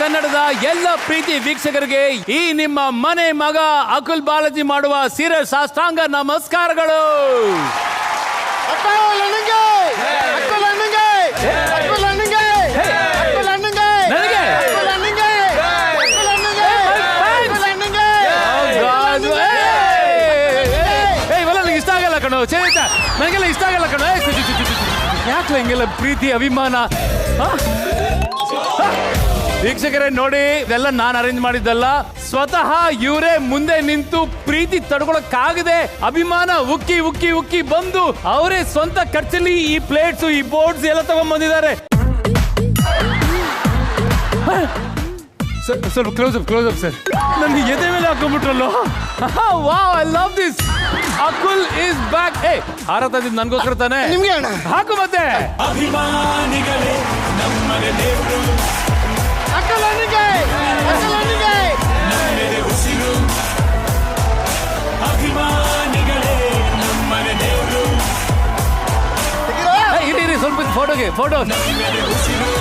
ಕನ್ನಡದ ಎಲ್ಲ ಪ್ರೀತಿ ವೀಕ್ಷಕರಿಗೆ ಈ ನಿಮ್ಮ ಮನೆ ಮಗ ಅಕುಲ್ ಬಾಲಾಜಿ ಮಾಡುವ ಸಿರ ಸಾಷ್ಟಾಂಗ ನಮಸ್ಕಾರಗಳು. ಇಷ್ಟ ಆಗಲ್ಲ ಕಣೋ, ನನಗೆಲ್ಲ ಇಷ್ಟ ಆಗಲ್ಲ ಕಣೋ. ಯಾಕೆ ಹಿಂಗೆಲ್ಲ ಪ್ರೀತಿ ಅಭಿಮಾನ? ವೀಕ್ಷಕರೇ ನೋಡಿ, ಇದೆಲ್ಲ ನಾನು ಅರೇಂಜ್ ಮಾಡಿದ್ದಲ್ಲ, ಸ್ವತಃ ಇವರೇ ಮುಂದೆ ನಿಂತು ಪ್ರೀತಿ ತಡ್ಕೊಳಕ್ಕಾಗದೆ ಅಭಿಮಾನ ಉಕ್ಕಿ ಉಕ್ಕಿ ಉಕ್ಕಿ ಬಂದು ಅವರೇ ಸ್ವಂತ ಖರ್ಚಲ್ಲಿ ಈ ಪ್ಲೇಟ್ಸ್ ಈ ಬೋರ್ಡ್ಸ್ ಎಲ್ಲ ತಗೊಂಡ್ ಬಂದಿದ್ದಾರೆ. ಸ್ವಲ್ಪ ಕ್ಲೋಸ್ ಅಪ್ ಸರ್. ನನ್ನ ಎದೆ ಮೇಲೆ ಹಾಕೊಂಡ್ಬಿಟ್ರಲ್ಲೋ. Wow, I love this. Akul is back. ಏ ಹಾರ ತಂದಿದ್ದು ನನ್ಗೋಸ್ಕರ ತಾನೆ, ಹಾಕು ಮತ್ತೆ. ಅಭಿಮಾನಿಗಳೇ ನಮ್ಮನೆ ದೇವರು, ಅಕಲನಿಗೆ ನಮ್ಮನೆ ಉಸಿರು. ಅಭಿಮಾನಿಗಳೇ ನಮ್ಮನೆ ದೇವರು. ಇರಿ ಸ್ವಲ್ಪ ಫೋಟೋ. ನಮ್ಮನೆ ಉಸಿರು.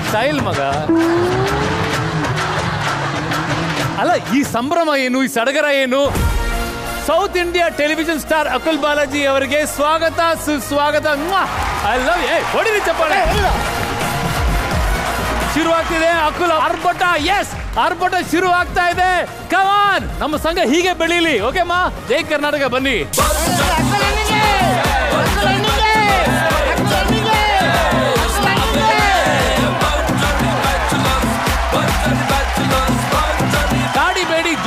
ಸ್ಟೈಲ್ ಮಗ. ಅಲ್ಲ, ಈ ಸಂಭ್ರಮ ಏನು, ಈ ಸಡಗರ ಏನು? South India television star Akul Balaji ಅವರಿಗೆ ಸ್ವಾಗತ ಸುಸ್ವಾಗತ. I love you. ಹೊಡಿರಿ ಚಪ್ಪಾಳೆ. ಶುರು ಆಗ್ತಿದೆ ಅಕುಲ್ ಆರ್ಭಟ. ಎಸ್, ಆರ್ಭಟ ಶುರು ಆಗ್ತಾ ಇದೆ. ಕಮಾನ್, ನಮ್ಮ ಸಂಘ ಹೀಗೆ ಬೆಳೀಲಿ. ಓಕೆ ಮಾ, ಜೈ ಕರ್ನಾಟಕ. ಬನ್ನಿ.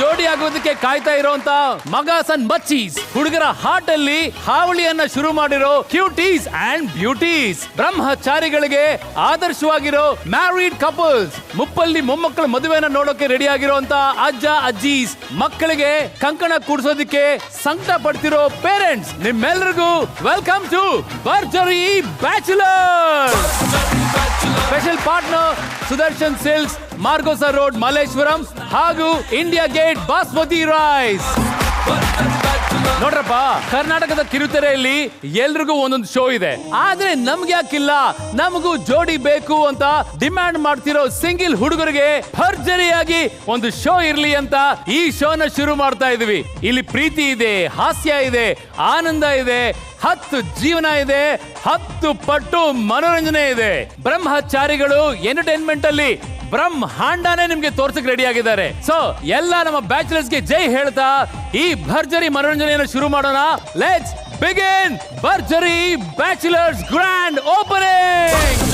ಜೋಡಿ ಆಗೋದಕ್ಕೆ ಕಾಯ್ತಾ ಇರೋಂತ ಮಗಾಸನ್ ಮಚ್ಚೀಸ್ ಹುಡುಗರ ಹಾರ್ಟ್ ಅಲ್ಲಿ ಹಾವಳಿಯನ್ನ ಶುರು ಮಾಡಿರೋ ಕ್ಯೂಟೀಸ್ ಅಂಡ್ ಬ್ಯೂಟೀಸ್, ಬ್ರಹ್ಮಚಾರಿಗಳಿಗೆ ಆದರ್ಶವಾಗಿರೋ ಮ್ಯಾರಿಡ್ ಕಪಲ್ಸ್, ಮುಪ್ಪಲ್ಲಿ ಮೊಮ್ಮಕ್ಕಳ ಮದುವೆನ ನೋಡೋಕೆ ರೆಡಿ ಆಗಿರೋಂತ ಅಜ್ಜ ಅಜ್ಜೀಸ್, ಮಕ್ಕಳಿಗೆ ಕಂಕಣ ಕೂಡ್ಸೋದಿಕ್ಕೆ ಸಂಕಟ ಪಡ್ತಿರೋ ಪೇರೆಂಟ್ಸ್, ನಿಮ್ಮೆಲ್ಲರಿಗೂ welcome to Bharjari bachelor. Special partner Sudarshan silks, Margosa road, Malleshwaram ಹಾಗೂ ಇಂಡಿಯಾ ಗೇಟ್ ಬಾಸ್ಮತಿ ರೈಸ್. ನೋಡ್ರಪ್ಪ, ಕರ್ನಾಟಕದ ಕಿರುತೆರೆಯಲ್ಲಿ ಎಲ್ರಿಗೂ ಒಂದೊಂದು ಶೋ ಇದೆ, ಆದ್ರೆ ನಮ್ಗೆ ಯಾಕಿಲ್ಲ, ನಮಗೂ ಜೋಡಿ ಬೇಕು ಅಂತ ಡಿಮ್ಯಾಂಡ್ ಮಾಡ್ತಿರೋ ಸಿಂಗಿಲ್ ಹುಡುಗರಿಗೆ ಭರ್ಜರಿಯಾಗಿ ಒಂದು ಶೋ ಇರ್ಲಿ ಅಂತ ಈ ಶೋನ ಶುರು ಮಾಡ್ತಾ ಇದೀವಿ. ಇಲ್ಲಿ ಪ್ರೀತಿ ಇದೆ, ಹಾಸ್ಯ ಇದೆ, ಆನಂದ ಇದೆ, 10 ಜೀವನ ಇದೆ, 10 ಪಟ್ಟು ಮನೋರಂಜನೆ ಇದೆ. ಬ್ರಹ್ಮಚಾರಿಗಳು ಎಂಟರ್ಟೈನ್ಮೆಂಟ್ ಅಲ್ಲಿ ಬ್ರಹ್ಮಾಂಡನೇ ನಿಮ್ಗೆ ತೋರ್ಸಕ್ ರೆಡಿ ಆಗಿದ್ದಾರೆ. ಸೊ ಎಲ್ಲ ನಮ್ಮ ಬ್ಯಾಚುಲರ್ಸ್ಗೆ ಜೈ ಹೇಳ್ತಾ ಈ ಭರ್ಜರಿ ಮನೋರಂಜನೆಯನ್ನು ಶುರು ಮಾಡೋಣ. ಲೆಟ್ಸ್ ಬಿಗಿನ್ ಭರ್ಜರಿ ಬ್ಯಾಚುಲರ್ಸ್ ಗ್ರ್ಯಾಂಡ್ ಓಪನಿಂಗ್.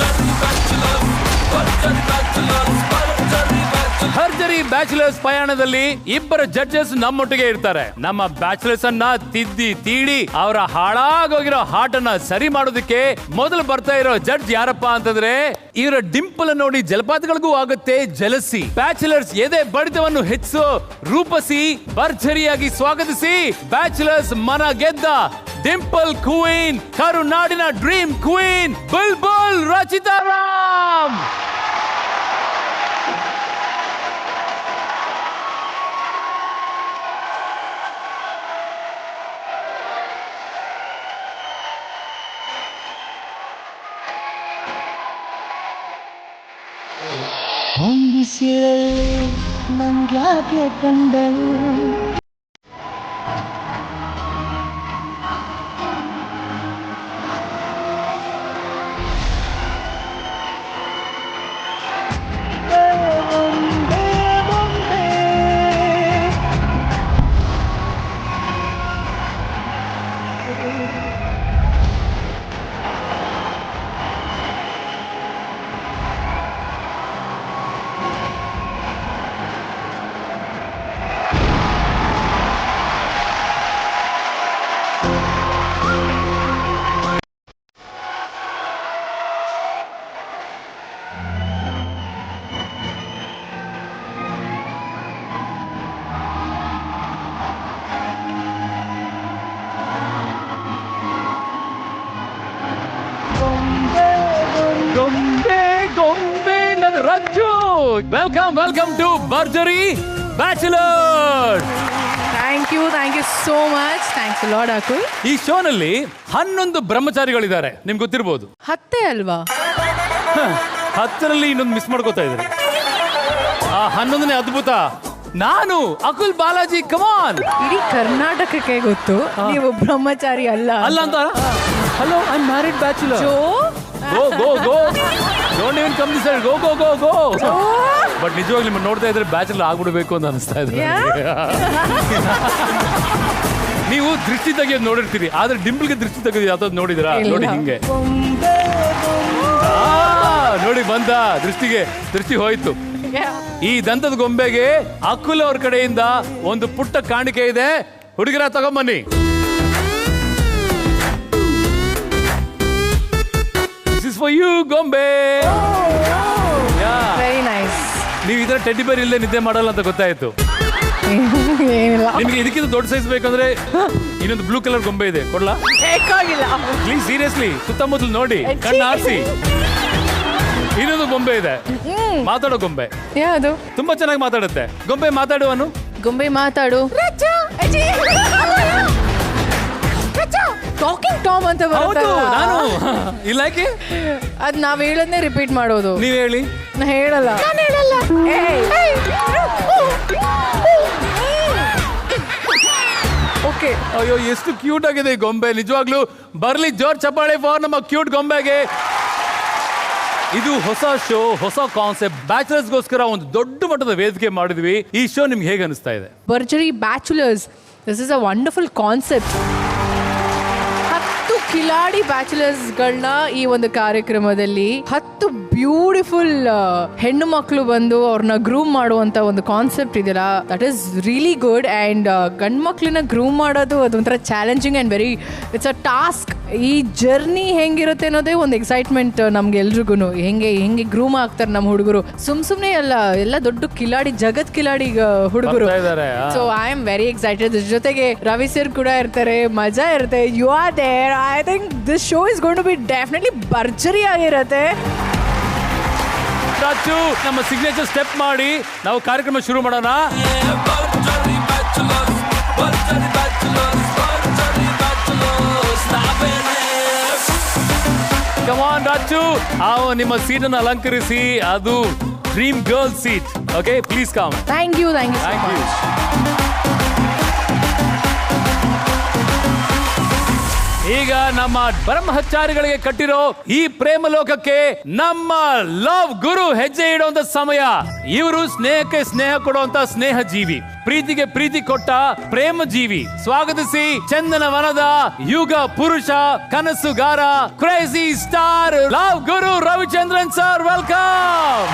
ಭರ್ಜರಿ ಬ್ಯಾಚುಲರ್ಸ್ ಪಯಣದಲ್ಲಿ ಇಬ್ಬರು ಜಡ್ಜಸ್ ನಮ್ಮೊಟ್ಟಿಗೆ ಇರ್ತಾರೆ. ನಮ್ಮ ಬ್ಯಾಚುಲರ್ಸ್ ಅನ್ನ ತಿದ್ದಿ ತೀಡಿ ಅವರ ಹಾಳಾಗೋಗಿರೋ ಹಾರ್ಟ್ ಅನ್ನ ಸರಿ ಮಾಡೋದಕ್ಕೆ ಮೊದಲು ಬರ್ತಾ ಇರೋ ಜಡ್ಜ್ ಯಾರಪ್ಪ ಅಂತಂದ್ರೆ, ಇವರ ಡಿಂಪಲ್ ನೋಡಿ ಜಲಪಾತಗಳಿಗೂ ಆಗುತ್ತೆ ಜಲಸಿ. ಬ್ಯಾಚುಲರ್ಸ್ ಎದೆ ಬಡಿತವನ್ನು ಹೆಚ್ಚಿಸೋ ರೂಪಸಿ ಭರ್ಜರಿಯಾಗಿ ಸ್ವಾಗತಿಸಿ ಬ್ಯಾಚುಲರ್ಸ್ ಮನ ಗೆದ್ದ ಡಿಂಪಲ್ ಕ್ವೀನ್, ಕರುನಾಡಿನ ಡ್ರೀಮ್ ಕ್ವೀನ್ ಬುಲ್ಬುಲ್ ರಚಿತಾ ರಾಮ್. ಹೊಂದಿಸಿರಲಿ ನಂಗ್ಯಾಕೆ ಕಂಡಳು, Welcome to Barjari Bachelor. Thank you so much. Thanks lord Akul. ಈ ಶೋನಲ್ಲಿ 11 ಬ್ರಹ್ಮಚಾರಿಗಳಿದ್ದಾರೆ, ನಿಮ್ಗೆ ಗೊತ್ತಿರ್ಬೋದು. 10 ಅಲ್ವಾ? 10ರಲ್ಲಿ ಇನ್ನೊಂದು ಮಿಸ್ ಮಾಡ್ಕೋತಾ ಇದ್ದಾರೆ. ಆ 11ನೇ ಅದ್ಭುತ ನಾನು, ಅಕುಲ್ ಬಾಲಾಜಿ. ಕಮಾನ್, ಇಡೀ ಕರ್ನಾಟಕಕ್ಕೆ ಗೊತ್ತು ನೀವು ಬ್ರಹ್ಮಚಾರಿ ಅಲ್ಲ ಅಂತ. Hello, I am married bachelor. Go go go, don't even come this side. Go go go go. But ನಿಜವಾಗ್ಲೂ ನಿಮ್ಮನ್ನ ನೋಡ್ತಾ ಇದ್ರೆ ಬ್ಯಾಚುಲರ್ ಆಗ್ಬಿಡ್ಬೇಕು ಅಂತ ಅನಿಸ್ತಾ ಇದೆ. ನೀವು ದೃಷ್ಟಿ ತೆಗೆಯೋದು ನೋಡಿರ್ತೀರಿ, ಆದ್ರೆ ಡಿಂಪಲ್ಗೆ ದೃಷ್ಟಿ ತೆಗೆಯೋದು ಯಾವ್ದು ನೋಡಿದಿರಾ? ನೋಡಿ ಹಿಂಗೆ, ನೋಡಿ ಬಂದ ದೃಷ್ಟಿ ಹೋಯ್ತು. ಈ ದಂತದ ಗೊಂಬೆಗೆ ಅಕುಲ್ ಅವ್ರ ಕಡೆಯಿಂದ ಒಂದು ಪುಟ್ಟ ಕಾಣಿಕೆ ಇದೆ. ಹುಡುಗರ ತಗೊಂಬನ್ನಿ. ದಿಸ್ ಇಸ್ ಫಾರ್ ಯು ಗೊಂಬೆ. Very nice. ನೀವು ಇದರ ಟೆಡ್ಡಿ ಬೇರ್ ಇಲ್ಲದೆ ನಿದ್ದೆ ಮಾಡಲ್ಲ ಅಂತ ಗೊತ್ತಾಯ್ತು. ನಿಮಗೆ ಇದಕ್ಕಿಂತ ದೊಡ್ಡ ಸೈಜ್ ಬೇಕಂದ್ರೆ ಇನ್ನೊಂದು ಬ್ಲೂ ಕಲರ್ ಗೊಂಬೆ ಇದೆ, ಕೊಡ್ಲಾ? ಪ್ಲೀಸ್, ಸೀರಿಯಸ್ಲಿ ಸುತ್ತಮುತ್ತಲು ನೋಡಿ, ಕಣ್ಣು ಆರಿಸಿ. ಇನ್ನೊಂದು ಗೊಂಬೆ ಇದೆ, ಮಾತಾಡೋ ಗೊಂಬೆ. ಯಾವುದು? ತುಂಬಾ ಚೆನ್ನಾಗಿ ಮಾತಾಡುತ್ತೆ ಗೊಂಬೆ. ಮಾತಾಡುವನು ಗೊಂಬೆ ಮಾತಾಡು. ಟಾಕಿಂಗ್ ಟಾಮ್ ಅಂತ ಬರುತ್ತೆ. ನಾನು ಇಲ್ಲ, ಅದ್ ನಾವ್ ಹೇಳೋದನ್ನೇ ರಿಪೀಟ್ ಮಾಡೋದು. ನೀವ್ ಹೇಳಿ. ನಾ ಹೇಳಲ್ಲ. ಓಕೆ. ಅಯ್ಯೋ, ಎಷ್ಟು ಕ್ಯೂಟ್ ಆಗಿದೆ ಈ ಗೊಂಬೆ. ನಿಜವಾಗ್ಲೂ ಬರ್ಲಿ ಜೋರ್ ಚಪ್ಪಾಳೆ ಫಾರ್ ನಮ್ಮ ಕ್ಯೂಟ್ ಗೊಂಬೆಗೆ. ಇದು ಹೊಸ ಶೋ, ಹೊಸ ಕಾನ್ಸೆಪ್ಟ್. ಬ್ಯಾಚುಲರ್ಸ್ಗೋಸ್ಕರ ಒಂದು ದೊಡ್ಡ ಮಟ್ಟದ ವೇದಿಕೆ ಮಾಡಿದ್ವಿ. ಈ ಶೋ ನಿಮ್ಗೆ ಹೇಗೆ ಅನಿಸ್ತಾ ಇದೆ? ಭರ್ಜರಿ bachelors, this is a wonderful concept. 10 Kiladi ಬ್ಯಾಚುಲರ್ಸ್ಗಳನ್ನ ಈ ಒಂದು ಕಾರ್ಯಕ್ರಮದಲ್ಲಿ 10 ಬ್ಯೂಟಿಫುಲ್ ಹೆಣ್ಣು ಮಕ್ಕಳು ಬಂದು ಅವ್ರನ್ನ ಗ್ರೂಮ್ ಮಾಡುವಂತ ಒಂದು ಕಾನ್ಸೆಪ್ಟ್ ಇದೆಯಲ್ಲ, that is really good. And ಗಂಡು ಮಕ್ಳನ್ನ ಗ್ರೂಮ್ ಮಾಡೋದು ಅದೊಂಥರ challenging and very it's a task. ಈ ಜರ್ನಿ ಹೆಂಗಿರುತ್ತೆ ಅನ್ನೋದೇ ಒಂದು ಎಕ್ಸೈಟ್ಮೆಂಟ್ ನಮ್ಗೆ ಎಲ್ರಿಗೂ. ಹೆಂಗೆ ಗ್ರೂಮ್ ಆಗ್ತಾರೆ ನಮ್ಮ ಹುಡುಗರು. ಸುಮ್ನೆ ಅಲ್ಲ, ಎಲ್ಲ ದೊಡ್ಡ ಕಿಲಾಡಿ, ಜಗತ್ ಕಿಲಾಡಿ ಹುಡುಗರು. So I am very excited. ಜೊತೆಗೆ ರವಿ ಸರ್ ಕೂಡ ಇರ್ತಾರೆ, ಮಜಾ ಇರುತ್ತೆ. You are there. I think this show is going to be definitely ಭರ್ಜರಿ ಆಗಿರುತ್ತೆ. ನಮ್ಮ ಸಿಗ್ನೇಚರ್ ಸ್ಟೆಪ್ ಮಾಡಿ ನಾವು ಕಾರ್ಯಕ್ರಮ ಶುರು ಮಾಡೋಣ. ಕಮಾನ್ ರಾಜು, ನಿಮ್ಮ ಸೀಟನ್ನು ಅಲಂಕರಿಸಿ. ಅದು dream girl seat. Okay, please come. Thank you. ಈಗ ನಮ್ಮ ಬ್ರಹ್ಮಚಾರಿಗಳಿಗೆ ಕಟ್ಟಿರೋ ಈ ಪ್ರೇಮ ಲೋಕಕ್ಕೆ ನಮ್ಮ ಲವ್ ಗುರು ಹೆಜ್ಜೆ ಇಡುವಂತ ಸಮಯ. ಇವರು ಸ್ನೇಹಕ್ಕೆ ಸ್ನೇಹ ಕೊಡುವಂತ ಸ್ನೇಹ ಜೀವಿ, ಪ್ರೀತಿಗೆ ಪ್ರೀತಿ ಕೊಟ್ಟ ಪ್ರೇಮ ಜೀವಿ. ಸ್ವಾಗತಿಸಿ ಚಂದನ ವನದ ಯುಗ ಪುರುಷ, ಕನಸುಗಾರ, crazy star love guru Ravichandran sir. Welcome.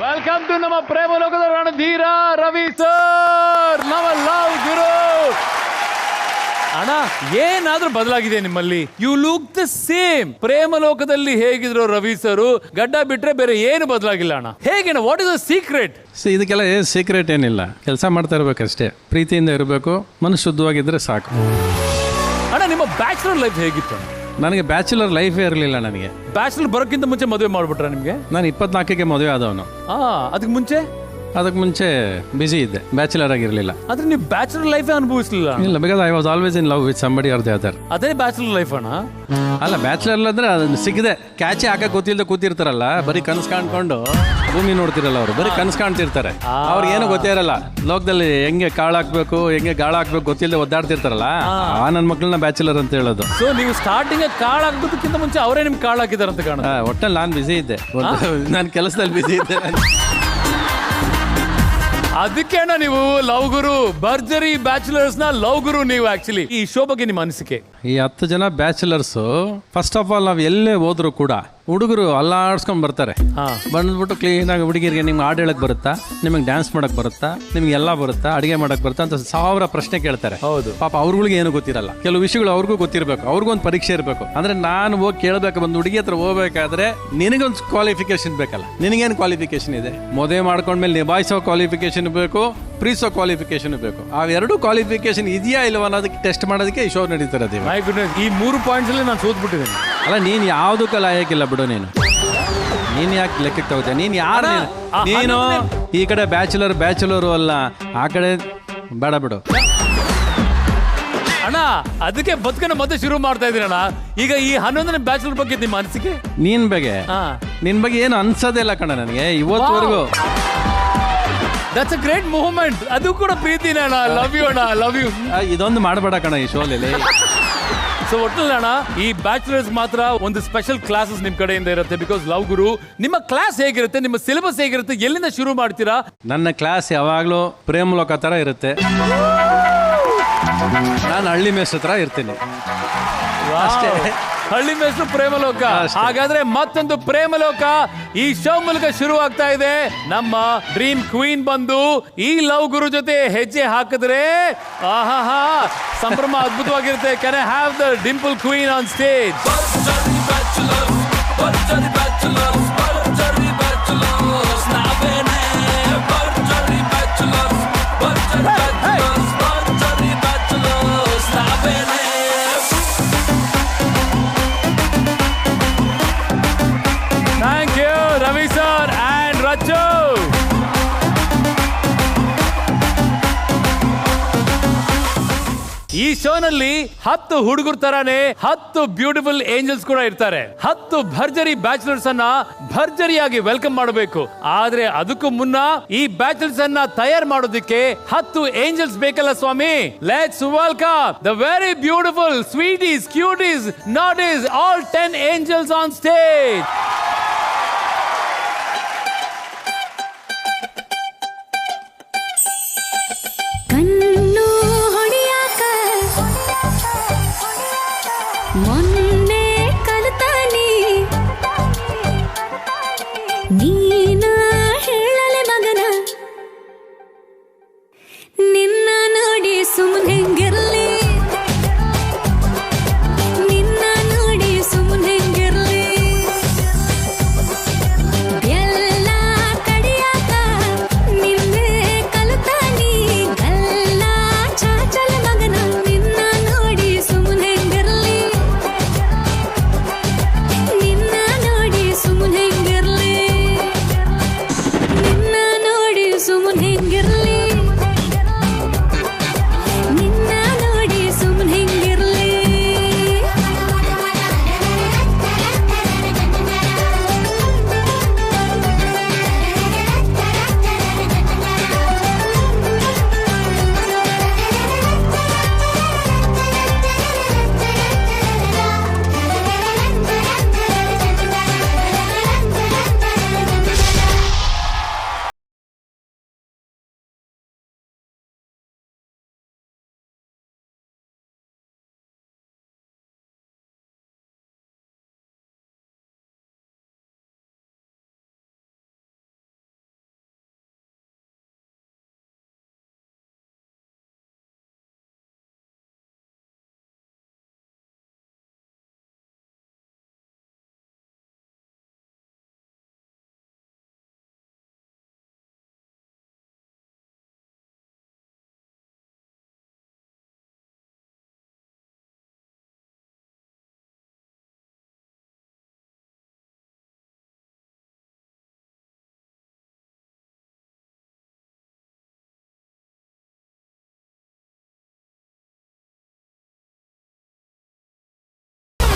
Welcome to ನಮ್ಮ ಪ್ರೇಮ ಲೋಕದ ರಣಧೀರ ರವಿ ಸರ್, ನಮ್ಮ ಲವ್ ಗುರು. ಅಣ್ಣ ಏನಾದ್ರೂ ಬದಲಾಗಿದೆ ನಿಮ್ಮಲ್ಲಿ? You look the same. ಪ್ರೇಮಲೋಕದಲ್ಲಿ ಹೇಗಿದ್ರು ರವಿ ಸರ್, ಗಡ್ಡ ಬಿಟ್ರೆ ಬೇರೆ ಏನು ಬದಲಾಗಿಲ್ಲ ಅಣ್ಣ. ಹೇಗೇನ? What is the secret? ಇದಕ್ಕೆಲ್ಲ ಏನು ಸೀಕ್ರೆಟ್ ಏನಿಲ್ಲ, ಕೆಲಸ ಮಾಡ್ತಾ ಇರ್ಬೇಕಷ್ಟೇ, ಪ್ರೀತಿಯಿಂದ ಇರಬೇಕು, ಮನಸ್ಸು ಶುದ್ಧವಾಗಿದ್ರೆ ಸಾಕು. ಅಣ್ಣ ನಿಮ್ಮ ಬ್ಯಾಚುಲರ್ ಲೈಫ್ ಹೇಗಿತ್ತು? ನನಗೆ ಬ್ಯಾಚುಲರ್ ಲೈಫೇ ಇರಲಿಲ್ಲ. ನನಗೆ ಬ್ಯಾಚುಲರ್ ಬರೋಕ್ಕಿಂತ ಮುಂಚೆ ಮದುವೆ ಮಾಡ್ಬಿಟ್ರ ನಿಮ್ಗೆ? ನಾನು 24ಕ್ಕೆ ಮದುವೆ ಆದವನು. ಅದಕ್ಕೆ ಮುಂಚೆ ಬಿಸಿ ಇದ್ದೆ, ಬ್ಯಾಚುಲರ್ ಆಗಿರಲಿಲ್ಲ. ಆದ್ರೆ ನೀವು ಬ್ಯಾಚುಲರ್ ಲೈಫೇ ಅನುಭವಿಸಲಿಲ್ಲ? ಇಲ್ಲ, because I was always in love with somebody R the other. ಅದೇ ಬ್ಯಾಚುಲರ್ ಲೈಫ್ ಅಣ್ಣ. ಅಲ್ಲ, ಬ್ಯಾಚುಲರ್ ಅಂದ್ರೆ ಅದನ್ನ ಸಿಗದೆ ಕ್ಯಾಚೆ ಹಾಕಕ್ ಗೊತ್ತಿಲ್ಲದೆ ಕೂತಿರ್ತಾರಲ್ಲ, ಬರೀ ಕನಸು ಕಾಣ್ಕೊಂಡು ಭೂಮಿ ನೋಡ್ತಿರಲ್ಲ, ಅವರು ಬರೀ ಕನಸು ಕಾಣ್ತಿರ್ತಾರೆ. ಅವ್ರಿಗೆ ಏನು ಗೊತ್ತೇ ಇರಲ್ಲ ಲೋಕದಲ್ಲಿ ಹೆಂಗೆ ಕಾಳಾಕ್ಬೇಕು, ಹೆಂಗೆ ಗಾಳ ಹಾಕ್ಬೇಕು ಗೊತ್ತಿಲ್ಲದೆ ಒದ್ದಾಡ್ತಿರ್ತಾರಲ್ಲ, ನನ್ನ ಮಕ್ಕಳನ್ನ ಬ್ಯಾಚುಲರ್ ಅಂತ ಹೇಳೋದು. ಸೊ ನೀವು ಸ್ಟಾರ್ಟಿಂಗ್ ಕಾಳಾಗೋದಕ್ಕಿಂತ ಮುಂಚೆ ಅವರೇ ನಿಮ್ಗೆ ಕಾಳಾಕಿದಾರೆ ಅಂತ ಕಾಣ. ಒಟ್ಟಲ್ಲಿ ನಾನು ಬಿಸಿ ಇದ್ದೆ, ನಾನು ಕೆಲಸದಲ್ಲಿ ಬಿಸಿ ಇದ್ದೆ. ಅದಕ್ಕೆ ಅಣ್ಣ ನೀವು ಲವ್ ಗುರು, ಭರ್ಜರಿ ಬ್ಯಾಚುಲರ್ಸ್ ನ ಲವ್ ಗುರು ನೀವು. ಆಕ್ಚುಲಿ ಈ ಶೋ ಬಗ್ಗೆ ನಿಮ್ಮ ಅನಿಸಿಕೆ? ಈ 10 ಜನ ಬ್ಯಾಚುಲರ್ಸ್ ಫಸ್ಟ್ ಆಫ್ ಆಲ್ ನಾವು ಎಲ್ಲೇ ಹೋದ್ರು ಕೂಡ ಹುಡುಗರು ಅಲ್ಲಾಡ್ಸ್ಕೊಂಡ್ ಬರ್ತಾರೆ. ಬಂದ್ಬಿಟ್ಟು ಕ್ಲೀನ್ ಆಗಿ ಹುಡುಗಿರಿಗೆ ನಿಮ್ಗೆ ಹಾಡು ಹೇಳಕ್ ಬರುತ್ತಾ, ನಿಮಗೆ ಡ್ಯಾನ್ಸ್ ಮಾಡಕ್ ಬರುತ್ತಾ, ನಿಮ್ಗೆ ಎಲ್ಲ ಬರುತ್ತಾ, ಅಡಿಗೆ ಮಾಡಕ್ ಬರುತ್ತಾ ಅಂತ 1000 ಪ್ರಶ್ನೆ ಕೇಳ್ತಾರೆ. ಹೌದು, ಪಾಪ ಅವ್ರಗಳಿಗೆ ಏನು ಗೊತ್ತಿರಲ್ಲ. ಕೆಲವು ವಿಷಯಗಳು ಅವ್ರಿಗೂ ಗೊತ್ತಿರಬೇಕು, ಅವ್ರಿಗೂ ಒಂದು ಪರೀಕ್ಷೆ ಇರಬೇಕು. ಅಂದ್ರೆ ನಾನು ಹೋಗಿ ಕೇಳಬೇಕು, ಒಂದು ಹುಡುಗಿ ಹತ್ರ ಹೋಗ್ಬೇಕಾದ್ರೆ ನಿನಗೊಂದು ಕ್ವಾಲಿಫಿಕೇಶನ್ ಬೇಕಲ್ಲ. ನಿನಗೇನು ಕ್ವಾಲಿಫಿಕೇಶನ್ ಇದೆ? ಮದುವೆ ಮಾಡ್ಕೊಂಡ್ಮೇಲೆ ನಿಭಾಯಿಸೋ ಕ್ವಾಲಿಫಿಕೇಶನ್ ಬೇಕು, ಪ್ರೀಸೋ ಕ್ವಾಲಿಫಿಕೇಶನ್ ಬೇಕು. ಅವೆರಡು ಕ್ವಾಲಿಫಿಕೇಶನ್ ಇದೆಯಾ ಇಲ್ವಾ ಅನ್ನೋದಕ್ಕೆ ಟೆಸ್ಟ್ ಮಾಡೋದಕ್ಕೆ ಈ ಶೋ ನಡೀತಿರೋದು. ಈ 3 ಪಾಯಿಂಟ್ಸ್ ಅಲ್ಲಿ ನಾನು ಸೋತ್ಬಿಟ್ಟಿದ್ದೀನಿ. ಅಲ್ಲ, ನೀನ್ ಯಾವುದಕ್ಕೂ ಲಾಯಕ್ಕಿಲ್ಲ ಬಿಡು. ನೀನ್ ಯಾಕೆ ಲೆಕ್ಕಕ್ಕೆ ತಗೋತೀಯ? ನೀನ್ ಯಾರು? ನೀನು ಈ ಕಡೆ ಬ್ಯಾಚುಲರು ಅಲ್ಲ, ಆ ಕಡೆ ಬೇಡ ಬಿಡು ಅಣ್ಣ. ಅದಕ್ಕೆ ಬದುಕನ್ನ ಮತ್ತೆ ಶುರು ಮಾಡ್ತಾ ಇದೀನಿ ಅಣ್ಣ. ಈಗ ಈ 11ನೇ ಬ್ಯಾಚುಲರ್ ಬಗ್ಗೆ ನಿಮ್ಮ ಅನಿಸಿಕೆ? ನಿನ್ ಬಗ್ಗೆ ಏನು ಅನ್ಸೋದೇ ಇಲ್ಲ ಕಣ ನನಗೆ ಇವತ್ತುವರೆಗೂ. That's a great movement. ಅದು ಕೂಡ ಪ್ರೀತಿನೇ ಅಣ್ಣ. ಲವ್ ಯು ಅಣ್ಣ, ಲವ್ ಯು. ಇದೊಂದು ಮಾಡಬೇಡ ಕಣ ಈ ಶೋಲಿ. ಸೊ ಒಟ್ಟಲ್ಲಿ ಅಣ್ಣ, ಈ ಬ್ಯಾಚುಲರ್ಸ್ ಮಾತ್ರ ಒಂದು ಸ್ಪೆಷಲ್ ಕ್ಲಾಸಸ್ ನಿಮ್ ಕಡೆಯಿಂದ ಇರುತ್ತೆ. ಬಿಕಾಸ್ ಲವ್ ಗುರು, ನಿಮ್ಮ ಕ್ಲಾಸ್ ಹೇಗಿರುತ್ತೆ, ನಿಮ್ಮ ಸಿಲೆಬಸ್ ಹೇಗಿರುತ್ತೆ, ಎಲ್ಲಿಂದ ಶುರು ಮಾಡ್ತೀರಾ? ನನ್ನ ಕ್ಲಾಸ್ ಯಾವಾಗ್ಲೂ ಪ್ರೇಮಲೋಕ ತರ ಇರುತ್ತೆ. ನಾನು ಹಳ್ಳಿ ಮೇಷ್ಟ್ರ ಹತ್ರ ಇರ್ತೀನಿ ಅಷ್ಟೇ. ಹಳ್ಳಿ ಮೇಷ್ಟ್ರು ಪ್ರೇಮಲೋಕ. ಹಾಗಾದ್ರೆ ಮತ್ತೊಂದು ಪ್ರೇಮಲೋಕ ಈ ಶೋ ಮೂಲಕ ಶುರು ಆಗ್ತಾ ಇದೆ. ನಮ್ಮ ಡ್ರೀಮ್ ಕ್ವೀನ್ ಬಂದು ಈ ಲವ್ ಗುರು ಜೊತೆ ಹೆಜ್ಜೆ ಹಾಕಿದ್ರೆ ಆಹಾ ಸಂಭ್ರಮ ಅದ್ಭುತವಾಗಿರುತ್ತೆ. Can I have the dimple queen on stage? Thank you, Ravi sir and Rachu. ಈ ಶೋನಲ್ಲಿ 10 ಹುಡುಗರ ತರಾನೇ 10 ಬ್ಯೂಟಿಫುಲ್ ಏಂಜಲ್ಸ್ ಕೂಡ ಇರ್ತಾರೆ. 10 ಭರ್ಜರಿ ಬ್ಯಾಚುಲರ್ಸ್ ಅನ್ನ ಭರ್ಜರಿಯಾಗಿ ವೆಲ್ಕಮ್ ಮಾಡಬೇಕು. ಆದ್ರೆ ಅದಕ್ಕೂ ಮುನ್ನ ಈ ಬ್ಯಾಚುಲರ್ಸ್ ಅನ್ನ ತಯಾರು ಮಾಡೋದಕ್ಕೆ 10 ಏಂಜಲ್ಸ್ ಬೇಕಲ್ಲ ಸ್ವಾಮಿ. Let's welcome the very beautiful sweeties, cuties, naughties, all 10 angels on stage. ಮೊನ್ನೆ ಕಲಿತಾನಿ ನೀನ ಹೇಳಲೆ ಮಗನ, ನಿನ್ನ ನೋಡಿ ಸುಮ್ಮನೆಂಗಿರ್ಲಿ, ನಿನ್ನ ನೋಡಿ ಸುಮ್ಮನೆಂಗಿರ್ಲಿ.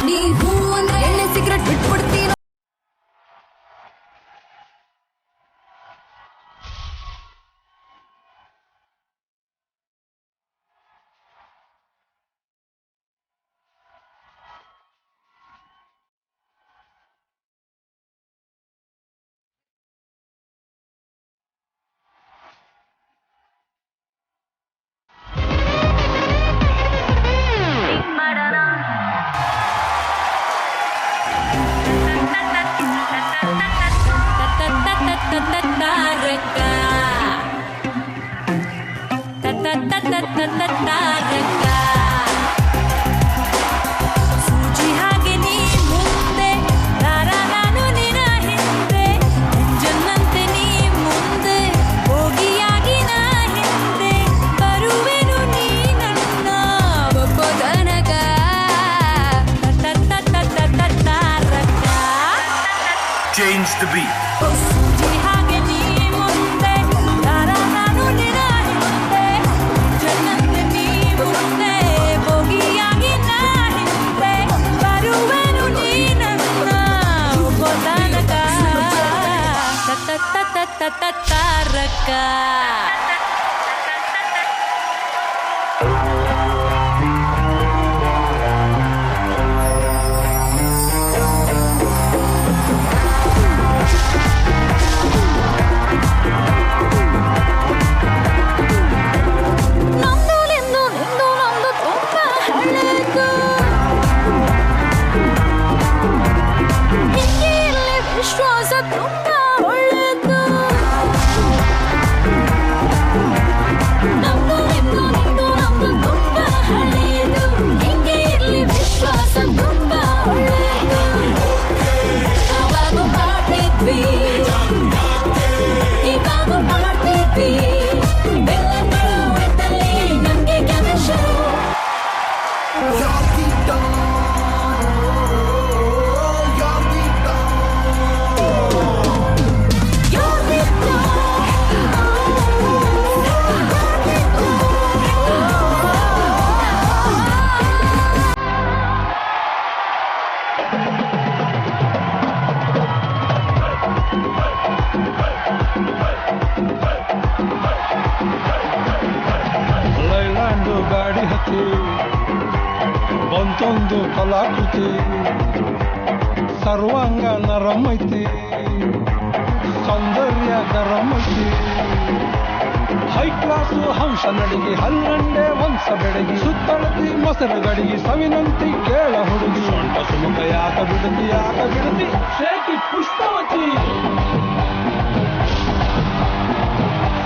ನೀ ಹೂ ಅಂದ್ರೆ ಎಣ್ಣೆ ಸಿಗರೆಟ್ ಬಿಟ್ಬಿಡ್ತೀನೋ. ಸೂಜಿ ಹಾಗೆ ನೀ ಮುಂದೆ ನಾನು ನಿನ್ನ ಹಿಂದೆ ಜನ್ನಂತೆ ನೀ ಮುಂದೆ ಹೋಗಿಯಾಗಿ ನಾ ಹಿಂದೆ ಬರುವೆನು ನೀ ನನ್ನ ಒಪ್ಪದನಗ Change the beat. ಸೂಜಿ ಹಾಗೆ ನೀ ಮುಂದೆ ನಾನು ನಿನ್ನ ಹಿಂದೆ ಜನ್ನಂತೆ ನೀ ಮುಂದೆ ಹೋಗಿಯಾಗಿ ನಾ ಹಿಂದೆ ಬರುವೆನು ನೀ ನನ್ನ ಒಪ್ಪದನಗ ತಾರಕ. ನಮ್ದು ನಿಂದು ನಿಂದು ನಮ್ದು ತುಂಬ ಹಳೆದು ಹಿಂಗೆ ಇಲ್ಲಿ ವಿಶ್ವಾಸ ತುಂಬ ಒಳ್ಳೆದು. ನಮ್ದು ನಿಂದು ನಿಂದು ನಮ್ದು ತುಂಬ ಹಳೆದು ಹಿಂಗೆ ಇರ್ಲಿ ವಿಶ್ವಾಸ ತುಂಬ ಒಳ್ಳೆದು. ಅವಾಗ ಮಾಡ್ತಿದ್ವಿ ಇವಾಗ ಮಾಡ್ತಿದ್ವಿ ಬೆಲ್ಲಗಳು ಇದ್ದಲ್ಲಿ ನಮ್ಗೆ ಕೆಲಸ. ಲೈಲ್ಯಾಂಡು ಗಾಡಿ ಹತ್ತಿ ಬಂತೊಂದು ಕಲಾಕೃತಿ ಸರ್ವಾಂಗ ನರಮೈತಿ ಸೌಂದರ್ಯ ಗರಮೈತಿ ಹೈ ಕ್ಲಾಸು ಹಂಸ ನಡಿಗೆ ಹಲ್ಲಂಡೆ ವಂಶ ಬೆಡಗಿ ಸುತ್ತಳತಿ ಮೊಸರು ಗಡಿಗೆ ಸವಿನಂತಿ ಕೇಳ ಹುಡುಗಿ ಸೊಂಟ ಸುಮುಖ ಯಾಕ ಬಿಡತಿ shaky Pushpavati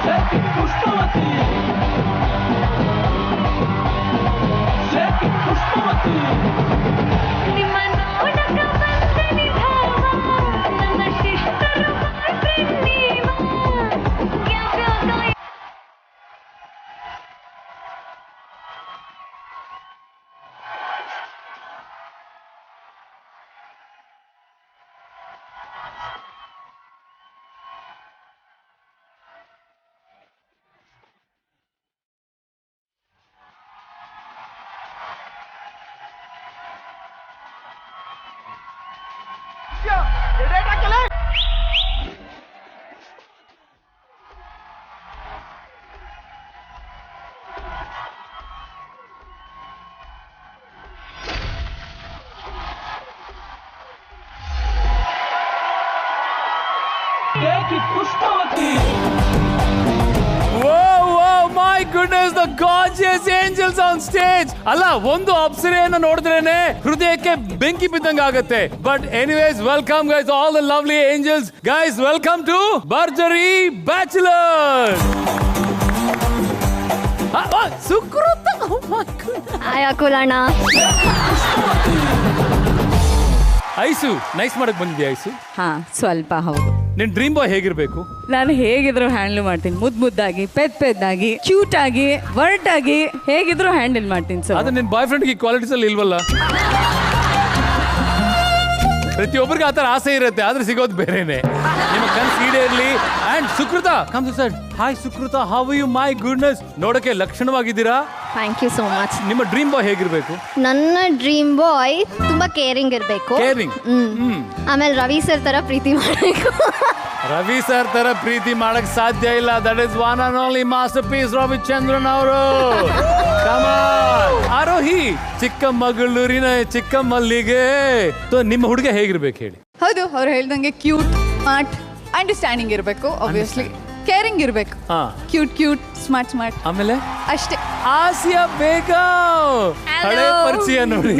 shaky Pushpavati shaky Pushpavati. ನಿಮ್ಮ ನೋಡಕ ಬಂದೆ ನಿಧಾವ ನನ್ನ ಶಿಷ್ಟರು ನೀವ My goodness, the gorgeous angels on stage. ಅಲ್ಲ ಒಂದು ಅಪ್ಸರೆಯನ್ನು ನೋಡಿದ್ರೇನೆ ಹೃದಯಕ್ಕೆ ಬೆಂಕಿ ಬಿದ್ದಂಗೆ ಆಗುತ್ತೆ. But anyways welcome guys all the lovely angels. Guys welcome to Bharjari bachelors. Sukruta. ಆಯಾ ಕುಲಣ್ಣ. ಐಸು ನೈಸ್ ಮಾಡಕ್ ಬಂದಿದ್ಯಾ ಐಸು? ಹಾ ಸ್ವಲ್ಪ ಹೌದು. ನಿನ್ ಡ್ರೀಮ್ ಬಾಯ್ ಹೇಗಿರ್ಬೇಕು? ನಾನು ಹೇಗಿದ್ರು ಹ್ಯಾಂಡಲ್ ಮಾಡ್ತೀನಿ. ಮುದ್ದಾಗಿ ಪೆದ್ದಾಗಿ ಕ್ಯೂಟ್ ಆಗಿ ವರ್ಟ್ ಆಗಿ ಹೇಗಿದ್ರು ಹ್ಯಾಂಡಲ್ ಮಾಡ್ತೀನಿ. ಸರ್ ಅದು ನಿನ್ ಬಾಯ್ ಫ್ರೆಂಡ್ಗೆ ಕ್ವಾಲಿಟೀಸ್ ಅಲ್ಲಿ ಇಲ್ವಲ್ಲ? ಪ್ರತಿಯೊಬ್ಬರಿಗೆ ಆತರ ಆಸೆ ಇರುತ್ತೆ, ಆದ್ರೆ ಸಿಗೋದು ಬೇರೆನೆ. ನಿಮ್ಮ ಕನ್ಸು ಈಡೇರ್ಲಿ. And Sukrutha come to sir. Hi Sukrutha, how are you? My goodness, ನೋಡಕ್ಕೆ ಲಕ್ಷಣವಾಗಿದ್ದೀರಾ. Thank you so much. ನಿಮ್ಮ ಡ್ರೀಮ್ ಬಾಯ್ ಹೇಗಿರ್ಬೇಕು? ನನ್ನ ಡ್ರೀಮ್ ಬಾಯ್ ತುಂಬಾ ಕೇರಿಂಗ್ ಇರಬೇಕು. ಕೇರಿಂಗ್. ಆಮೇಲೆ ರವಿ ಸರ್ ತರ ಪ್ರೀತಿ ಮಾಡಬೇಕು. ರವಿ ಸರ್ ತರ ಪ್ರೀತಿ ಮಾಡಕ್ ಸಾಧ್ಯ ಇಲ್ಲ. That is one and only masterpiece Ravichandran ಅವರು. ಆರೋಹಿ ಚಿಕ್ಕಮಗಳೂರಿನ ಚಿಕ್ಕಮಲ್ಲಿಗೆ. ನಿಮ್ಮ ಹುಡುಗ ಹೇಗಿರ್ಬೇಕು ಹೇಳಿ? ಹೌದು, ಅವ್ರು ಹೇಳ್ದಂಗೆ ಕ್ಯೂಟ್, ಸ್ಮಾರ್ಟ್, ಅಂಡರ್ಸ್ಟ್ಯಾಂಡಿಂಗ್ ಇರಬೇಕು. ಆಬ್ವಿಯಸ್ಲಿ ಕೇರಿಂಗ್ ಇರಬೇಕು. Cute, smart. ಆಮೇಲೆ ಅಷ್ಟೇ. ಆಸಿಯಾ ಬೇಗಂ, ಹಳೆ ಪರಿಚಯ ನೋಡಿ.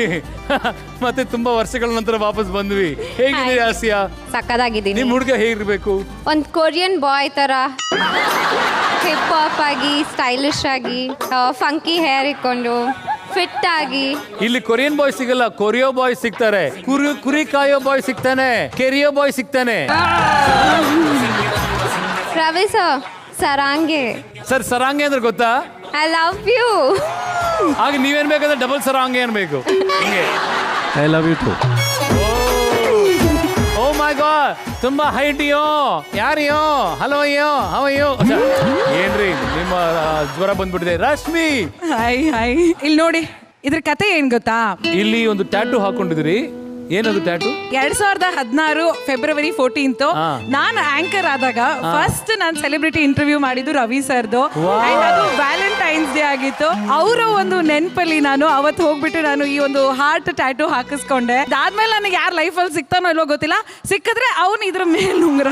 ಮತ್ತೆ ತುಂಬಾ ವರ್ಷಗಳ ನಂತರ ವಾಪಸ್ ಬಂದ್ವಿ. ಹೇಗಿದೆ ಆಸಿಯಾ? ಸಕ್ಕದಾಗಿದ್ದೀನಿ. ನಿಮ್ ಹುಡುಗ ಹೇಗಿರ್ಬೇಕು? ಒಂದು ಕೊರಿಯನ್ ಬಾಯ್ ತರ ಹಿಪ್ ಹಾಪ್ ಆಗಿ, ಸ್ಟೈಲಿಶ್ ಆಗಿ, ಫಂಕಿ ಹೇರ್ ಇಟ್ಕೊಂಡು, ಫಿಟ್ ಆಗಿ. ಇಲ್ಲಿ ಕೊರಿಯನ್ ಬಾಯ್ ಸಿಗಲ್ಲ, ಕೊರಿಯೋ ಬಾಯ್ ಸಿಗ್ತಾರೆ. ಕುರಿ ಕಾಯೋ ಬಾಯ್ ಸಿಗ್ತಾನೆ, ಕೆರಿಯೋ ಬಾಯ್ ಸಿಗ್ತಾನೆ. ರವಿ ಸರ್ ಸರಾಂಗೆ. ಸರ್ ಸರಾಂಗೆ ಅಂದ್ರೆ ಗೊತ್ತಾ? I love you. ಆಗ ನೀವೇನ್ ಬೇಕಂದ್ರೆ ಡಬಲ್ ಸರಾಂಗೆ ಅನ್ಬೇಕು. I love you too. Oh my god, ತುಂಬಾ ಹೈಟಿಯೋ ಯಾರಿಯೋ ಹಲೋ ಅಯ್ಯೋ ಹವಯ್ಯೋ. ಏನ್ರಿ ನಿಮ್ಮ ಜ್ವರ ಬಂದ್ಬಿಟ್ಟಿದೆ. ರಶ್ಮಿ, ಹಾಯ್. ಇಲ್ಲಿ ನೋಡಿ, ಇದ್ರ ಕತೆ ಏನ್ ಗೊತ್ತಾ? ಇಲ್ಲಿ ಒಂದು ಟ್ಯಾಟೂ ಹಾಕೊಂಡಿದ್ರಿ. ಏನದು ಟ್ಯಾಟೂ? 2016 ಫೆಬ್ರವರಿ 14 ನಾನು ಆಂಕರ್ ಆದಾಗ ಫಸ್ಟ್ ನಾನು ಸೆಲೆಬ್ರಿಟಿ ಇಂಟರ್ವ್ಯೂ ಮಾಡಿದ್ದು ರವಿ ಸರ್ದು. ಅದು ವ್ಯಾಲೆಂಟೈನ್ಸ್ ಡೇ ಆಗಿತ್ತು. ಅವರ ಒಂದು ನೆನಪಲ್ಲಿ ನಾನು ಅವತ್ತು ಹೋಗ್ಬಿಟ್ಟು ನಾನು ಈ ಒಂದು ಹಾರ್ಟ್ ಟ್ಯಾಟೂ ಹಾಕಿಸ್ಕೊಂಡೆ. ಅದಾದ್ಮೇಲೆ ನನಗೆ ಯಾರು ಲೈಫಲ್ಲಿ ಸಿಗ್ತಾನೋ ಇಲ್ವೋ ಗೊತ್ತಿಲ್ಲ, ಸಿಕ್ಕಿದ್ರೆ ಅವನು ಇದ್ರ ಮೇಲೆ ಉಂಗ್ರ.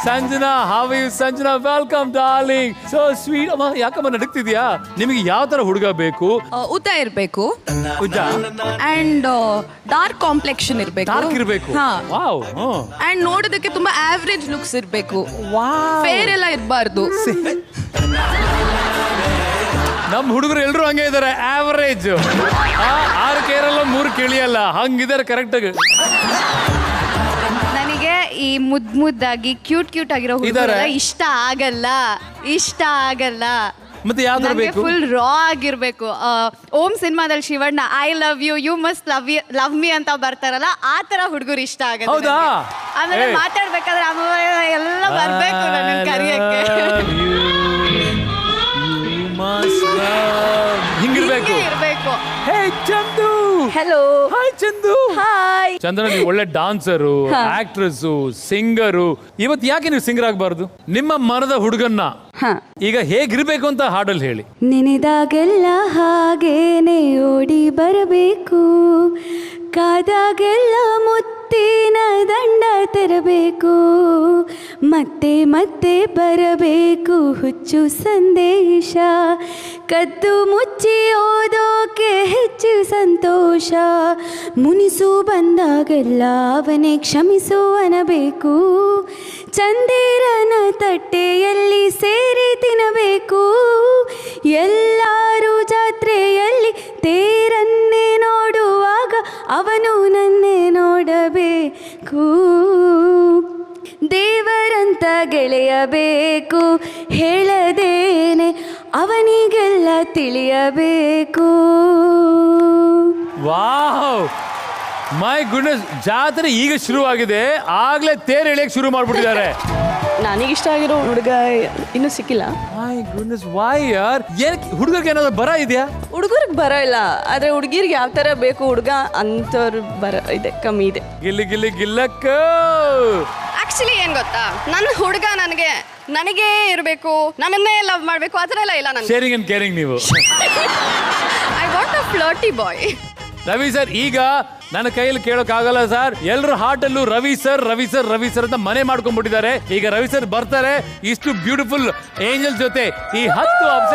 Sanjana, how are you Sanjana? Welcome darling, so sweet. ಅಮ್ಮ ಯಾಕಮ್ಮ ನಡಕ್ತಿದ್ಯಾ? ನಿಮಗೆ ಯಾವ ತರ ಹುಡುಗ ಬೇಕು? ಉದ್ದ ಇರಬೇಕು, ಉದ್ದ ಅಂಡ್ ಡಾರ್ಕ್ ಕಾಂಪ್ಲೆಕ್ಷನ್ ಇರಬೇಕು. ಡಾರ್ಕ್ ಇರಬೇಕು. ವಾವ್. ಅಂಡ್ ನೋಡೋದಕ್ಕೆ ತುಂಬಾ ಆವರೇಜ್ ಲುಕ್ಸ್ ಇರಬೇಕು. ಫೇರ್ ಎಲ್ಲ ಇರಬಾರ್ದು. ನಮ್ಮ ಹುಡುಗರು ಎಲ್ಲರೂ ಹಂಗೆ ಇದಾರೆ, ಆವರೇಜ್. 6 ಕೇರಲ್ಲ 3 ಕೇಳಿಯಲ್ಲ, ಹಂಗಿದಾರೆ ಕರೆಕ್ಟ್ ಆಗಿ. ನನಗೆ ಈ ಮುದ್ದಾಗಿ ಕ್ಯೂಟ್ ಆಗಿರೋ ಹುಡುಗರ ಇಷ್ಟ ಆಗಲ್ಲ. ಮತ್ತೆ ಯಾವ್ದು ಬೇಕು? ಫುಲ್ ರಾ ಆಗಿರ್ಬೇಕು. ಓಂ ಸಿನಿಮಾದಲ್ಲಿ Shivanna I love you, you must love me ಅಂತ ಬರ್ತಾರಲ್ಲ, ಆ ತರ ಹುಡುಗರು ಇಷ್ಟ ಆಗಲ್ಲ. ಹೌದಾ? ಆಮೇಲೆ ಮಾತಾಡ್ಬೇಕಾದ್ರೆ ಎಲ್ಲ ಬರ್ಬೇಕು ನನ್ನ ಕರಿಯಕ್ಕೆ. ಹಿಂಗಿರ್ಬೇಕು. Hey Chandu. Hello. Hi Chandu. Hi. Chandana, ನೀವು ಒಳ್ಳೆ ಡಾನ್ಸರು, ಆಕ್ಟ್ರೆಸ್, ಸಿಂಗರು. ಇವತ್ತು ಯಾಕೆ ನೀವು ಸಿಂಗರ್ ಆಗಬಾರ್ದು? ನಿಮ್ಮ ಮನದ ಹುಡುಗನ್ನ ಈಗ ಹೇಗಿರ್ಬೇಕು ಅಂತ ಹಾಡಲ್ಲಿ ಹೇಳಿ. ನೆನೆದಾಗೆಲ್ಲ ಹಾಗೇನೆ ಓಡಿ ಬರಬೇಕು, ಕಾದಾಗೆಲ್ಲ ಮುತ್ತಿನ ದಂಡ ತೆರಬೇಕು, ಮತ್ತೆ ಮತ್ತೆ ಬರಬೇಕು ಹುಚ್ಚು ಸಂದೇಶ, ಕದ್ದು ಮುಚ್ಚಿ ಓದೋಕೆ ಹೆಚ್ಚು ಸಂತೋಷ, ಮುನಿಸು ಬಂದಾಗೆಲ್ಲ ಅವನೇ ಕ್ಷಮಿಸು ಅನ್ನಬೇಕು, ಚಂದಿರನ ತಟ್ಟೆಯಲ್ಲಿ ಸೇರಿ ತಿನ್ನಬೇಕು, ಎಲ್ಲರೂ ಜಾತ್ರೆಯಲ್ಲಿ ತೇರನ್ನೇ ನೋಡುವಾಗ ಅವನು ನನ್ನೇ ನೋಡಬೇಕು, ದೇವರಂತ ಗೆಳೆಯಬೇಕು, ಹೇಳದೇನೆ ಅವನಿಗೆಲ್ಲ ತಿಳಿಯಬೇಕು. Wow, my goodness. ಜಾತ್ರೆ ಈಗ ಶುರುವಾಗಿದೆ, ಆಗ್ಲೇ ತೇರು ಎಳೆಯಕ್ಕೆ ಶುರು ಮಾಡ್ಬಿಟ್ಟಿದ್ದಾರೆ. ನನಗಿಷ್ಟ ಆಗಿರೋ ಹುಡುಗ ಇನ್ನೂ ಸಿಕ್ಕಿಲ್ಲ. ಮೈ ಗುಡ್ನೆಸ್, ವೈ ಯಾರ್? ಏನಕ್ಕೆ ಹುಡುಗರಿಗೆ ಏನಾದ್ರು ಬರ ಇದೆಯಾ? ಹುಡುಗರಿಗೆ ಬರ ಇಲ್ಲ, ಆದ್ರೆ ಹುಡುಗಿರಿಗೆ ಯಾವ ತರ ಬೇಕು ಹುಡುಗ ಅಂತವ್ರು ಬರ ಇದೆ, ಕಮ್ಮಿ ಇದೆ. ಗಿಲ್ಲಕ್ಕ. ಆಕ್ಚುಲಿ ಏನ್ ಗೊತ್ತಾ, ನನ್ನ ಹುಡುಗ ನನಗೆ ಇರಬೇಕು, ನನ್ನನ್ನೇ ಲವ್ ಮಾಡ್ಬೇಕು, ಆ ಥರ ಎಲ್ಲ ಇಲ್ಲ. ನಾನು ಶೇರಿಂಗ್ ಅಂಡ್ ಕೇರಿಂಗ್ ನೀವು. I want a flirty boy. Ravi sir, ಈಗ ನನ್ನ ಕೈಯಲ್ಲಿ ಕೇಳೋಕ್ಕಾಗಲ್ಲ ಸರ್. ಎಲ್ಲರೂ ಹಾರ್ಟ್ ಅಲ್ಲೂ ರವಿ ಸರ್ ಅಂತ ಮನೆ ಮಾಡ್ಕೊಂಡ್ಬಿಟ್ಟಿದ್ದಾರೆ. ಈಗ ರವಿ ಸರ್ ಬರ್ತಾರೆ ಇಷ್ಟು ಬ್ಯೂಟಿಫುಲ್ ಏಂಜಲ್ ಜೊತೆ. ಈ 10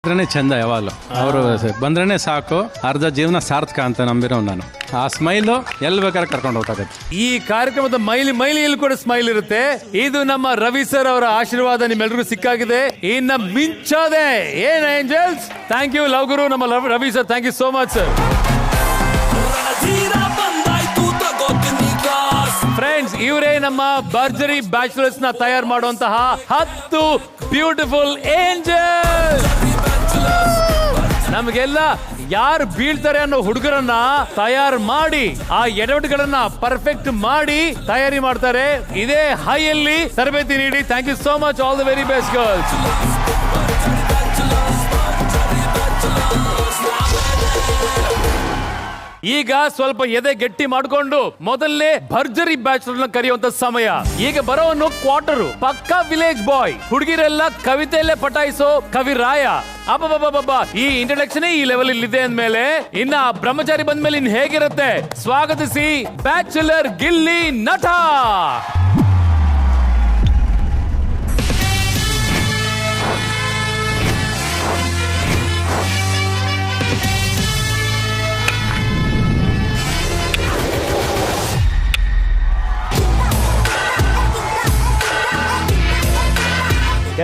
ಅದ್ರೇ ಚಂದ ಯಾವಾಗಲೂ ಅವರು ಬಂದ್ರೇ ಸಾಕು, ಅರ್ಧ ಜೀವನ ಸಾರ್ಥಕ ಅಂತ ನಂಬಿರೋ ನಾನು. ಆ ಸ್ಮೈಲು ಎಲ್ಲಿ ಬೇಕಾದ್ರೆ ಕರ್ಕೊಂಡು ಹೋಗ್ತಾಗತ್ತೆ. ಈ ಕಾರ್ಯಕ್ರಮದ ಮೈಲಿಯಲ್ಲಿ ಕೂಡ ಸ್ಮೈಲ್ ಇರುತ್ತೆ. ಇದು ನಮ್ಮ ರವಿ ಸರ್ ಅವರ ಆಶೀರ್ವಾದ ನಿಮ್ಮೆಲ್ರಿಗೂ ಸಿಕ್ಕಾಗಿದೆ. ಇನ್ನ ಮಿಂಚೋದೆ ಏನ್ ಏಂಜಲ್ಸ್. ಥ್ಯಾಂಕ್ ಯು ಲವ್ ಗುರು ನಮ್ಮ Ravi sir. Thank you so much sir. Friends, ಇವರೇ ನಮ್ಮ ಭರ್ಜರಿ ಬ್ಯಾಚುಲರ್ಸ್ ನ ತಯಾರು ಮಾಡುವಂತಹ 10 ಬ್ಯೂಟಿಫುಲ್ ಏಂಜಲ್ಸ್. ನಮಗೆಲ್ಲ ಯಾರು ಬೀಳ್ತಾರೆ ಅನ್ನೋ ಹುಡುಗರನ್ನ ತಯಾರು ಮಾಡಿ ಆ ಎಡವಟ್ಟುಗಳನ್ನ ಪರ್ಫೆಕ್ಟ್ ಮಾಡಿ ತಯಾರಿ ಮಾಡ್ತಾರೆ. ಇದೇ ಹೈಯಲ್ಲಿ ತರಬೇತಿ ನೀಡಿ. Thank you so much. All the very best girls. ಈಗ ಸ್ವಲ್ಪ ಎದೆ ಗಟ್ಟಿ ಮಾಡ್ಕೊಂಡು ಮೊದಲನೇ ಭರ್ಜರಿ ಬ್ಯಾಚುಲರ್ ಕರೆಯುವಂತ ಸಮಯ. ಈಗ ಬರೋನು ಕ್ವಾರ್ಟರ್ ಪಕ್ಕಾ ವಿಲೇಜ್ ಬಾಯ್. ಹುಡುಗಿರೆಲ್ಲ ಕವಿತೆಯಲ್ಲೇ ಪಟಾಯಿಸೋ ಕವಿ ರಾಯ. ಅಬ್ಬಬ್ಬಬ್ಬ, ಈ ಇಂಟ್ರಡಕ್ಷನ್ ಈ ಲೆವೆಲ್ ಇದೆ ಅಂದ್ಮೇಲೆ ಇನ್ನ ಬ್ರಹ್ಮಚಾರಿ ಬಂದ್ಮೇಲೆ ಇನ್ ಹೇಗಿರುತ್ತೆ? ಸ್ವಾಗತಿಸಿ ಬ್ಯಾಚುಲರ್ ಗಿಲ್ಲಿ ನಟ.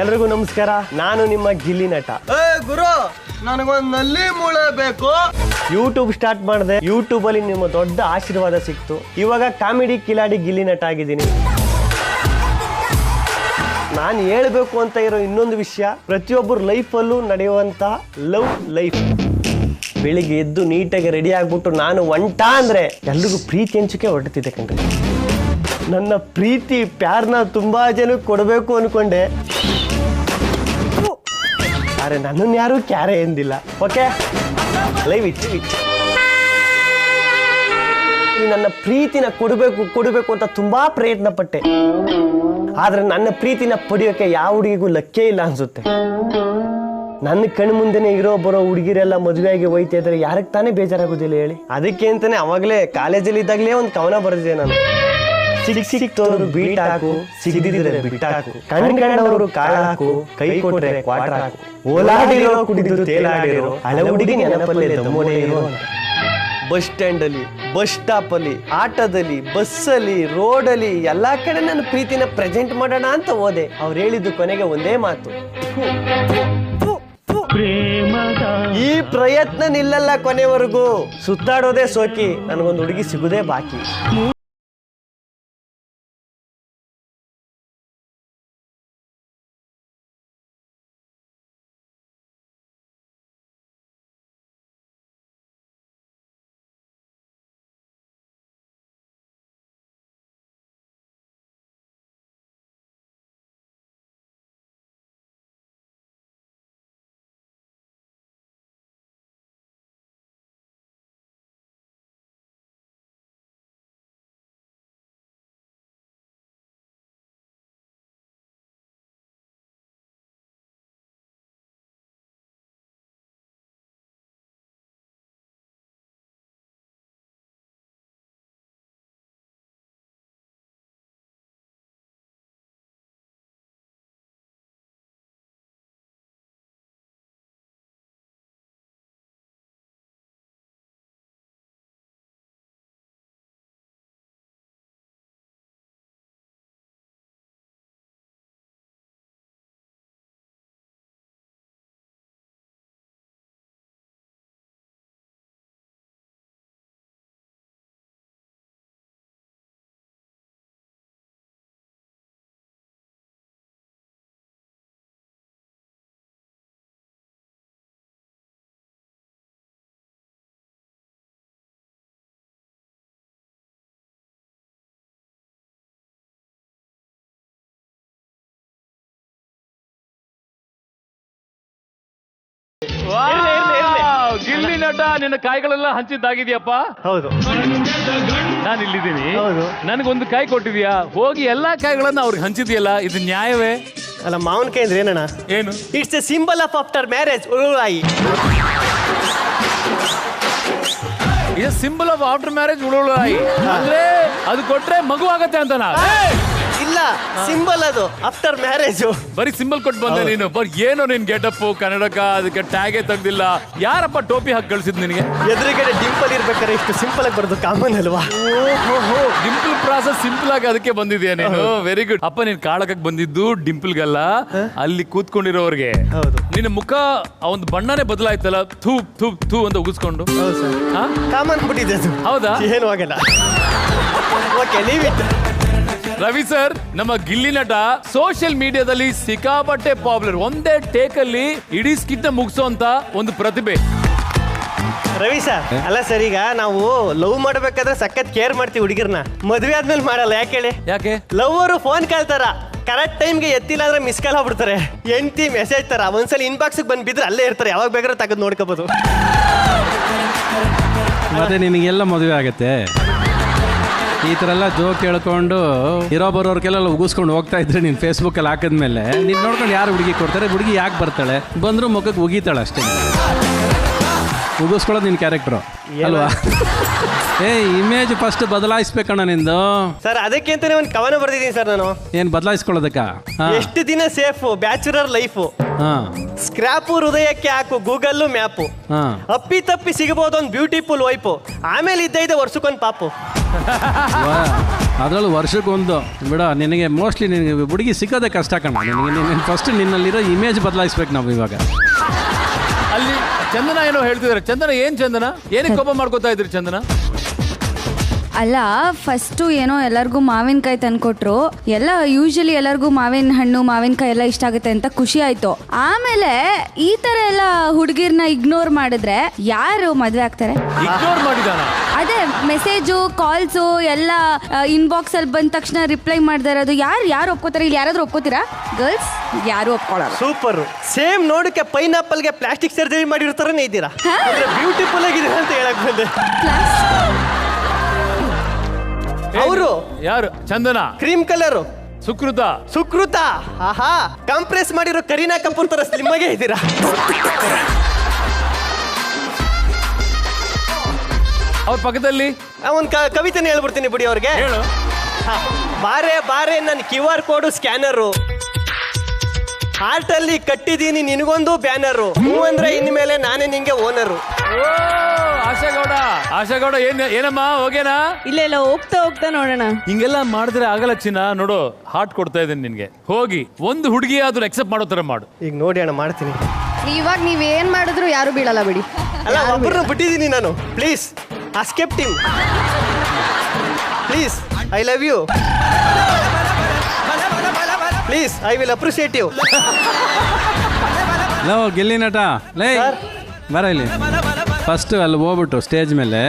ಎಲ್ರಿಗೂ ನಮಸ್ಕಾರ. ನಾನು ನಿಮ್ಮ ಗಿಲ್ಲಿ ನಟ. ಗುರು, ನನಗೊಂದು ನಲ್ಲಿ ಮೂಳೆ ಬೇಕು. ಯೂಟ್ಯೂಬ್ ಸ್ಟಾರ್ಟ್ ಮಾಡಿದೆ. ಯೂಟ್ಯೂಬ್ ಅಲ್ಲಿ ನಿಮ್ಮ ದೊಡ್ಡ ಆಶೀರ್ವಾದ ಸಿಕ್ತು. ಇವಾಗ ಕಾಮಿಡಿ ಕಿಲಾಡಿ ಗಿಲ್ಲಿ ನಟ ಆಗಿದ್ದೀನಿ. ನಾನು ಹೇಳ್ಬೇಕು ಅಂತ ಇರೋ ಇನ್ನೊಂದು ವಿಷಯ, ಪ್ರತಿಯೊಬ್ಬರು ಲೈಫಲ್ಲೂ ನಡೆಯುವಂತ ಲವ್ ಲೈಫ್. ಬೆಳಿಗ್ಗೆ ಎದ್ದು ನೀಟಾಗಿ ರೆಡಿ ಆಗ್ಬಿಟ್ಟು ನಾನು ಒಂಟ ಅಂದ್ರೆ ಎಲ್ರಿಗೂ ಪ್ರೀತಿ ಹಂಚಿಕೆ ಹೊರಡ್ತಿದ್ದೆ ಕಣ್ರಿ. ನನ್ನ ಪ್ರೀತಿ ಪ್ಯಾರ್ನ ತುಂಬಾ ಜನಕ್ಕೆ ಕೊಡಬೇಕು ಅನ್ಕೊಂಡೆ. ಅರೆ ನನ್ನನ್ನು ಯಾರು ಕ್ಯಾರೆ ಎಂದಿಲ್ಲ. ಓಕೆ, ಲೈವ್ ಇತ್ತು. ನನ್ನ ಪ್ರೀತಿನ ಕೊಡಬೇಕು ಅಂತ ತುಂಬಾ ಪ್ರಯತ್ನ ಪಟ್ಟೆ. ಆದ್ರೆ ನನ್ನ ಪ್ರೀತಿನ ಪಡೆಯೋಕೆ ಯಾವ ಹುಡುಗಿಗೂ ಲಕ್ಕೇ ಇಲ್ಲ ಅನ್ಸುತ್ತೆ. ನನ್ನ ಕಣ್ಣು ಮುಂದೆನೆ ಇರೋ ಬರೋ ಹುಡುಗಿರೆಲ್ಲ ಮದುವೆಯಾಗಿ ಹೋಯ್ತಾ ಇದ್ರೆ ಯಾರಿಗೆ ತಾನೇ ಬೇಜಾರಾಗೋದಿಲ್ಲ ಹೇಳಿ. ಅದಕ್ಕೆ ಅಂತಾನೆ ಅವಾಗಲೇ ಕಾಲೇಜಲ್ಲಿ ಇದ್ದಾಗಲೇ ಒಂದು ಕವನ ಬರೆದಿದೆ ನಾನು. ಸಿಕ್ತೋರು ಬೀಟ್ ಹಾಕು, ಸಿಗದಿದ್ರೆ ಬಿಟ್ಟಾಕು, ಕಂಡವರು ಕಾಳ ಹಾಕು, ಕೈ ಕೊಟ್ರೆ ಕ್ವಾಟ್ರ್ ಹಾಕು, ಓಲಾಡಿರೋ ಕುಡಿದು ತೇಲಾಡಿರೋ ಹಳೆ ಹುಡುಗಿ ನೆನಪಲ್ಲೇ ದಮ್ಮೋಡೆ ಇರೋ ಅಂತ. ಬಸ್ ಸ್ಟ್ಯಾಂಡ್ ಅಲ್ಲಿ, ಬಸ್ ಸ್ಟಾಪ್ ಅಲ್ಲಿ, ಆಟೋದಲ್ಲಿ, ಬಸ್ಸಲ್ಲಿ, ರೋಡಲ್ಲಿ ಎಲ್ಲಾ ಕಡೆ ನನ್ನ ಪ್ರೀತಿನ ಪ್ರೆಸೆಂಟ್ ಮಾಡೋಣ ಅಂತ ಹೋದೆ. ಅವ್ರು ಹೇಳಿದ್ದು ಕೊನೆಗೆ ಒಂದೇ ಮಾತು, ಈ ಪ್ರಯತ್ನ ನಿಲ್ಲಲ್ಲ ಕೊನೆವರೆಗೂ, ಸುತ್ತಾಡೋದೇ ಸೋಕಿ, ನನಗೊಂದು ಹುಡುಗಿ ಸಿಗುದೇ ಬಾಕಿ. ಗಿಲ್ಲಿ ನಟ, ನಿನ್ನ ಕಾಯಿಗಳೆಲ್ಲ ಹಂಚಿದ್ದಾಗಿದೆಯಪ್ಪ. ಹೌದು, ನಾನು ಇಲ್ಲಿದ್ದೀನಿ. ಹೌದು, ನನಗೊಂದು ಕಾಯಿ ಕೊಟ್ಟಿದ್ಯಾ, ಹೋಗಿ ಎಲ್ಲಾ ಕಾಯಿಗಳನ್ನ ಅವ್ರಿಗೆ ಹಂಚಿದ್ಯಲ್ಲ, ಇದು ನ್ಯಾಯವೇ? ಅಲ್ಲ, ಮಾವಿನಕಾಯಿ ಅಂದ್ರೆ ಏನಣ್ಣ? ಏನು? It's a symbol of after marriage. ಉಳುಳಾಯಿ ಇದು ಸಿಂಬಲ್ ಆಫ್ ಆಫ್ಟರ್ ಮ್ಯಾರೇಜ್. ಉಳುಳಾಯಿ ಅಂದ್ರೆ ಅದು ಕೊಟ್ರೆ ಮಗು ಆಗತ್ತೆ ಅಂತ. ಇಲ್ಲ ಸಿಂಬಲ್ ಅದು ಆಫ್ಟರ್ ಮ್ಯಾರೇಜ್. ಬರೀ ಸಿಂಬಲ್ ಕೊಟ್ಟು ಬಂದೆ ನೀನು. ಏನೋ ನಿನ್ ಗೆಟಪ್ ಕನ್ನಡಕ, ಅದಕ್ಕೆ ಟ್ಯಾಗೇ ತೆಗ್ದಿಲ್ಲ. ಯಾರಪ್ಪ ಟೋಪಿ ಹಾಕಿ ಕಳ್ಸಿದ್ ನಿನಗೆ? ಎದುರುಗಡೆ ಡಿಂಪಲ್ ಇರ್ಬೇಕಾದ್ರೆ ಇಷ್ಟು ಸಿಂಪಲ್ ಆಗಿ ಬರೋದು ಕಾಮನ್ ಅಲ್ವಾ? ಡಿಂಪಲ್ ಪ್ರಾಸೆಸ್ ಸಿಂಪಲ್ ಆಗಿ ಅದಕ್ಕೆ ಬಂದಿದ್ಯಾ ನೀನು? Very good. ಅಪ್ಪ ನೀನ್ ಕಾಳಕಕ್ಕೆ ಬಂದಿದ್ದು ಡಿಂಪಲ್ಗಲ್ಲ, ಅಲ್ಲಿ ಕೂತ್ಕೊಂಡಿರೋರ್ಗೆ. ನಿನ್ನ ಮುಖ ಆ ಒಂದು ಬಣ್ಣನೇ ಬದಲಾಯ್ತಲ್ಲ, ಥೂ ಥೂ ಥೂ ಅಂತ ಉಗಿಸ್ಕೊಂಡು. ಕಾಮನ್ ಬಿಟ್ಟಿದೆ ಅದು. ಹೌದಾ? ಏನು ಆಗಲ್ಲ. Okay, leave it. Ravi sir, ನಮ್ಮ ಗಿಲ್ಲಿ ನಟ ಸೋಷಿಯಲ್ ಮೀಡಿಯಾದಲ್ಲಿ ಸಿಕ್ಕಾಪಟ್ಟೆ ಪಾಪ್ಯುಲರ್. ಒಂದೇ ಟೇಕ್ ಅಲ್ಲಿ ಇಡೀ ಸ್ಕಿಟ್ ಮುಗಿಸೋಂತ ಒಂದು ಪ್ರತಿಭೆ. ರವಿ ಸರ್, ಅಲ್ಲ ಸರ್, ಈಗ ನಾವು ಲವ್ ಮಾಡ್ಬೇಕಾದ್ರೆ ಸಖತ್ ಕೇರ್ ಮಾಡ್ತೀವಿ ಹುಡುಗಿರ್ನ. ಮದ್ವೆ ಆದ್ಮೇಲೆ ಮಾಡಲ್ಲ. ಯಾಕೆ ಹೇಳಿ? ಯಾಕೆ? ಲವ್ವರು ಫೋನ್ ಕಾಲ್ತಾರ, ಕರೆಕ್ಟ್ ಟೈಮ್ಗೆ ಎತ್ತಿಲ್ಲ ಅಂದ್ರೆ ಮಿಸ್ ಕಾಲ್ ಆಗ್ಬಿಡ್ತಾರೆ. ಎಂಟಿ ಮೆಸೇಜ್ ತರ ಒಂದ್ಸಲ ಇನ್ಬಾಕ್ಸ್ ಬಂದ್ ಬಿದ್ರೆ ಅಲ್ಲೇ ಇರ್ತಾರೆ, ಯಾವಾಗ ಬೇಕಾದ್ರೂ ತೆಗೆದು ನೋಡ್ಕೋಬಹುದು. ಮತ್ತೆ ನಿನಗೆಲ್ಲ ಮದುವೆ ಆಗತ್ತೆ. ಈ ಥರ ಎಲ್ಲ ಜೋಕ್ ಹೇಳ್ಕೊಂಡು ಇರೋ ಬರೋರ್ಗೆಲ್ಲ ಉಗಿಸ್ಕೊಂಡು ಹೋಗ್ತಾ ಇದ್ರೆ ನೀನು ಫೇಸ್ಬುಕ್ಕಲ್ಲಿ ಹಾಕಿದ್ಮೇಲೆ ನೀನು ನೋಡ್ಕೊಂಡು ಯಾರು ಹುಡುಗಿ ಕೊಡ್ತಾರೆ, ಹುಡುಗಿ ಯಾಕೆ ಬರ್ತಾಳೆ? ಬಂದರೂ ಮುಖಕ್ಕೆ ಉಗಿತಾಳೆ ಅಷ್ಟೇ. ಉಗಿಸ್ಕೊಳ್ಳೋದು ನಿನ್ನ ಕ್ಯಾರೆಕ್ಟ್ರು ಅಲ್ವಾ? ಇಮೇಜ್ ಫಸ್ಟ್ ಬದಲಾಯಿಸ್ಬೇಕಣ್ಣ ನಿಂದು. ಸರ್, ಅದಕ್ಕೆ ಅಂತಾನೆ ಒಂದು ಕವನ ಬರ್ದಿದ್ದೀನಿ ಸರ್ ನಾನು. ಏನು ಬದಲಾಯಿಸ್ಕೊಳ್ಳೋದಕ್ಕ? ಎಷ್ಟು ದಿನ ಸೇಫು ಬ್ಯಾಚುಲರ್ ಲೈಫು, ಸ್ಕ್ರಾಪು ಹೃದಯಕ್ಕೆ ಹಾಕು ಗೂಗಲ್ಲು ಮ್ಯಾಪು, ಅಪ್ಪಿ ತಪ್ಪಿ ಸಿಗಬಹುದು ಒಂದು ಬ್ಯೂಟಿಫುಲ್ ವೈಫು, ಆಮೇಲೆ ಇದ್ದ ವರ್ಷಕ್ಕೊಂದು ಪಾಪು. ಅದರಲ್ಲೂ ವರ್ಷಕ್ಕೊಂದು ಬಿಡ. ನಿನಗೆ ಮೋಸ್ಟ್ಲಿ ನಿನಗೆ ಹುಡುಗಿ ಸಿಗೋದೇ ಕಷ್ಟ ಕಣ. ನಿನಗೆ ಫಸ್ಟ್ ನಿನ್ನಲ್ಲಿರೋ ಇಮೇಜ್ ಬದಲಾಯಿಸ್ಬೇಕು ನಾವು ಇವಾಗ. ಅಲ್ಲಿ ಚಂದನ ಏನೋ ಹೇಳ್ತಿದ್ದಾರೆ. ಚಂದನ ಏನ್ ಚಂದನ? ಏನಕ್ಕೆ ಕೋಪ ಮಾಡ್ಕೋತಾ ಇದ್ರಿ ಚಂದನ? ಅಲ್ಲ, ಫಸ್ಟು ಏನೋ ಎಲ್ಲರಿಗೂ ಮಾವಿನಕಾಯಿ ತಂದ್ಕೊಟ್ರು. ಎಲ್ಲ ಯೂಶಲಿ ಎಲ್ಲರಿಗೂ ಮಾವಿನ ಹಣ್ಣು ಮಾವಿನಕಾಯಿ ಎಲ್ಲ ಇಷ್ಟ ಆಗುತ್ತೆ ಅಂತ ಖುಷಿ ಆಯ್ತು. ಆಮೇಲೆ ಈ ತರ ಎಲ್ಲ ಹುಡುಗಿರ್ನ ಇಗ್ನೋರ್ ಮಾಡಿದ್ರೆ ಯಾರು ಮದ್ವೆ ಆಗ್ತಾರೆ? ಇಗ್ನೋರ್ ಮಾಡಿದಾನ? ಅದೇ ಮೆಸೇಜು ಕಾಲ್ಸು ಎಲ್ಲ ಇನ್ಬಾಕ್ಸ್ ಅಲ್ಲಿ ಬಂದ ತಕ್ಷಣ ರಿಪ್ಲೈ ಮಾಡ್ತಾ ಇರೋದು ಯಾರು ಒಪ್ಕೋತಾರೆ? ಇಲ್ಲಿ ಯಾರಾದ್ರೂ ಒಪ್ಕೋತೀರಾ? ಗರ್ಲ್ಸ್ ಯಾರು ಒಪ್ಕೊಳ್ಳಲ್ಲ. ಸೂಪರ್. ಸೇಮ್ ನೋಡಕ್ಕೆ ಪೈನಾಪಲ್ಗೆ ಪ್ಲಾಸ್ಟಿಕ್ ಸರ್ಜರಿ ಮಾಡಿರ್ತಾರನೇ ಇದ್ದೀರಾ. ಬ್ಯೂಟಿಫುಲ್ ಆಗಿದೆ ಅಂತ ಹೇಳಕ್ ಬಂದೆ. ಅವರು ಯಾರು? ಚಂದನ ಕ್ರೀಮ್ ಕಲರ್. ಸುಕೃತ. ಆಹಾ, ಕಂಪ್ರೆಸ್ ಮಾಡಿರೋ ಕರೀನಾ ಕಪೂರ್ ತರ ಸ್ಲಿಮ್ ಆಗೇ ಇದ್ದೀರಾ. ಅವ್ರ ಪಕ್ಕದಲ್ಲಿ ಒಂದು ಕವಿತೆನ ಹೇಳ್ಬಿಡ್ತೀನಿ ಬಿಡಿ ಅವ್ರಿಗೆ. ಬಾರೆ ಬಾರೆ ನನ್ನ QR ಕೋಡು ಸ್ಕ್ಯಾನರು, ಹಾರ್ಟಲ್ಲಿ ಕಟ್ಟಿದೀನಿ ನಿನಗೊಂದು ಬ್ಯಾನರು, ಹೂ ಅಂದ್ರೆ ಇನ್ಮೇಲೆ ನಾನೇ ನಿಂಗೆ ಓನರು. ಆಶಾಗೌಡ ಏನಮ್ಮ ಹೋಗೇನಾ? ಇಲ್ಲ ಹೋಗ್ತಾ ನೋಡೋಣ. ಹಿಂಗೆಲ್ಲ ಮಾಡಿದ್ರೆ ಆಗಲ್ಲ ಚಿನ್ನ. ನೋಡು, ಹಾರ್ಟ್ ಕೊಡ್ತಾ ಇದ್ದೀನಿ ನಿನ್ಗೆ. ಹೋಗಿ ಒಂದು ಹುಡುಗಿ ಆದ್ರೂ ಅಕ್ಸೆಪ್ಟ್ ಮಾಡೋ ತರ ಮಾಡು. ಈಗ ನೋಡಿ ಅಣ್ಣ, ಮಾಡ್ತೀನಿ. ಇವಾಗ ನೀವೇನ್ ಮಾಡಿದ್ರು ಯಾರು ಬೀಳಲ್ಲ ಬಿಡಿ. ಅಲ್ಲ, ಒಬ್ಬರನ್ನ ಬಿಟ್ಟಿದ್ದೀನಿ ನಾನು. ಪ್ಲೀಸ್ ಅಸ್ಕೇಪ್ team, please, I love you, please, I will appreciate you. ಲೋ ಗಿಲ್ಲಿ ನಟ, ಲೇ ಬರ ಇಲ್ಲಿ. ಫಸ್ಟ್ ಅಲ್ಲಿ ಹೋಗ್ಬಿಟ್ಟು ಸ್ಟೇಜ್ ಮೇಲೆ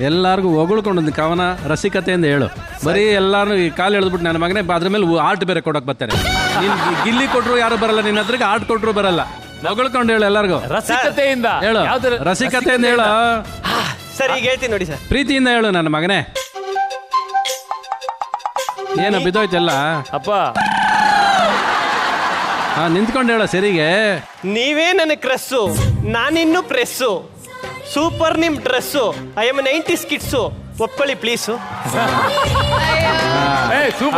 ಎಲ್ಲಾರ್ಗು ಹೊಗಳ್ಕೊಂಡು ಕವನ ರಸಿಕತೆಯಿಂದ ಹೇಳು. ಬರೀ ಎಲ್ಲಾರು ಈ ಕಾಲು ಎಳೆದ್ಬಿಟ್ಟು ನನ್ನ ಮಗನೇ ಅದ್ರ ಮೇಲೆ ಆರ್ಟ್ ಬೇರೆ ಕೊಡಕ್ ಬರ್ತಾರೆ. ಗಿಲ್ಲಿ ಕೊಟ್ರು ಯಾರು ಬರಲ್ಲ, ನಿನ್ನ ಹತ್ರಕ್ಕೆ ಆರ್ಟ್ ಕೊಟ್ರು ಬರಲ್ಲ. ಹೊಗಳ್ಕೊಂಡು ಹೇಳು ಎಲ್ಲಾರ್ಗು. ರಸಿಕತೆಯಿಂದ ಹೇಳು, ರಸಿಕತೆಯಿಂದ ಹೇಳು. ಸರ್, ಈಗ ಹೇಳ್ತೀನಿ ನೋಡಿ ಸರ್. ಪ್ರೀತಿಯಿಂದ ಹೇಳು ನನ್ನ ಮಗನೇ. ಏನು ಬಿದ್ದೋಯ್ತಲ್ಲ ಅಪ್ಪ? ನಿಂತ್ಕೊಂಡು ಹೇಳ ಸರಿಗೆ. ನೀವೇ ನನ್ನ ಕ್ರಸ್ಸು, ನಾನಿನ್ನು ಪ್ರೆಸ್ಸು, ಸೂಪರ್ ನಿಮ್ dress, I am 90s kids, ಒಪ್ಕೊಳ್ಳಿ ಪ್ಲೀಸು.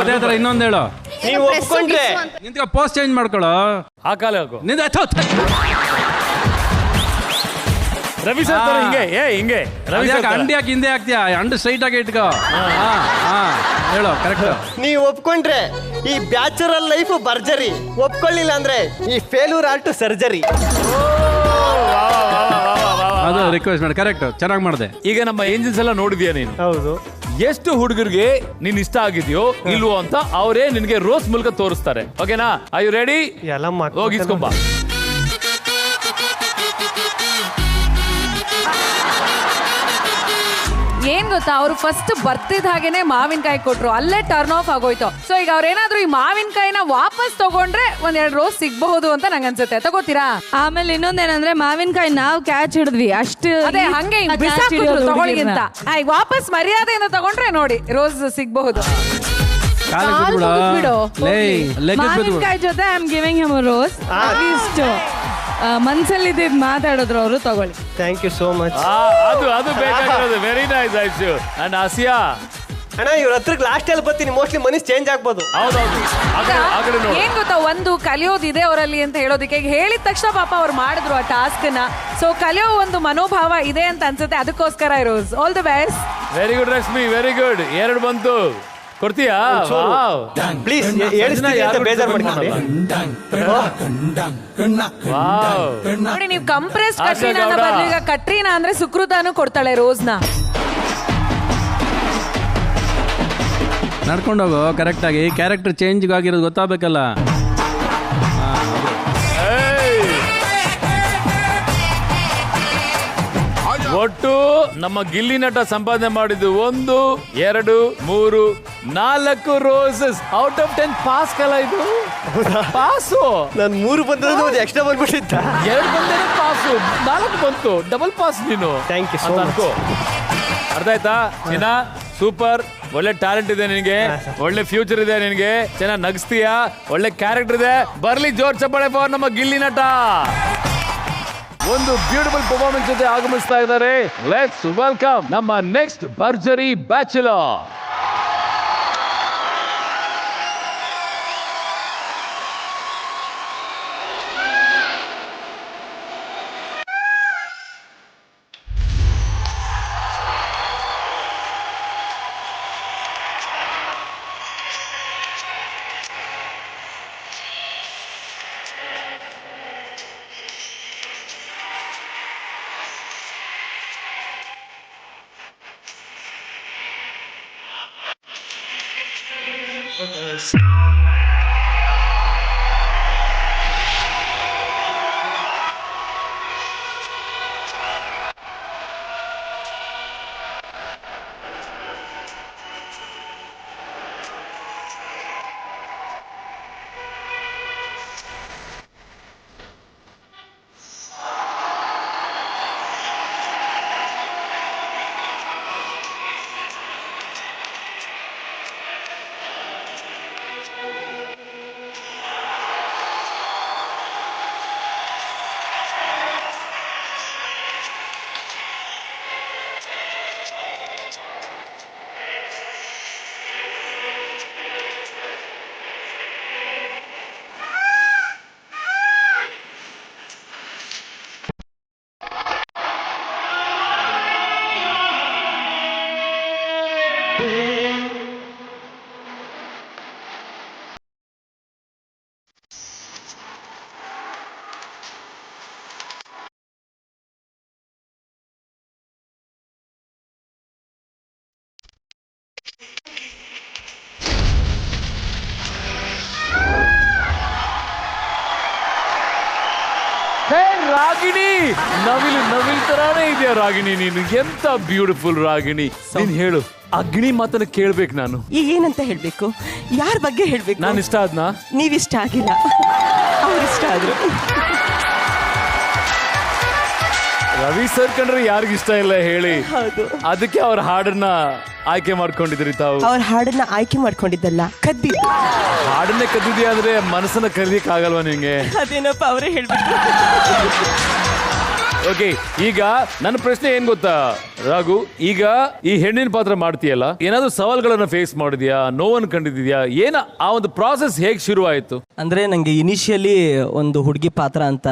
ಅದೇ ತರ ಇನ್ನೊಂದು ಹೇಳು. ನೀವು ಒಪ್ಕೊಂಡ್ರೆ ನಿಂತ್ಕೊ, ಪೋಸ್ಟ್ ಚೇಂಜ್ ಮಾಡ್ಕೊಳ್ಳೋ. ಆ ಕಾಲ ಹಾಕು. ರವಿ ಸರ್ ಹಿಂಗೆ ರವಿ ಅಂಡಿ ಹಾಕಿ ಹಿಂದೆ ಹಾಕ್ತೀಯ, ಅಂಡು ಸ್ಟ್ರೈಟ್ ಆಗಿ ಇಟ್ಕೋ. ಹೇಳು ಕರೆಕ್ಟ್. ನೀವು ಒಪ್ಕೊಂಡ್ರೆ ಈ ಬ್ಯಾಚುಲರ್ ಲೈಫ್ ಭರ್ಜರಿ, ಒಪ್ಕೊಳ್ಳಿಲ್ಲ ಅಂದ್ರೆ ಈ ಫೇಲ್ಯೂರ್ ಆರ್ಟ್ ಸರ್ಜರಿ. ಅದು ರಿಕ್ವೆಸ್ಟ್ ಮಾಡಿ. ಕರೆಕ್ಟ್, ಚೆನ್ನಾಗಿ ಮಾಡಿದೆ. ಈಗ ನಮ್ಮ ಏಂಜಲ್ಸ್ ಎಲ್ಲ ನೋಡಿದ್ಯಾ ನೀನು? ಹೌದು. ಎಷ್ಟು ಹುಡುಗರಿಗೆ ನೀನ್ ಇಷ್ಟ ಆಗಿದ್ಯೋ ಇಲ್ವೋ ಅಂತ ಅವರೇ ನಿನ್ಗೆ ರೋಸ್ ಮೂಲಕ ತೋರಿಸ್ತಾರೆ. ಓಕೆನಾ? Are you ready? ಹೋಗಿಸ್ಕೊಂಬ. ಏನ್ ಗೊತ್ತಾ, ಅವ್ರು ಫಸ್ಟ್ ಬರ್ತಿದ್ ಹಾಗೇನೆ ಮಾವಿನಕಾಯಿ ಕೊಟ್ರು, ಅಲ್ಲೇ ಟರ್ನ್ ಆಫ್ ಆಗೋಯ್ತು. ಸೊ ಈಗ ಅವ್ರೇನಾದ್ರೂ ಈ ಮಾವಿನಕಾಯಿನ ವಾಪಸ್ ತಗೊಂಡ್ರೆ ಒಂದೆರಡು ರೋಸ್ ಸಿಗ್ಬಹುದು ಅಂತ ನಂಗೆ ಅನ್ಸುತ್ತೆ. ತಗೋತೀರಾ? ಆಮೇಲೆ ಇನ್ನೊಂದೇನಂದ್ರೆ ಮಾವಿನಕಾಯಿ ನಾವು ಕ್ಯಾಚ್ ಹಿಡಿದ್ವಿ ಅಷ್ಟು. ಅದೇ ಹಂಗೆ ತಗೊಳ್ಳಿ ಅಂತ. ವಾಪಸ್ ಮರ್ಯಾದೆಯಿಂದ ತಗೊಂಡ್ರೆ ನೋಡಿ ರೋಸ್ ಸಿಗ್ಬಹುದು. ಮಾವಿನಕಾಯಿ ಜೊತೆ I am giving him rose. At least ಮನ್ಸಲ್ಲಿದ್ದ ಮಾತಾಡಿದ್ರು ಅವರು. ತಗೊಳ್ಳಿ. Thank you so much. ಅದು ಬೇಕಾಗಿರೋದು. ವೆರಿ ನೈಸ್ ಆಯ್ತು. ಅಂಡ್ ಆಸಿಯಾ, ಅಣ್ಣ ಇವ್ರ ಹತ್ರಕ್ಕೆ ಲಾಸ್ಟ್ ಅಲ್ಲಿ ಬರ್ತೀನಿ, ಮೋಸ್ಟ್ಲಿ ಮನಸ್ಸು ಚೇಂಜ್ ಆಗ್ಬೋದು. ಹೌದೌದು ಏನ್ ಗೊತ್ತಾ, ಒಂದು ಕಲಿಯೋದಿದೆ ಅವರಲ್ಲಿ ಅಂತ ಹೇಳೋದಕ್ಕೆ ಈಗ ಹೇಳಿದ ತಕ್ಷಣ ಪಾಪ ಅವ್ರು ಮಾಡಿದ್ರು ಆ ಟಾಸ್ಕ್ ನ. ಸೊ ಕಲಿಯೋ ಒಂದು ಮನೋಭಾವ ಇದೆ ಅಂತ ಅನ್ಸುತ್ತೆ, ಅದಕ್ಕೋಸ್ಕರ Eros. All the best. Very good Rashmi, very good. 2 ಬಂತು, ಕೊಡ್ತೀಯಾ? ಪ್ಲೀಸ್ ಬೇಜಾರು ಮಾಡ್ಕೊಳ್ಳಿ. ನೋಡಿ ನೀವು ಕಂಪ್ರೆಸ್ ಕಟ್ರೀನಾ ಬದಲು ಈಗ ಕಟ್ರೀನಾ ಅಂದ್ರೆ ಸುಕೃತಾನು ಕೊಡ್ತಾಳೆ ರೋಸ್ನ. ನಡ್ಕೊಂಡೋಗು ಕರೆಕ್ಟಾಗಿ. ಕ್ಯಾರೆಕ್ಟರ್ ಚೇಂಜ್ ಆಗಿರೋದು ಗೊತ್ತಾಗಬೇಕಲ್ಲ. ಒಟ್ಟು ನಮ್ಮ ಗಿಲ್ಲಿ ನಟ ಸಂಪಾದನೆ ಮಾಡಿದ್ದು 1, 2, 3, 4 ರೋಸಸ್ ಔಟ್ ಆಫ್ 10. ಪಾಸ್ ಕಲ ಇದು. ಪಾಸು. ನಾನು 3 ಬಂದ್ರೆ ಎಕ್ಸ್ಟ್ರಾ ಬಂದ್ಬಿಟ್ಟಿದ್ದ. 2 ಬಂದ್ರೆ ಪಾಸು, 4 ಬಂತು, ಡಬಲ್ ಪಾಸ್ ನೀನು. Thank you so much. ಅರ್ಥ ಆಯ್ತಾ? ಚಿನ್ನ ಸೂಪರ್, ಒಳ್ಳೆ ಟ್ಯಾಲೆಂಟ್ ಇದೆ ನಿನಗೆ, ಒಳ್ಳೆ ಫ್ಯೂಚರ್ ಇದೆ ನಿನಗೆ, ಚೆನ್ನಾಗಿ ನಗಿಸ್ತೀಯಾ, ಒಳ್ಳೆ ಕ್ಯಾರೆಕ್ಟರ್ ಇದೆ. ಬರ್ಲಿ ಜೋರ್ ಚಪ್ಪಾಳೆ ಫಾರ್ ನಮ್ಮ ಗಿಲ್ಲಿ ನಟ. ಒಂದು ಬ್ಯೂಟಿಫುಲ್ ಪರ್ಫಾರ್ಮೆನ್ಸ್ ಜೊತೆ ಆಗಮಿಸ್ತಾ ಇದ್ದಾರೆ. ಲೆಟ್ಸ್ ವೆಲ್ಕಮ್ ನಮ್ಮ ನೆಕ್ಸ್ಟ್ ಭರ್ಜರಿ ಬ್ಯಾಚುಲರ್. ರಾಗಿಣಿ, ನವಿಲ್ ತರಾನೇ ಇದೆಯಾ ರಾಗಿಣಿ ನೀನು? ಎಂತ ಬ್ಯೂಟಿಫುಲ್ ರಾಗಿಣಿ. ನೀನ್ ಹೇಳು, ಅಗ್ನಿ ಮಾತನ್ನ ಕೇಳ್ಬೇಕು ನಾನು. ಈಗ ಏನಂತ ಹೇಳ್ಬೇಕು, ಯಾರ ಬಗ್ಗೆ ಹೇಳ್ಬೇಕು? ನಾನು ಇಷ್ಟ ಆದ್ನಾ? ನೀವಿಷ್ಟ ಆಗಿಲ್ಲ, ಅವ್ರು ಇಷ್ಟ ಆದ್ರು. ರವಿ ಸರ್ ಕಂಡ್ರೆ ಯಾರಿಗಿಷ್ಟ ಇಲ್ಲ ಹೇಳಿ? ಹೌದು, ಅದಕ್ಕೆ ಅವ್ರ ಹಾಡನ್ನ ಆಯ್ಕೆ ಮಾಡ್ಕೊಂಡಿದ್ರಿ ತಾವು. ಅವ್ರ ಹಾಡನ್ನ ಆಯ್ಕೆ ಮಾಡ್ಕೊಂಡಿದ್ದಲ್ಲ, ಕದ್ದಿದ್ದು. ಹಾಡನ್ನೇ ಕದ್ದಿದ್ಯಾ ಅಂದ್ರೆ ಮನಸ್ಸನ್ನ ಕರೀಲಿಕ್ಕೆ ಆಗಲ್ವಾ ನಿಂಗೆ? ಅದೇನಪ್ಪ ಅವರೇ ಹೇಳ್ಬೇಕು. ಓಕೆ, ಈಗ ನನ್ನ ಪ್ರಶ್ನೆ ಏನ್ ಗೊತ್ತಾ ರಾಘು, ಈಗ ಈ ಹೆಣ್ಣಿನ ಪಾತ್ರ ಮಾಡ್ತೀಯಲ್ಲ, ಏನಾದ್ರು ಸವಾಲ್ಗಳನ್ನ ಫೇಸ್ ಮಾಡಿದ್ಯಾ, ನೋವನ್ನು ಕಂಡಿದ್ಯಾ, ಏನ ಆ ಒಂದು ಪ್ರಾಸೆಸ್ ಹೇಗ್ ಶುರು ಆಯ್ತು? ಅಂದ್ರೆ ನಂಗೆ ಇನಿಷಿಯಲಿ ಒಂದು ಹುಡುಗಿ ಪಾತ್ರ ಅಂತ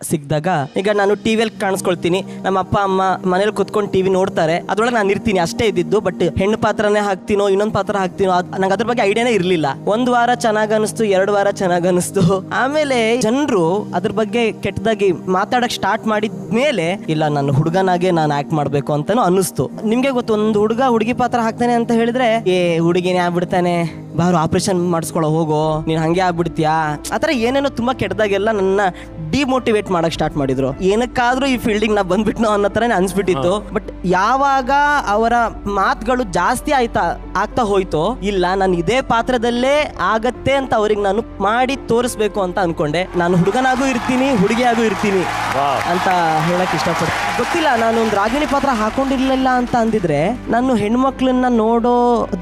ಸಿಕ್ಕಿದಾಗ, ಈಗ ನಾನು ಟಿವಿಯಲ್ಲಿ ಕಾಣಿಸ್ಕೊಳ್ತೀನಿ, ನಮ್ಮ ಅಪ್ಪ ಅಮ್ಮ ಮನೇಲಿ ಕುತ್ಕೊಂಡು ಟಿವಿ ನೋಡ್ತಾರೆ, ಅದ್ರೊಳಗೆ ನಾನು ಇರ್ತೀನಿ, ಅಷ್ಟೇ ಇದ್ದಿದ್ದು. ಬಟ್ ಹೆಣ್ಣು ಪಾತ್ರನೇ ಹಾಕ್ತೀನೋ ಇನ್ನೊಂದು ಪಾತ್ರ ಹಾಕ್ತೀನೋ ನಂಗೆ ಅದ್ರ ಬಗ್ಗೆ ಐಡಿಯಾನೇ ಇರ್ಲಿಲ್ಲ. 1 ವಾರ ಚೆನ್ನಾಗ್ ಅನಿಸ್ತು, 2 ವಾರ ಚೆನ್ನಾಗ್ ಅನಿಸ್ತು. ಆಮೇಲೆ ಜನರು ಅದ್ರ ಬಗ್ಗೆ ಕೆಟ್ಟದಾಗಿ ಮಾತಾಡಕ್ ಸ್ಟಾರ್ಟ್ ಮಾಡಿದ್ಮೇಲೆ, ಇಲ್ಲ ನನ್ನ ಹುಡುಗನಾಗೆ ನಾನು ಆಕ್ಟ್ ಮಾಡ್ಬೇಕು ಅಂತಾನು ಅನ್ನಿಸ್ತು. ನಿಮ್ಗೆ ಗೊತ್ತು, ಒಂದು ಹುಡುಗಿ ಪಾತ್ರ ಹಾಕ್ತಾನೆ ಅಂತ ಹೇಳಿದ್ರೆ, ಹುಡುಗಿನೇ ಆಗ್ಬಿಡ್ತಾನೆ, ಬಾರು ಆಪರೇಷನ್ ಮಾಡಿಸ್ಕೊಳ್ಳೋ ಹೋಗೋ, ನೀನ್ ಹಂಗೆ ಆಗ್ಬಿಡ್ತೀಯಾ, ಆತರ ಏನೇನೋ ತುಂಬಾ ಕೆಟ್ಟದಾಗೆಲ್ಲ ನನ್ನ ಡಿಮೋಟಿವೇಟ್ ಮಾಡಕ್ ಸ್ಟಾರ್ಟ್ ಮಾಡಿದ್ರು. ಏನಕ್ಕಾದ್ರೂ ಈ ಫೀಲ್ಡಿಂಗ್ ನಾ ಬಂದ್ಬಿಟ್ನೋ ಅನ್ನೋ ತರನೇ ಅನ್ಸ್ಬಿಟ್ಟಿತ್ತು. ಬಟ್ ಯಾವಾಗ ಅವರ ಮಾತುಗಳು ಜಾಸ್ತಿ ಆಗ್ತಾ ಹೋಯ್ತೋ, ಇಲ್ಲ ನಾನು ಇದೇ ಪಾತ್ರದಲ್ಲೇ ಆಗತ್ತೆ ಅಂತ ಅವ್ರಿಗೆ ನಾನು ಮಾಡಿ ತೋರಿಸ್ಬೇಕು ಅಂತ ಅನ್ಕೊಂಡೆ. ನಾನು ಹುಡುಗನಾಗೂ ಇರ್ತೀನಿ, ಹುಡುಗಿಯಾಗೂ ಇರ್ತೀನಿ ಅಂತ ಹೇಳಕ್ ಇಷ್ಟಪಡ್ತೀನಿ. ಗೊತ್ತಿಲ್ಲ, ನಾನು ಒಂದು ರಾಗಿಣಿ ಪಾತ್ರ ಹಾಕೊಂಡಿರ್ಲಿಲ್ಲ ಅಂತ ಅಂದಿದ್ರೆ ನಾನು ಹೆಣ್ಮಕ್ಳನ್ನ ನೋಡೋ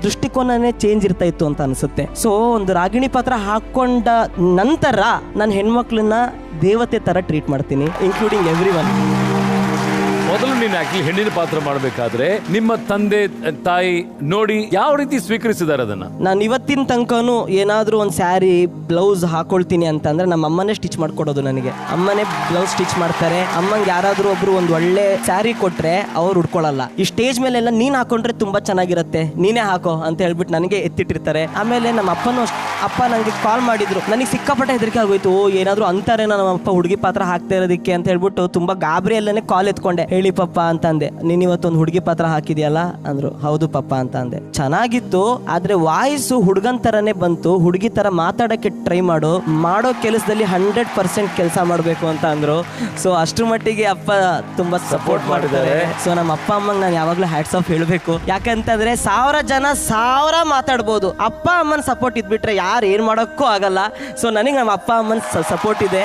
ದೃಷ್ಟಿಕೋನನೇ ಚೇಂಜ್ ಇರ್ತಾ ಇತ್ತು ಅಂತ ಅನ್ಸುತ್ತೆ. ಸೊ ಒಂದು ರಾಗಿಣಿ ಪಾತ್ರ ಹಾಕೊಂಡ ನಂತರ ನಾನು ಹೆಣ್ಮಕ್ಳನ್ನ ದೇವತೆ ತರ ಟ್ರೀಟ್ ಮಾಡ್ತೀನಿ, ಇನ್ಕ್ಲೂಡಿಂಗ್ ಎವ್ರಿ ಒನ್. ಮೊದಲು ನೀನು ನೀನ್ ಆಕ್ಚುಲಿ ಹೆಣ್ಣಿನ ಪಾತ್ರ ಮಾಡ್ಬೇಕಾದ್ರೆ ನಿಮ್ಮ ತಂದೆ ತಾಯಿ ನೋಡಿ ಯಾವ ರೀತಿ ಸ್ವೀಕರಿಸಿದಾರೆ ಅದನ್ನ? ನಾನು ಇವತ್ತಿನ ತನಕನು ಏನಾದ್ರೂ ಒಂದು ಸ್ಯಾರಿ ಬ್ಲೌಸ್ ಹಾಕೊಳ್ತೀನಿ ಅಂತಂದ್ರೆ ನಮ್ಮ ಅಮ್ಮನೇ ಸ್ಟಿಚ್ ಮಾಡ್ಕೊಡೋದು ನನಗೆ. ಅಮ್ಮನೇ ಬ್ಲೌಸ್ ಸ್ಟಿಚ್ ಮಾಡ್ತಾರೆ. ಅಮ್ಮಂಗೆ ಯಾರಾದ್ರೂ ಒಬ್ರು ಒಂದು ಒಳ್ಳೆ ಸ್ಯಾರಿ ಕೊಟ್ರೆ ಅವ್ರು ಉಡ್ಕೊಳ್ಳಲ್ಲ. ಈ ಸ್ಟೇಜ್ ಮೇಲೆಲ್ಲ ನೀನ್ ಹಾಕೊಂಡ್ರೆ ತುಂಬಾ ಚೆನ್ನಾಗಿರುತ್ತೆ, ನೀನೇ ಹಾಕೋ ಅಂತ ಹೇಳ್ಬಿಟ್ಟು ನನಗೆ ಎತ್ತಿಟ್ಟಿರ್ತಾರೆ. ಆಮೇಲೆ ನಮ್ಮ ಅಪ್ಪ ನನಗೆ ಕಾಲ್ ಮಾಡಿದ್ರು. ನನಗೆ ಸಿಕ್ಕಾಪಟ್ಟೆ ಹೆದರಿಕೆ ಆಗೋಯ್ತು. ಏನಾದ್ರು ಅಂತಾರೆ ನಮ್ಮ ಅಪ್ಪ ಹುಡುಗಿ ಪಾತ್ರ ಹಾಕ್ತಾ ಇರೋದಕ್ಕೆ ಅಂತ ಹೇಳ್ಬಿಟ್ಟು ತುಂಬಾ ಗಾಬರಿಯಲ್ಲೇ ಕಾಲ್ ಎತ್ಕೊಂಡೆ. ಹೇಳಿ ಪಪ್ಪ ಅಂತ ಅಂದೆ. ನೀನ್ ಇವತ್ತೊಂದು ಹುಡುಗಿ ಪಾತ್ರ ಹಾಕಿದ್ಯಲ್ಲ ಅಂದ್ರು. ಹೌದು ಪಪ್ಪ ಅಂತ ಅಂದೆ. ಚೆನ್ನಾಗಿತ್ತು, ಆದ್ರೆ ವಾಯ್ಸು ಹುಡುಗನ್ ತರನೇ ಬಂತು. ಹುಡುಗಿ ತರ ಮಾತಾಡಕ್ಕೆ ಟ್ರೈ ಮಾಡೋ ಕೆಲಸದಲ್ಲಿ 100% ಕೆಲಸ ಮಾಡಬೇಕು ಅಂತ ಅಂದ್ರು. ಸೊ ಅಷ್ಟ್ರ ಮಟ್ಟಿಗೆ ಅಪ್ಪ ತುಂಬಾ ಸಪೋರ್ಟ್ ಮಾಡಿದ್ದಾರೆ. ಸೊ ನಮ್ಮ ಅಪ್ಪ ಅಮ್ಮಂಗೆ ನಾನು ಯಾವಾಗ್ಲೂ ಹ್ಯಾಟ್ಸ್ ಆಫ್ ಹೇಳ್ಬೇಕು. ಯಾಕಂತಂದ್ರೆ 1000 ಜನ 1000 ಮಾತಾಡ್ಬೋದು, ಅಪ್ಪ ಅಮ್ಮನ ಸಪೋರ್ಟ್ ಇದ್ಬಿಟ್ರೆ ಯಾರು ಏನ್ ಮಾಡೋಕ್ಕೂ ಆಗಲ್ಲ. ಸೊ ನನಗೆ ನಮ್ಮ ಅಪ್ಪ ಅಮ್ಮನ ಸಪೋರ್ಟ್ ಇದೆ.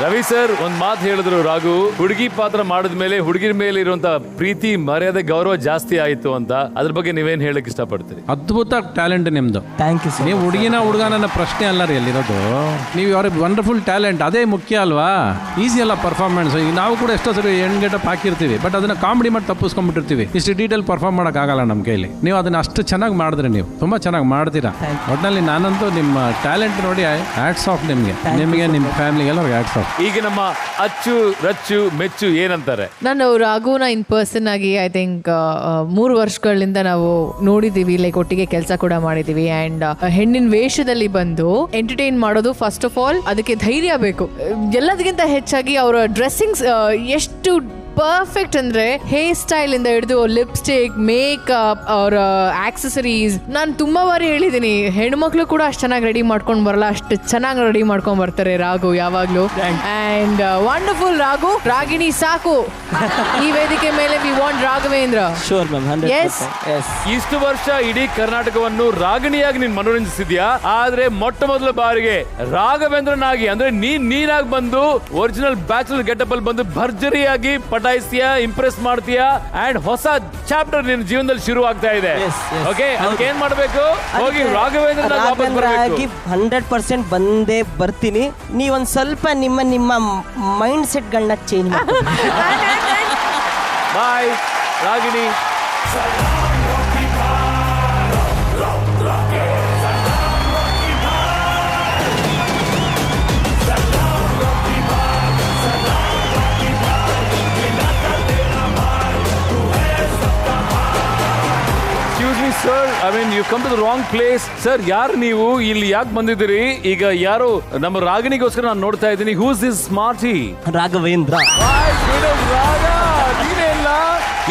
ರವಿ ಸರ್ ಒಂದ್ ಮಾತು ಹೇಳಿದ್ರು, ರಾಘು ಹುಡುಗಿ ಪಾತ್ರ ಮಾಡಿದ್ಮೇಲೆ ಹುಡುಗಿರ ಮೇಲೆ ಇರುವಂತ ಪ್ರೀತಿ ಮರ್ಯಾದೆ ಗೌರವ ಜಾಸ್ತಿ ಆಯ್ತು ಅಂತ. ಅದ್ರ ಬಗ್ಗೆ ನೀವೇನ್ ಹೇಳಕ್ ಇಷ್ಟಪಡ್ತೀರಿ? ಅದ್ಭುತ ಟ್ಯಾಲೆಂಟ್ ನಿಮ್ದು. Thank you. ನೀವು ಹುಡುಗನ ಪ್ರಶ್ನೆ ಅಲ್ಲ ರೀ ಅಲ್ಲಿರೋದು. ನೀವು ಅವರ ವಂಡರ್ಫುಲ್ ಟ್ಯಾಲೆಂಟ್, ಅದೇ ಮುಖ್ಯ ಅಲ್ವಾ? ಈಸಿ ಅಲ್ಲ ಪರ್ಫಾರ್ಮೆನ್ಸ್. ನಾವು ಕೂಡ ಎಷ್ಟೋ ಸರಿ ಗೆಟಪ್ ಹಾಕಿರ್ತೀವಿ, ಬಟ್ ಅದನ್ನ ಕಾಮಿಡಿ ಮಾಡಿ ತಪ್ಪಿಸ್ಕೊಂಡ್ಬಿಟ್ಟಿರ್ತೀವಿ. ಇಷ್ಟು ಡೀಟೇಲ್ ಪರ್ಫಾರ್ಮ್ ಮಾಡಕ್ ಆಗಲ್ಲ ನಮ್ಮ ಕೈಲಿ. ನೀವು ಅದನ್ನ ಅಷ್ಟು ಚೆನ್ನಾಗಿ ಮಾಡಿದ್ರೆ ನೀವು ತುಂಬಾ ಚೆನ್ನಾಗಿ ಮಾಡ್ತೀರಾ. ಒಟ್ಟಿನಲ್ಲಿ ನಾನಂತೂ ನಿಮ್ಮ ಟ್ಯಾಲೆಂಟ್ ನೋಡಿ ಹ್ಯಾಟ್ಸ್ ಆಫ್ ನಿಮ್ಗೆ, ನಿಮ್ಮ ಫ್ಯಾಮಿಲಿಗೆ ಎಲ್ಲರಿಗೂ ಹ್ಯಾಟ್ಸ್ ಆಫ್. ಈಗ ನಮ್ಮ ಅಚ್ಚು ರಚ್ಚು ಮೆಚ್ಚು ಏನಂತಾರೆ? ನಾನು ರಾಘುನ ಇನ್ ಪರ್ಸನ್ ಆಗಿ ಐ ಥಿಂಕ್ 3 ವರ್ಷಗಳಿಂದ ನಾವು ನೋಡಿದೀವಿ, ಲೈಕ್ ಒಟ್ಟಿಗೆ ಕೆಲಸ ಕೂಡ ಮಾಡಿದೀವಿ. ಅಂಡ್ ಹೆಣ್ಣಿನ ವೇಷದಲ್ಲಿ ಬಂದು ಎಂಟರ್ಟೈನ್ ಮಾಡೋದು ಫಸ್ಟ್ ಆಫ್ ಆಲ್ ಅದಕ್ಕೆ ಧೈರ್ಯ ಬೇಕು. ಎಲ್ಲದಕ್ಕಿಂತ ಹೆಚ್ಚಾಗಿ ಅವರ ಡ್ರೆಸ್ಸಿಂಗ್ಸ್ ಎಷ್ಟು ಪರ್ಫೆಕ್ಟ್ ಅಂದ್ರೆ ಹೇರ್ ಸ್ಟೈಲ್ ಇಂದ ಹಿಡಿದು ಲಿಪ್ಸ್ಟಿಕ್, ಮೇಕಪ್, ಅವರ ಆಕ್ಸೆಸರೀಸ್. ನಾನು ತುಂಬಾ ಬಾರಿ ಹೇಳಿದೀನಿ, ಹೆಣ್ಮಕ್ಳು ಕೂಡ ಅಷ್ಟು ಚೆನ್ನಾಗಿ ರೆಡಿ ಮಾಡ್ಕೊಂಡ್ ಬರಲ್ಲ, ಅಷ್ಟು ಚೆನ್ನಾಗಿ ರೆಡಿ ಮಾಡ್ಕೊಂಡ್ ಬರ್ತಾರೆ ರಾಘು ಯಾವಾಗ್ಲೂ. And wonderful Raghu. ರಾಗಿಣಿ ಸಾಕು ಈ ವೇದಿಕೆ ಮೇಲೆ. We want Raghavendra. Sure ma'am, 100%. ಇಷ್ಟು ವರ್ಷ ಇಡೀ ಕರ್ನಾಟಕವನ್ನು ರಾಗಿಣಿಯಾಗಿ ನೀನ್ ಮನೋರಂಜಿಸಿದ್ಯಾ. ಆದ್ರೆ ಮೊಟ್ಟ ಮೊದಲ ಬಾರಿಗೆ ರಾಘವೇಂದ್ರನಾಗಿ ಅಂದ್ರೆ ನೀನಾಗಿ ಬಂದು ಒರಿಜಿನಲ್ ಬ್ಯಾಚುಲರ್ ಗೆಟಪ್ ಅಲ್ಲಿ ಬಂದು ಭರ್ಜರಿಯಾಗಿ ಇಂಪ್ರೆಸ್ ಮಾಡ್ತೀಯಾ. ಅಂಡ್ ಹೊಸ ಚಾಪ್ಟರ್ ನಿನ್ನ ಜೀವನದಲ್ಲಿ ಶುರು ಆಗ್ತಾ ಇದೆ. ಓಕೆ, ಅದಕ್ಕೆ ಏನ್ ಮಾಡ್ಬೇಕು? ಹೋಗಿ ರಾಘವೇಂದ್ರ 100% ಬಂದೇ ಬರ್ತೀನಿ. ನೀವೊಂದ್ ಸ್ವಲ್ಪ ನಿಮ್ಮ ಮೈಂಡ್ ಸೆಟ್ ಗಳನ್ನ ಚೇಂಜ್ ಮಾಡಿ. Bye Ragini. Sir, I mean you come to the wrong place. Sir, ಯಾರು ನೀವು? ಇಲ್ಲಿ ಯಾಕೆ ಬಂದಿದ್ದೀರಿ? ಈಗ ಯಾರು ನಮ್ಮ ರಾಗಿಣಿಗೋಸ್ಕರ ನಾನು ನೋಡ್ತಾ ಇದ್ದೀನಿ. Who is this smarty? Raghavendra.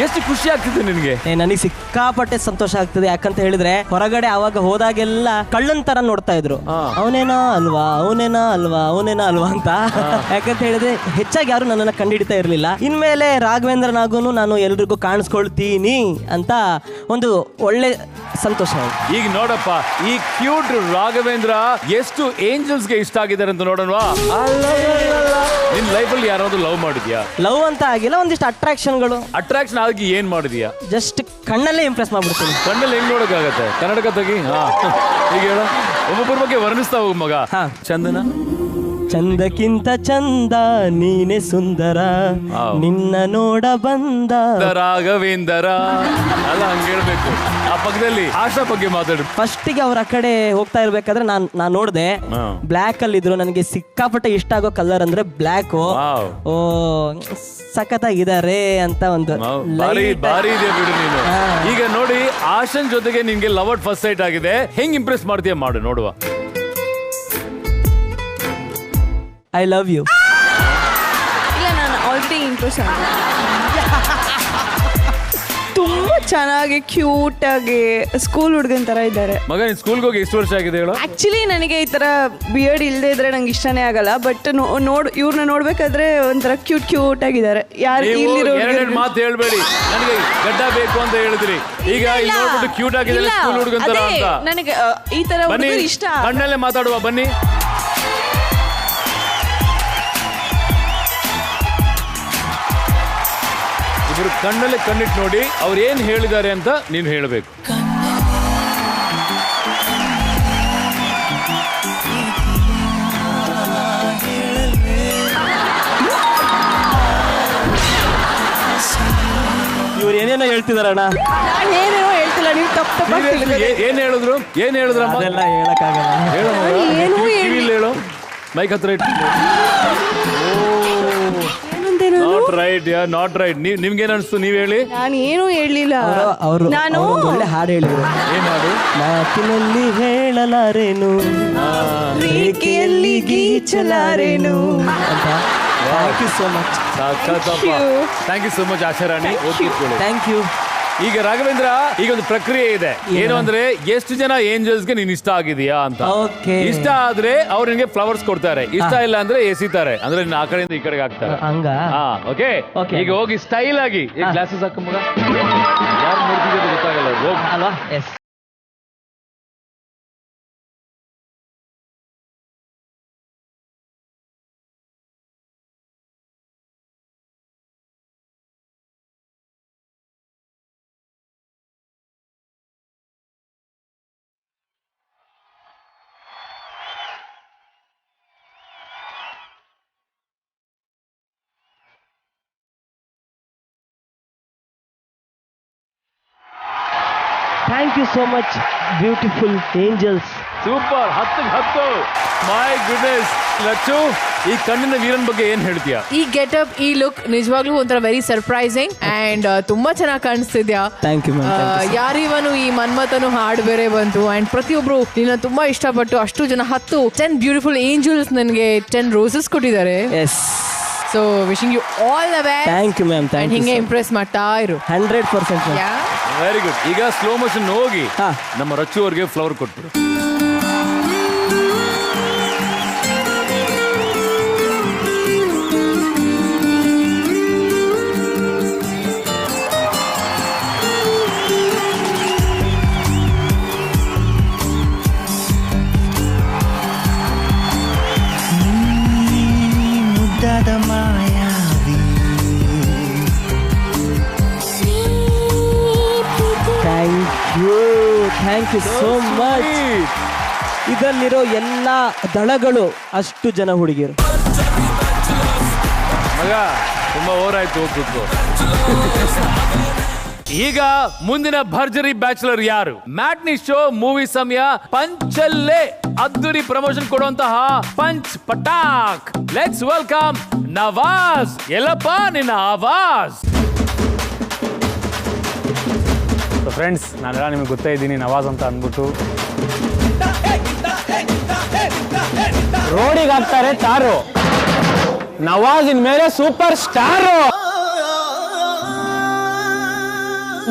ಎಷ್ಟು ಖುಷಿ ಆಗ್ತಿದೆ ನಿನಗೆ? ನನಗೆ ಸಿಕ್ಕಾಪಟ್ಟೆ ಸಂತೋಷ ಆಗ್ತದೆ. ಯಾಕಂತ ಹೇಳಿದ್ರೆ ಹೊರಗಡೆ ಅವಾಗ ಹೋದಾಗೆಲ್ಲ ಕಳ್ಳನ್ ತರ ನೋಡ್ತಾ ಇದ್ರು. ಅವನೇನಾ ಅಲ್ವಾ ಅಂತ. ಯಾಕಂತ ಹೇಳಿದ್ರೆ ಹೆಚ್ಚಾಗಿ ಯಾರು ನನ್ನನ್ನ ಕಂಡುಹಿಡಿತಾ ಇರ್ಲಿಲ್ಲ. ಇನ್ಮೇಲೆ ರಾಘವೇಂದ್ರನಾಗೂ ನಾನು ಎಲ್ರಿಗೂ ಕಾಣಿಸ್ಕೊಳ್ತೀನಿ ಅಂತ ಒಂದು ಒಳ್ಳೆ ಸಂತೋಷ. ಈಗ ನೋಡಪ್ಪ, ಈ ಕ್ಯೂಟ್ ರಾಘವೇಂದ್ರ ಎಷ್ಟು ಏಂಜಲ್ಸ್ಗೆ ಇಷ್ಟ ಆಗಿದ್ದಾರೆ ಅಂತ ನೋಡೋಣವಾ? ನಿನ್ ಲೈಫ್ ಅಲ್ಲಿ ಯಾರಾದ್ರೂ ಲವ್ ಮಾಡಿದ್ಯಾ? ಲವ್ ಅಂತ ಆಗಿಲ್ಲ, ಒಂದಿಷ್ಟು ಅಟ್ರಾಕ್ಷನ್ಗಳು. ಅಟ್ರಾಕ್ಷನ್ ಆಗಿ ಏನ್ ಮಾಡಿದ್ಯಾ? ಜಸ್ಟ್ ಕಣ್ಣಲ್ಲೇ ಇಂಪ್ರೆಸ್ ಮಾಡ್ಬಿಡ್ತೀನಿ. ಕಣ್ಣಲ್ಲಿ ಹೆಂಗ್ ನೋಡಕ್ಕಾಗತ್ತೆ? ಕನ್ನಡಕ ತೆಗಿ. ಈಗ ಹೇಳ, ಒಬ್ಬೊಬ್ಬರ ಬಗ್ಗೆ ವರ್ಣಿಸ್ತಾ ಹೋಗ ಮಗ. ಚಂದನ ಚಂದಕ್ಕಿಂತ ಚಂದ ನೀನೆ ಸುಂದರ, ನಿನ್ನ ನೋಡ ಬಂದ ರಾಘವೇಂದ್ರ. ಅಲ್ಲ, ಹಂಗ ಹೇಳ್ಬೇಕು. ಆ ಪಕ್ಕದಲ್ಲಿ ಆಶಾ ಬಗ್ಗೆ ಮಾತಾಡು. ಫಸ್ಟಿಗೆ ಅವ್ರ ಆ ಕಡೆ ಹೋಗ್ತಾ ಇರ್ಬೇಕಾದ್ರೆ ನಾನ್ ನೋಡ್ದೆ, ಬ್ಲ್ಯಾಕ್ ಅಲ್ಲಿ ಇದ್ರು. ನನಗೆ ಸಿಕ್ಕಾಪಟ್ಟೆ ಇಷ್ಟ ಆಗೋ ಕಲರ್ ಅಂದ್ರೆ ಬ್ಲ್ಯಾಕ್. ಓ ಸಖತ್ತಾಗಿದ್ದಾರೆ ಅಂತ ಒಂದು ಬಾರಿ ಇದೆ ಬಿಡು ನೀನು. ಈಗ ನೋಡಿ, ಆಶನ್ ಜೊತೆಗೆ ನಿನ್ಗೆ ಲವ್ ಅಟ್ ಫಸ್ಟ್ ಸೈಟ್ ಆಗಿದೆ. ಹೆಂಗ್ ಇಂಪ್ರೆಸ್ ಮಾಡ್ತೀಯ ಮಾಡು ನೋಡುವ. I love you. ಇಲ್ಲ, ನಾನು ಆಲ್ರೆಡಿ ಇಂಪ್ರೆಸ್ ಆಗಿದೆ. ತುಂಬಾ ಚೆನ್ನಾಗಿ ಕ್ಯೂಟ್ ಆಗಿ ಸ್ಕೂಲ್ ಹುಡುಗನ್ ತರ ಇದ್ದಾರೆ. ಮಗ, ನೀನ್ ಸ್ಕೂಲ್ಗೆ ಹೋಗಿ ಎಷ್ಟು ವರ್ಷ ಆಗಿದೆ ಹೇಳು? ಆಕ್ಚುಲಿ ನನಗೆ ಈ ತರ ಬಿಯರ್ಡ್ ಇಲ್ಲದೆ ಇದ್ರೆ ನಂಗೆ ಇಷ್ಟನೇ ಆಗಲ್ಲ. ಬಟ್ ಇವ್ರನ್ನ ನೋಡ್ಬೇಕಾದ್ರೆ ಒಂಥರ ಕ್ಯೂಟ್ ಆಗಿದ್ದಾರೆ. ಯಾರು ಎರಡು ಮಾತು ಹೇಳ್ಬೇಡಿ. ನನಗೆ ಗಡ್ಡ ಬೇಕು ಅಂತ ಹೇಳಿದ್ರಿ. ಈಗ ಇಲ್ಲಿ ನೋಡ್ಬಿಟ್ಟು ಕ್ಯೂಟ್ ಆಗಿದ್ದಾರೆ ಸ್ಕೂಲ್ ಹುಡುಗನ್ ತರ ಅಂತ. ನನಗೆ ಈ ತರ ಹುಡುಗರು ಇಷ್ಟ. ಕಣ್ಣಲ್ಲೇ ಮಾತಾಡುವ ಬನ್ನಿ. ಇವರು ಕಣ್ಣಲ್ಲೇ ಕಣ್ಣಿಟ್ಟು ನೋಡಿ ಅವ್ರು ಏನ್ ಹೇಳಿದ್ದಾರೆ ಅಂತ ನೀನು ಹೇಳಬೇಕು. ಇವ್ರು ಏನೇನೋ ಹೇಳ್ತಿದಾರಣ್ಣ. ನಾನು ಏನೇನೋ ಹೇಳ್ತಿಲ್ಲ, ನೀವು ತಪ್ಪು ಏನ್ ಹೇಳಿದ್ರು? ಏನ್ ಹೇಳಿದ್ರಮ್ಮ? ಅದೆಲ್ಲ ಹೇಳಕ್ಕಾಗಲ್ಲ. ಏನೂ ಹೇಳು, ಮೈಕ್ ಹತ್ರ ಇಟ್ಟು. Not right, not right. ನಿಮ್ಗೇನ್ ಅನ್ಸ್ತು? ನೀವ್ ಹೇಳಿ. ನಾನು ಏನೂ ಹೇಳಲಿಲ್ಲ. ನಾನು ಒಳ್ಳೆ ಹಾಡು ಹೇಳಿದ್ರು. ಏನ್ ಹಾಡು? ಮಾತಿನಲ್ಲಿ ಹೇಳಲಾರೇನು, ರೇಖೆಯಲ್ಲಿ ಗೀಚಲಾರೇನು ಅಂತ. Thank you so much. Thank you so much Asharani. Okay, thank you. ಈಗ ರಾಘವೇಂದ್ರ, ಈಗ ಒಂದು ಪ್ರಕ್ರಿಯೆ ಇದೆ. ಏನು ಅಂದ್ರೆ, ಎಷ್ಟು ಜನ ಏಂಜಲ್ಸ್ಗೆ ನೀನ್ ಇಷ್ಟ ಆಗಿದೆಯಾ ಅಂತ. ಇಷ್ಟ ಆದ್ರೆ ಅವ್ರು ನಿನ್ಗೆ ಫ್ಲವರ್ಸ್ ಕೊಡ್ತಾರೆ, ಇಷ್ಟ ಇಲ್ಲ ಅಂದ್ರೆ ಎಸಿತಾರೆ, ಅಂದ್ರೆ ಆ ಕಡೆಯಿಂದ ಈ ಕಡೆಗೆ ಹಾಕ್ತಾರೆ. ಹಂಗ ಓಕೆ. ಈಗ ಹೋಗಿ ಸ್ಟೈಲ್ ಆಗಿ ಗ್ಲಾಸಸ್ ಹಾಕ ಮಗ. ಯಾರು ನೋಡ್ತಿದ್ರೆ ಗೊತ್ತಾಗಲ್ಲ ಅಲ್ವಾ? Yes. Thank you so much beautiful angels. Super. 10 my goodness. Lacchu, ಈ ಕಣ್ಣಿನ ವೀರನ್ ಬಗ್ಗೆ ಏನ್ ಹೇಳ್ತೀಯಾ? ಈ ಗೆಟಪ್, ಈ ಲುಕ್ ನಿಜವಾಗ್ಲೂ ಒಂಥರ ವೆರಿ ಸರ್ಪ್ರೈಸಿಂಗ್ ಅಂಡ್ ತುಂಬಾ ಚೆನ್ನಾಗಿ ಕಾಣಿಸ್ತಿದ್ಯಾ. Thank you ma'am. ಯಾರಿವನು ಈ ಮನ್ಮಥನು ಹಾಡು ಬೇರೆ ಬಂತು ಅಂಡ್ ಪ್ರತಿಯೊಬ್ರು ನಿನ್ನ ತುಂಬಾ ಇಷ್ಟಪಟ್ಟು ಅಷ್ಟು ಜನ 10 ಬ್ಯೂಟಿಫುಲ್ ಏಂಜಲ್ಸ್ ನನಗೆ 10 ರೋಸಸ್ ಕೊಟ್ಟಿದ್ದಾರೆ. Yes. So wishing you all the best. Thank you ma'am. Thank you. ಹಿಂಗೆ ಇಂಪ್ರೆಸ್ ಮಾಡ್ತಾ ಇರು. 100%. Very good. ಈಗ ಸ್ಲೋ ಮೋಷನ್ ಹೋಗಿ ನಮ್ಮ ರಚ್ಚು ಅವ್ರಿಗೆ ಫ್ಲವರ್ ಕೊಟ್ಬಿಡು. ಮುದ್ದಾದ ಮಾಯಾವಿ, ಥ್ಯಾಂಕ್ ಯು ಸೋ ಮಚ್. ಇದರಲ್ಲಿರೋ ಎಲ್ಲ ದಳಗಳು ಅಷ್ಟು ಜನ ಹುಡುಗಿಯರು. ಮಗ ತುಂಬಾ ಓವರ್ ಆಯ್ತು, ಹೋಗ್ಬೇಕು. ಈಗ ಮುಂದಿನ ಭರ್ಜರಿ ಬ್ಯಾಚುಲರ್ ಯಾರು? ಮ್ಯಾಟ್ನಿ ಶೋ ಮೂವಿ ಸಮಯ ಪಂಚಲ್ಲೇ ಅದ್ದೂರಿ ಪ್ರಮೋಷನ್ ಕೊಡುವಂತಹ punch Patak. Let's welcome Nawaz. ಎಲ್ಲಪ್ಪ ನಿನ್ನ ಆವಾಜ್? ಫ್ರೆಂಡ್ಸ್, ನಾನೆಲ್ಲ ನಿಮಗೆ ಗೊತ್ತೇ ಇದ್ದೀನಿ, ನವಾಜ್ ಅಂತ ಅಂದ್ಬಿಟ್ಟು. ರೋಡಿಗೆ ಹಾಕ್ತಾರೆ ತಾರು, ನವಾಜ್ ಇನ್ಮೇಲೆ ಸೂಪರ್ ಸ್ಟಾರು.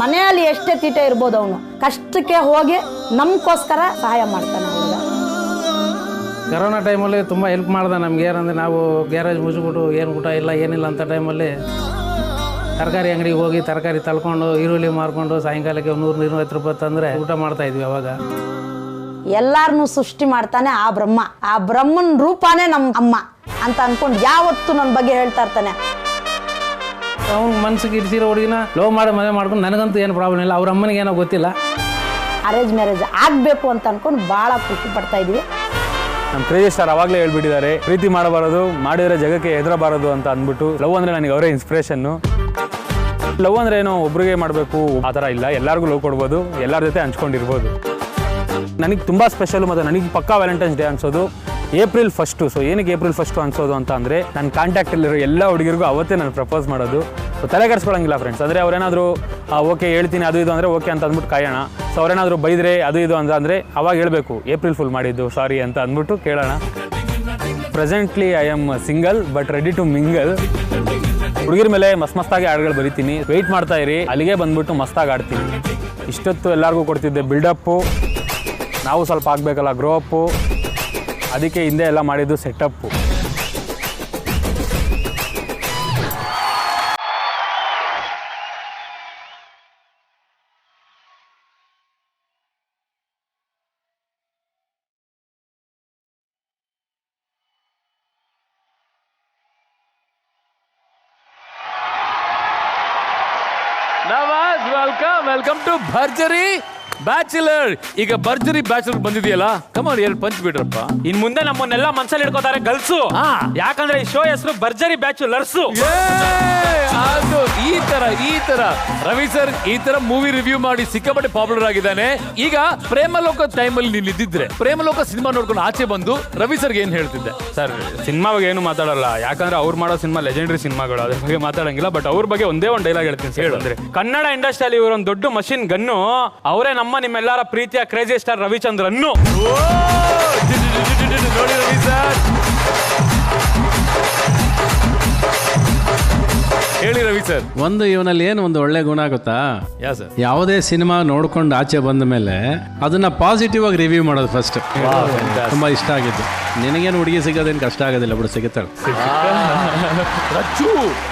ಮನೆಯಲ್ಲಿ ಎಷ್ಟೇ ತೀಟೆ ಇರ್ಬೋದು, ಅವನು ಕಷ್ಟಕ್ಕೆ ಹೋಗಿ ನಮಗೋಸ್ಕರ ಸಹಾಯ ಮಾಡ್ತಾನೆ. ಕರೋನಾ ಟೈಮಲ್ಲಿ ತುಂಬ ಹೆಲ್ಪ್ ಮಾಡ್ದೆ ನಮ್ಗೆ. ಏನಂದರೆ ನಾವು ಗ್ಯಾರೇಜ್ ಮುಚ್ಚಿಬಿಟ್ಟು ಏನು ಊಟ ಇಲ್ಲ ಏನಿಲ್ಲ ಅಂತ ಟೈಮಲ್ಲಿ ತರಕಾರಿ ಅಂಗಡಿಗೆ ಹೋಗಿ ತರಕಾರಿ ತಳ್ಕೊಂಡು ಈರುಳ್ಳಿ ಮಾರ್ಕೊಂಡು ಸಾಯಂಕಾಲಕ್ಕೆ 100-150 ರೂಪಾಯಿ ತಂದರೆ ಊಟ ಮಾಡ್ತಾ ಇದ್ವಿ ಅವಾಗ. ಎಲ್ಲಾರನ್ನೂ ಸೃಷ್ಟಿ ಮಾಡ್ತಾನೆ ಆ ಬ್ರಹ್ಮ. ಆ ಬ್ರಹ್ಮನ ರೂಪಾನೇ ನಮ್ಮ ಅಮ್ಮ ಅಂತ ಅನ್ಕೊಂಡು ಯಾವತ್ತು ನನ್ನ ಬಗ್ಗೆ ಹೇಳ್ತಾ ಇರ್ತಾನೆ. ಅವ್ನ ಮನ್ಸಿಗೆ ಇಡ್ಸಿರೋ ಹುಡುಗಿನ ಲವ್ ಮಾಡಿ ಮದುವೆ ಮಾಡ್ಕೊಂಡು ನನಗಂತೂ ಏನು ಪ್ರಾಬ್ಲಮ್ ಇಲ್ಲ, ಅವ್ರ ಅಮ್ಮನಿಗೆ ಏನೋ ಗೊತ್ತಿಲ್ಲ. ಅರೇಂಜ್ ಮ್ಯಾರೇಜ್ ಆಗಬೇಕು ಅಂತ ಅನ್ಕೊಂಡು ಭಾಳ ಖುಷಿ ಪಡ್ತಾ ಇದ್ವಿ. ನಮ್ಮ ಕ್ರೇಜಿ ಸ್ಟಾರ್ ಅವಾಗಲೇ ಹೇಳ್ಬಿಟ್ಟಿದ್ದಾರೆ, ಪ್ರೀತಿ ಮಾಡಬಾರದು, ಮಾಡಿದರೆ ಜಗಕ್ಕೆ ಹೆದರಬಾರದು ಅಂತ ಅಂದ್ಬಿಟ್ಟು. ಲವ್ ಅಂದರೆ ನನಗೆ ಅವರೇ ಇನ್ಸ್ಪಿರೇಷನ್ನು. ಲವ್ ಅಂದರೆ ಏನೋ ಒಬ್ರಿಗೆ ಮಾಡಬೇಕು ಆ ಥರ ಇಲ್ಲ, ಎಲ್ಲರಿಗೂ ಲವ್ ಕೊಡ್ಬೋದು, ಎಲ್ಲರ ಜೊತೆ ಹಂಚ್ಕೊಂಡಿರ್ಬೋದು. ನನಗೆ ತುಂಬ ಸ್ಪೆಷಲು ಮತ್ತು ನನಗೆ ಪಕ್ಕಾ ವ್ಯಾಲೆಂಟೈನ್ಸ್ ಡೇ ಅನ್ಸೋದು ಏಪ್ರಿಲ್ 1. ಸೊ ಏನಕ್ಕೆ ಏಪ್ರಿಲ್ 1 ಅನ್ಸೋದು ಅಂತ ಅಂದರೆ, ನನ್ನ ಕಾಂಟ್ಯಾಕ್ಟಲ್ಲಿರೋ ಎಲ್ಲ ಹುಡುಗಿರಿಗೂ ಅವತ್ತೇ ನಾನು ಪ್ರಪೋಸ್ ಮಾಡೋದು. ಸೊ ತಲೆ ಕೆಡಿಸ್ಕೊಳ್ಳೋಂಗಿಲ್ಲ ಫ್ರೆಂಡ್ಸ್. ಅಂದರೆ ಅವರೇನಾದರೂ ಓಕೆ ಹೇಳ್ತೀನಿ ಅದು ಇದು ಅಂದರೆ ಓಕೆ ಅಂತ ಅಂದ್ಬಿಟ್ಟು ಕಾಯೋಣ. ಸೊ ಅವರೇನಾದರೂ ಬೈದರೆ ಅದು ಇದು ಅಂದರೆ ಅವಾಗ ಹೇಳಬೇಕು ಏಪ್ರಿಲ್ ಫುಲ್ ಮಾಡಿದ್ದು ಸಾರಿ ಅಂತ ಅಂದ್ಬಿಟ್ಟು ಕೇಳೋಣ. Presently I am single but ready to mingle. ಹುಡುಗಿರ ಮೇಲೆ ಮಸ್ತಾಗಿ ಹಾಡುಗಳು ಬರೀತೀನಿ, ವೆಯ್ಟ್ ಮಾಡ್ತಾ ಇರಿ, ಅಲ್ಲಿಗೆ ಬಂದ್ಬಿಟ್ಟು ಮಸ್ತಾಗಿ ಆಡ್ತೀನಿ. ಇಷ್ಟೊತ್ತು ಎಲ್ಲರಿಗೂ ಕೊಡ್ತಿದ್ದೆ ಬಿಲ್ಡಪ್ಪು, ನಾವು ಸ್ವಲ್ಪ ಆಗಬೇಕಲ್ಲ ಗ್ರೋ ಅಪ್ಪು, ಅದಕ್ಕೆ ಹಿಂದೆ ಎಲ್ಲ ಮಾಡಿದ್ದು setup. Nawaz, welcome to Bharjari bachelor ಈಗ ಭರ್ಜರಿ ಬ್ಯಾಚುಲರ್ ಬಂದಿದೆಯಲ್ಲ, ಕಮಾನ್ 2 ಪಂಚ್ ಬಿಡ್ರಪ್ಪ. ಇನ್ ಮುಂದೆ ನಮ್ಮನ್ನೆಲ್ಲ ಮನ್ಸಲ್ಲಿ ಇಟ್ಕೋತಾರೆ ಗರ್ಲ್ಸು. ಯಾಕಂದ್ರೆ ಈ ಶೋ ಹೆಸರು ಭರ್ಜರಿ ಬ್ಯಾಚುಲರ್ಸ್. ಅದು ಈ ತರ ರವಿ ಸರ್ ಈ ತರ ಮೂವಿ ರಿವ್ಯೂ ಮಾಡಿ ಸಿಕ್ಕಾಪಟ್ಟೆ ಪಾಪ್ಯುಲರ್ ಆಗಿದ್ದಾನೆ. ಈಗ ಪ್ರೇಮಲೋಕ ಟೈಮಲ್ಲಿ ನೀನ್ ಇದ್ದಿದ್ರೆ ಪ್ರೇಮಲೋಕ ಸಿನಿಮಾ ನೋಡ್ಕೊಂಡು ಆಚೆ ಬಂದು ರವಿ ಸರ್ಗೆ ಏನ್ ಹೇಳ್ತಿದ್ದೆ? ಸರ್ ಸಿನಿಮಾ ಬಗ್ಗೆ ಏನು ಮಾತಾಡಲ್ಲ, ಯಾಕಂದ್ರೆ ಅವ್ರು ಮಾಡೋ ಸಿನಿಮಾ ಲೆಜೆಂಡರಿ ಸಿನಿಮಾಗಳು, ಅದ್ರ ಬಗ್ಗೆ ಮಾತಾಡಂಗಿಲ್ಲ. ಬಟ್ ಅವ್ರ ಬಗ್ಗೆ ಒಂದೇ ಒಂದು ಡೈಲಾಗ್ ಹೇಳ್ತೀನಿ ಸರ್. ಅಂದ್ರೆ ಕನ್ನಡ ಇಂಡಸ್ಟ್ರಿಯಲ್ಲಿ ಇವರೊಂದು ದೊಡ್ಡ ಮಷಿನ್ ಗನ್ನು, ಅವರೇ ನಿಮ್ಮೆಲ್ಲರ ಪ್ರೀತಿಯ ಕ್ರೇಜಿ ಸ್ಟಾರ್ ರವಿಚಂದ್ರನ್ನು. ನೋಡಿ ರವಿ ಸರ್, ಹೇಳಿ ರವಿ ಸರ್. ಒಂದು ಇವನಲ್ಲಿ ಏನು ಒಂದು ಒಳ್ಳೆ ಗುಣ ಆಗುತ್ತಾ? ಯಾವುದೇ ಸಿನಿಮಾ ನೋಡ್ಕೊಂಡು ಆಚೆ ಬಂದ ಮೇಲೆ ಅದನ್ನ ಪಾಸಿಟಿವ್ ಆಗಿ ರಿವ್ಯೂ ಮಾಡೋದು ಫಸ್ಟ್. ತುಂಬಾ ಇಷ್ಟ ಆಗಿದ್ದು. ನಿನಗೇನು ಹುಡುಗಿ ಸಿಗೋದೇನು ಕಷ್ಟ ಆಗೋದಿಲ್ಲ ಬಿಡು, ಸಿಗುತ್ತಾಳೆ. ರಚ್ಚು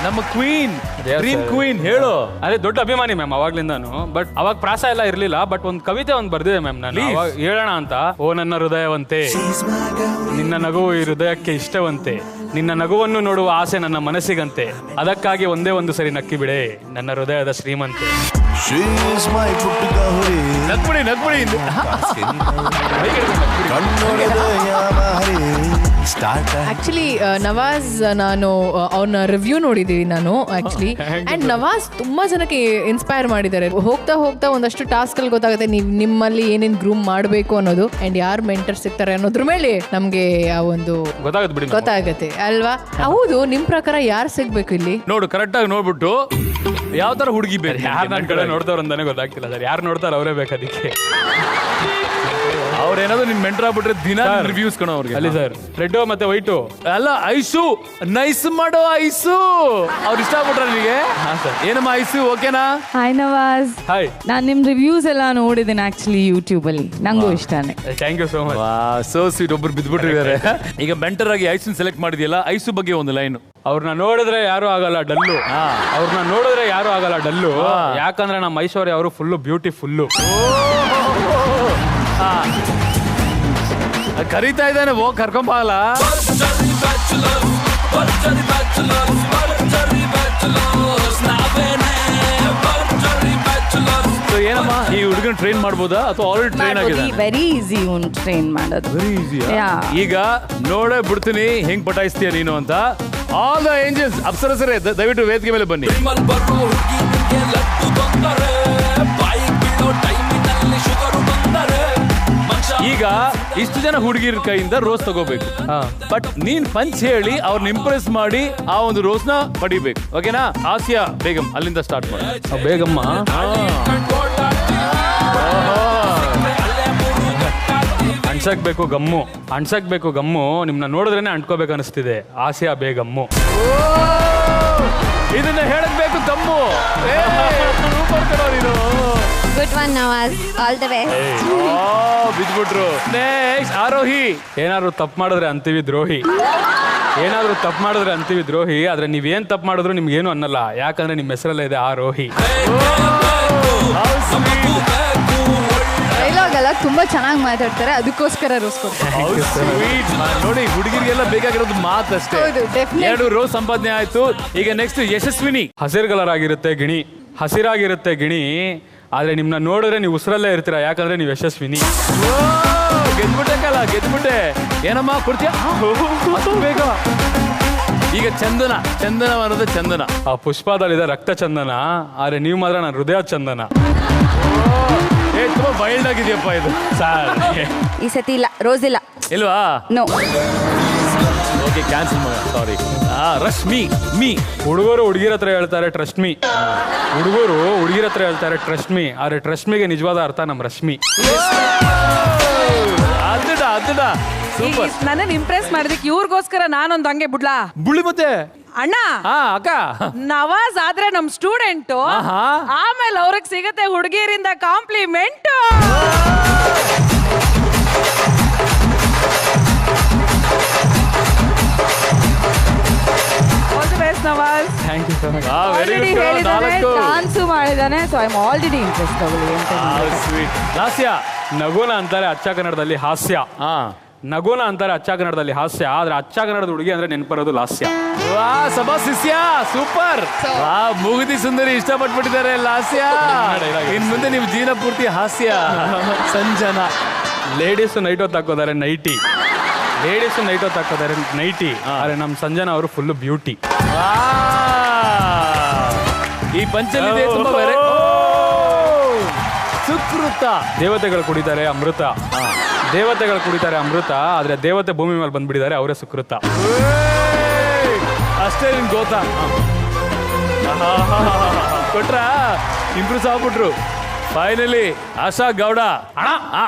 ನಮ್ಮ ಕ್ವೀನ್, ಡ್ರೀಮ್ ಕ್ವೀನ್, ಹೇಳು. ಅದೇ ದೊಡ್ಡ ಅಭಿಮಾನಿ ಮ್ಯಾಮ್ ಅವಾಗ್ಲಿಂದಾನು. ಬಟ್ ಅವಾಗ ಪ್ರಾಸ ಎಲ್ಲ ಇರ್ಲಿಲ್ಲ. ಬಟ್ ಒಂದು ಕವಿತೆ ಒಂದು ಬರ್ದಿದೆ ಮ್ಯಾಮ್ ನಾನು ಹೇಳೋಣ ಅಂತ. ಓ ನನ್ನ ಹೃದಯವಂತೆ, ನಿನ್ನ ನಗುವು ಈ ಹೃದಯಕ್ಕೆ ಇಷ್ಟವಂತೆ, ನಿನ್ನ ನಗುವನ್ನು ನೋಡುವ ಆಸೆ ನನ್ನ ಮನಸ್ಸಿಗಂತೆ, ಅದಕ್ಕಾಗಿ ಒಂದೇ ಒಂದು ಸರಿ ನಕ್ಕಿ ಬಿಡೆ ನನ್ನ ಹೃದಯದ ಶ್ರೀಮಂತೆ. ಆಕ್ಚುಲಿ ನವಾಜ್, ನಾನು ಅವ್ನ ರಿವ್ಯೂ ನೋಡಿದೀವಿ ನಾನು ಆಕ್ಚುಲಿ. ಅಂಡ್ ನವಾಜ್ ತುಂಬಾ ಜನಕ್ಕೆ ಇನ್ಸ್ಪೈರ್ ಮಾಡಿದ್ದಾರೆ. ಹೋಗ್ತಾ ಹೋಗ್ತಾ ಒಂದಷ್ಟು ಟಾಸ್ಕ್ ಅಲ್ಲಿ ಗೊತ್ತಾಗುತ್ತೆ ನಿಮ್ಮಲ್ಲಿ ಏನೇನ್ ಗ್ರೂಮ್ ಮಾಡಬೇಕು ಅನ್ನೋದು, ಅಂಡ್ ಯಾರು ಮೆಂಟರ್ ಸಿಗ್ತಾರೆ ಅನ್ನೋದ್ರ ಮೇಲೆ ನಮ್ಗೆ ಆ ಒಂದು ಗೊತ್ತಾಗತ್ತೆ ಅಲ್ವಾ? ಹೌದು, ನಿಮ್ ಪ್ರಕಾರ ಯಾರು ಸಿಗ್ಬೇಕು ಇಲ್ಲಿ? ನೋಡು, ಕರೆಕ್ಟ್ ಆಗಿ ನೋಡ್ಬಿಟ್ಟು ಯಾವ ತರ ಹುಡುಗಿ ಬೇಕು. ಯಾರು ನನ್ನ ಕಡೆ ನೋಡ್ತಾರ ಅಂತಾನೆ ಗೊತ್ತಾಗ್ತಿಲ್ಲ ಸರ್. ಯಾರು ನೋಡ್ತಾರ ಅವರೇ ಬೇಕು. ಅದಕ್ಕೆ ಅವ್ರೇನಾದ್ರು ನಿನ್ ಮೆಂಟರ್ ಆಗ್ಬಿಟ್ರೆ ದಿನ ರಿವ್ಯೂಸ್ ಕಣೋ ಅವ್ರಿಗೆ. ಅಲ್ಲಿ ಸರ್ ರೆಡ್ ಮತ್ತೆ ವೈಟು ಅಲ್ಲ, ಐಸು ನೈಸ್ ಮಾಡೋ ಐಸು ಅವ್ರು ಇಷ್ಟ ಆಗ್ಬಿಟ್ರ ನಿಮಗೆ? ಏನಮ್ಮ ಐಸು, ಓಕೆನಾ? ಹಾಯ್ ನವಾಜ್. ಹಾಯ್. ನಾನು ನಿಮ್ ರಿವ್ಯೂಸ್ ಎಲ್ಲ ನೋಡಿದ್ದೇನೆ ಆಕ್ಚುಲಿ ಯೂಟ್ಯೂಬ್ ಅಲ್ಲಿ, ನಂಗೂ ಇಷ್ಟನೇ. Thank you so much. So sweet. ಒಬ್ರು ಬಿದ್ಬಿಟ್ಟಿದ್ದಾರೆ. ಈಗ ಮೆಂಟರ್ ಆಗಿ ಐಸು ಸೆಲೆಕ್ಟ್ ಮಾಡಿದ್ಯಲ್ಲ, ಐಸು ಬಗ್ಗೆ ಒಂದು ಲೈನ್. ಅವ್ರನ್ನ ನೋಡಿದ್ರೆ ಯಾರು ಆಗಲ್ಲ ಡಲ್ಲು. ಅವ್ರನ್ನ ನೋಡಿದ್ರೆ ಯಾರು ಆಗಲ್ಲ ಡಲ್ಲು. ಯಾಕಂದ್ರೆ ನಮ್ಮ ಐಶ್ವರ್ಯ ಅವರು ಫುಲ್ಲು ಬ್ಯೂಟಿಫುಲ್ಲು. ಕರೀತಾ ಇದ್ದಾನೆ, ಹೋಗ್ ಕರ್ಕೊಂಬಲ್ಲ. ಏನಮ್ಮ ಈ ಹುಡುಗನ ಟ್ರೈನ್ ಮಾಡ್ಬೋದಾ ಅಥವಾ ಆಲ್ರೆಡಿ ಟ್ರೈನ್ ಆಗಿದೆ? ವೆರಿ ಈಸಿ ಟ್ರೈನ್ ಮಾಡೋದು. Very easy. ಈಗ ನೋಡೇ ಬಿಡ್ತೀನಿ ಹೆಂಗ್ ಪಟಾಯಿಸ್ತೀಯ ನೀನು ಅಂತ. ಆಲ್ ದ ಏಂಜಲ್ಸ್, ಅಪ್ಸರಸರೇ ದಯವಿಟ್ಟು ವೇದಿಕೆ ಮೇಲೆ ಬನ್ನಿ. ಈಗ ಇಷ್ಟು ಜನ ಹುಡುಗಿರ ಕೈಯಿಂದ ರೋಸ್ ತಗೋಬೇಕು. ಬಟ್ ನೀನ್ ಪಂಚ್ ಹೇಳಿ ಅವ್ರನ್ನ ಇಂಪ್ರೆಸ್ ಮಾಡಿ ಆ ಒಂದು ರೋಸ್ ನ ಪಡಿಬೇಕು. ಓಕೆನಾ? ಆಸಿಯಾ ಬೇಗಂ ಅಲ್ಲಿಂದ ಸ್ಟಾರ್ಟ್ ಮಾಡಿ. ಬೇಗಮ್ಮ ಅಣ್ಸಕ್ಬೇಕು ಗಮ್ಮು, ಅಣ್ಸಕ್ಬೇಕು ಗಮ್ಮು. ನಿಮ್ನ ನೋಡಿದ್ರೇನೆ ಅಂಟ್ಕೋಬೇಕು ಅನಿಸ್ತಿದೆ. ಆಸಿಯಾ ಬೇಗಮ್ಮು. ಇದನ್ನ ಹೇಳಬೇಕು ದಮ್ಮು. ಸೂಪರ್ ಕಣೋ ನೀನು. Good one Nawaz, all the best. ಬಿದ್ಬಿಟ್ರು. ನೆಕ್ಸ್ಟ್ ಆರೋಹಿ. ಏನಾದ್ರು ತಪ್ಪು ಮಾಡಿದ್ರೆ ಅಂತೀವಿ ದ್ರೋಹಿ. ಏನಾದ್ರು ತಪ್ಪು ಮಾಡಿದ್ರೆ ಅಂತೀವಿ ದ್ರೋಹಿ. ಆದ್ರೆ ನೀವೇನ್ ತಪ್ಪು ಮಾಡಿದ್ರು ನಿಮ್ಗೇನು ಅನ್ನಲ್ಲ, ಯಾಕಂದ್ರೆ ನಿಮ್ಮ ಹೆಸರಲ್ಲೇ ಇದೆ ಆರೋಹಿ. ಡೈಲಾಗ್ ಎಲ್ಲ ತುಂಬಾ ಚೆನ್ನಾಗಿ ಮಾತಾಡ್ತಾರೆ, ಅದಕ್ಕೋಸ್ಕರ ರೋಸ್ ಕೊಡ್ತಾರೆ. ನೋಡಿ, ಹುಡುಗಿರಿಗೆಲ್ಲ ಬೇಕಾಗಿರೋದು ಮಾತಷ್ಟೇ. 2 ರೋಸ್ ಸಂಪಾದನೆ ಆಯ್ತು. ಈಗ ನೆಕ್ಸ್ಟ್ ಯಶಸ್ವಿನಿ. ಹಸಿರು ಕಲರ್ ಆಗಿರುತ್ತೆ ಗಿಣಿ, ಹಸಿರಾಗಿರುತ್ತೆ ಗಿಣಿ. ಆದ್ರೆ ನಿಮ್ನ ನೋಡಿದ್ರೆ ನೀವು ಉಸಿರಲ್ಲೇ ಇರ್ತೀರಾ, ಯಾಕಂದ್ರೆ ನೀವು ಯಶಸ್ವಿನಿ. ಗೆದ್ಬಿಟ್ಟೆ ಕಲ, ಗೆದ್ಬಿಟ್ಟೆ. ಏನಮ್ಮ ಕೊಡ್ತೀಯ ಬೇಗ? ಈಗ ಚಂದನ, ಚಂದನ ಅನ್ನೋದು ಚಂದನ. ಆ ಪುಷ್ಪದಲ್ಲಿದೆ ರಕ್ತ ಚಂದನ, ಆದ್ರೆ ನೀವು ಮಾತ್ರ ನಾನು ಹೃದಯ ಚಂದನ. ತುಂಬಾ ವೈಲ್ಡ್ ಆಗಿದೆಯಪ್ಪ ಇದು. ಸರ್ ಈ ಸತಿ ಇಲ್ಲ, ರೋಸ್ ಇಲ್ಲ. ಇಲ್ವಾ? ನೋ. ಓಕೆ, ಕ್ಯಾನ್ಸಲ್ ಮಾಡ. ಸಾರಿ. ರಶ್ಮಿ ಮೀ. ಹುಡುಗರು ಹುಡುಗಿರ ಹತ್ರ ಹೇಳ್ತಾರೆ ಟ್ರಸ್ಟ್ ಮೀ. ಹುಡುಗರು ಹುಡುಗಿರ ಹತ್ರ ಹೇಳ್ತಾರೆ ಟ್ರಸ್ಟ್ ಮೀ. ಆದ್ರೆ ಟ್ರಸ್ಟ್ ಮೀಗೆ ನಿಜವಾದ ಅರ್ಥ ನಮ್ಮ ರಶ್ಮಿ. ಸೂಪರ್. ನನ್ನನ್ನು ಇಂಪ್ರೆಸ್ ಮಾಡೋದಕ್ಕೆ ಇವ್ರಿಗೋಸ್ಕರ ನಾನೊಂದು ಹಂಗೆ ಬಿಡ್ಲಾ? ಬುಳ್ಳಿ ಮತ್ತೆ ಅಣ್ಣ ಅಕ್ಕ ನವಾಜ್ ಆದ್ರೆ ನಮ್ ಸ್ಟೂಡೆಂಟ್, ಆಮೇಲೆ ಅವ್ರಿಗೆ ಸಿಗತ್ತೆ ಹುಡುಗಿಯರಿಂದ compliment. All the best Nawaz. Thank you so much. Already ಹೇಳಿದಾನೆ, ಡಾನ್ಸು ಮಾಡಿದಾನೆ, so I am already interest. Sweet. Lasya. ನಗುನ ಅಂತಾರೆ ಅಚ್ಚ ಕನ್ನಡದಲ್ಲಿ ಹಾಸ್ಯ. ನಗುನ ಅಂತಾರೆ ಅಚ್ಚ ಕನ್ನಡದಲ್ಲಿ ಹಾಸ್ಯ, ಆದ್ರೆ ಅಚ್ಚ ಕನ್ನಡದ ಹುಡುಗಿ ಅಂದ್ರೆ ನೆನಪರೋದು ಲಾಸ್ಯ. ವಾ ಸಭಾ ಶಿಷ್ಯ ಸೂಪರ್. ವಾ ಮುಗುದಿ ಸುಂದರಿ ಇಷ್ಟಪಟ್ಬಿಟ್ಟಿದ್ದಾರೆ ಲಾಸ್ಯ. ಇನ್ ಮುಂದೆ ನೀವು ಜೀವನ ಪೂರ್ತಿ ಹಾಸ್ಯ. ಸಂಜನಾ. ಲೇಡೀಸ್ ನೈಟ್ ಹೊತ್ತು ಹಾಕೋದಾರೆ ನೈಟಿ, ಲೇಡೀಸ್ ನೈಟ್ ಹೊತ್ತು ಹಾಕೋದಾರೆ ನೈಟಿ, ಆದ್ರೆ ನಮ್ಮ ಸಂಜನಾ ಅವರು ಫುಲ್ ಬ್ಯೂಟಿ. ಈ ಪಂಚಲಿದೆ ತುಂಬಾ ಬೇರೆ. ಸುಕೃತ. ದೇವತೆಗಳು ಕುಡಿತಾರೆ ಅಮೃತ, ದೇವತೆಗಳು ಕುಡಿತಾರೆ ಅಮೃತ, ಆದ್ರೆ ದೇವತೆ ಭೂಮಿ ಮೇಲೆ ಬಂದ್ಬಿಟ್ಟಿದ್ದಾರೆ, ಅವರೇ ಸುಕೃತ. ಅಷ್ಟೇ ನಿನ್ ಗೋತಾ ಕೊಟ್ರ ಇಂಪ್ರೂವ್ ಆಗ್ಬಿಟ್ರು. ಫೈನಲಿ ಆಶಾ ಗೌಡ. ಅಣ್ಣ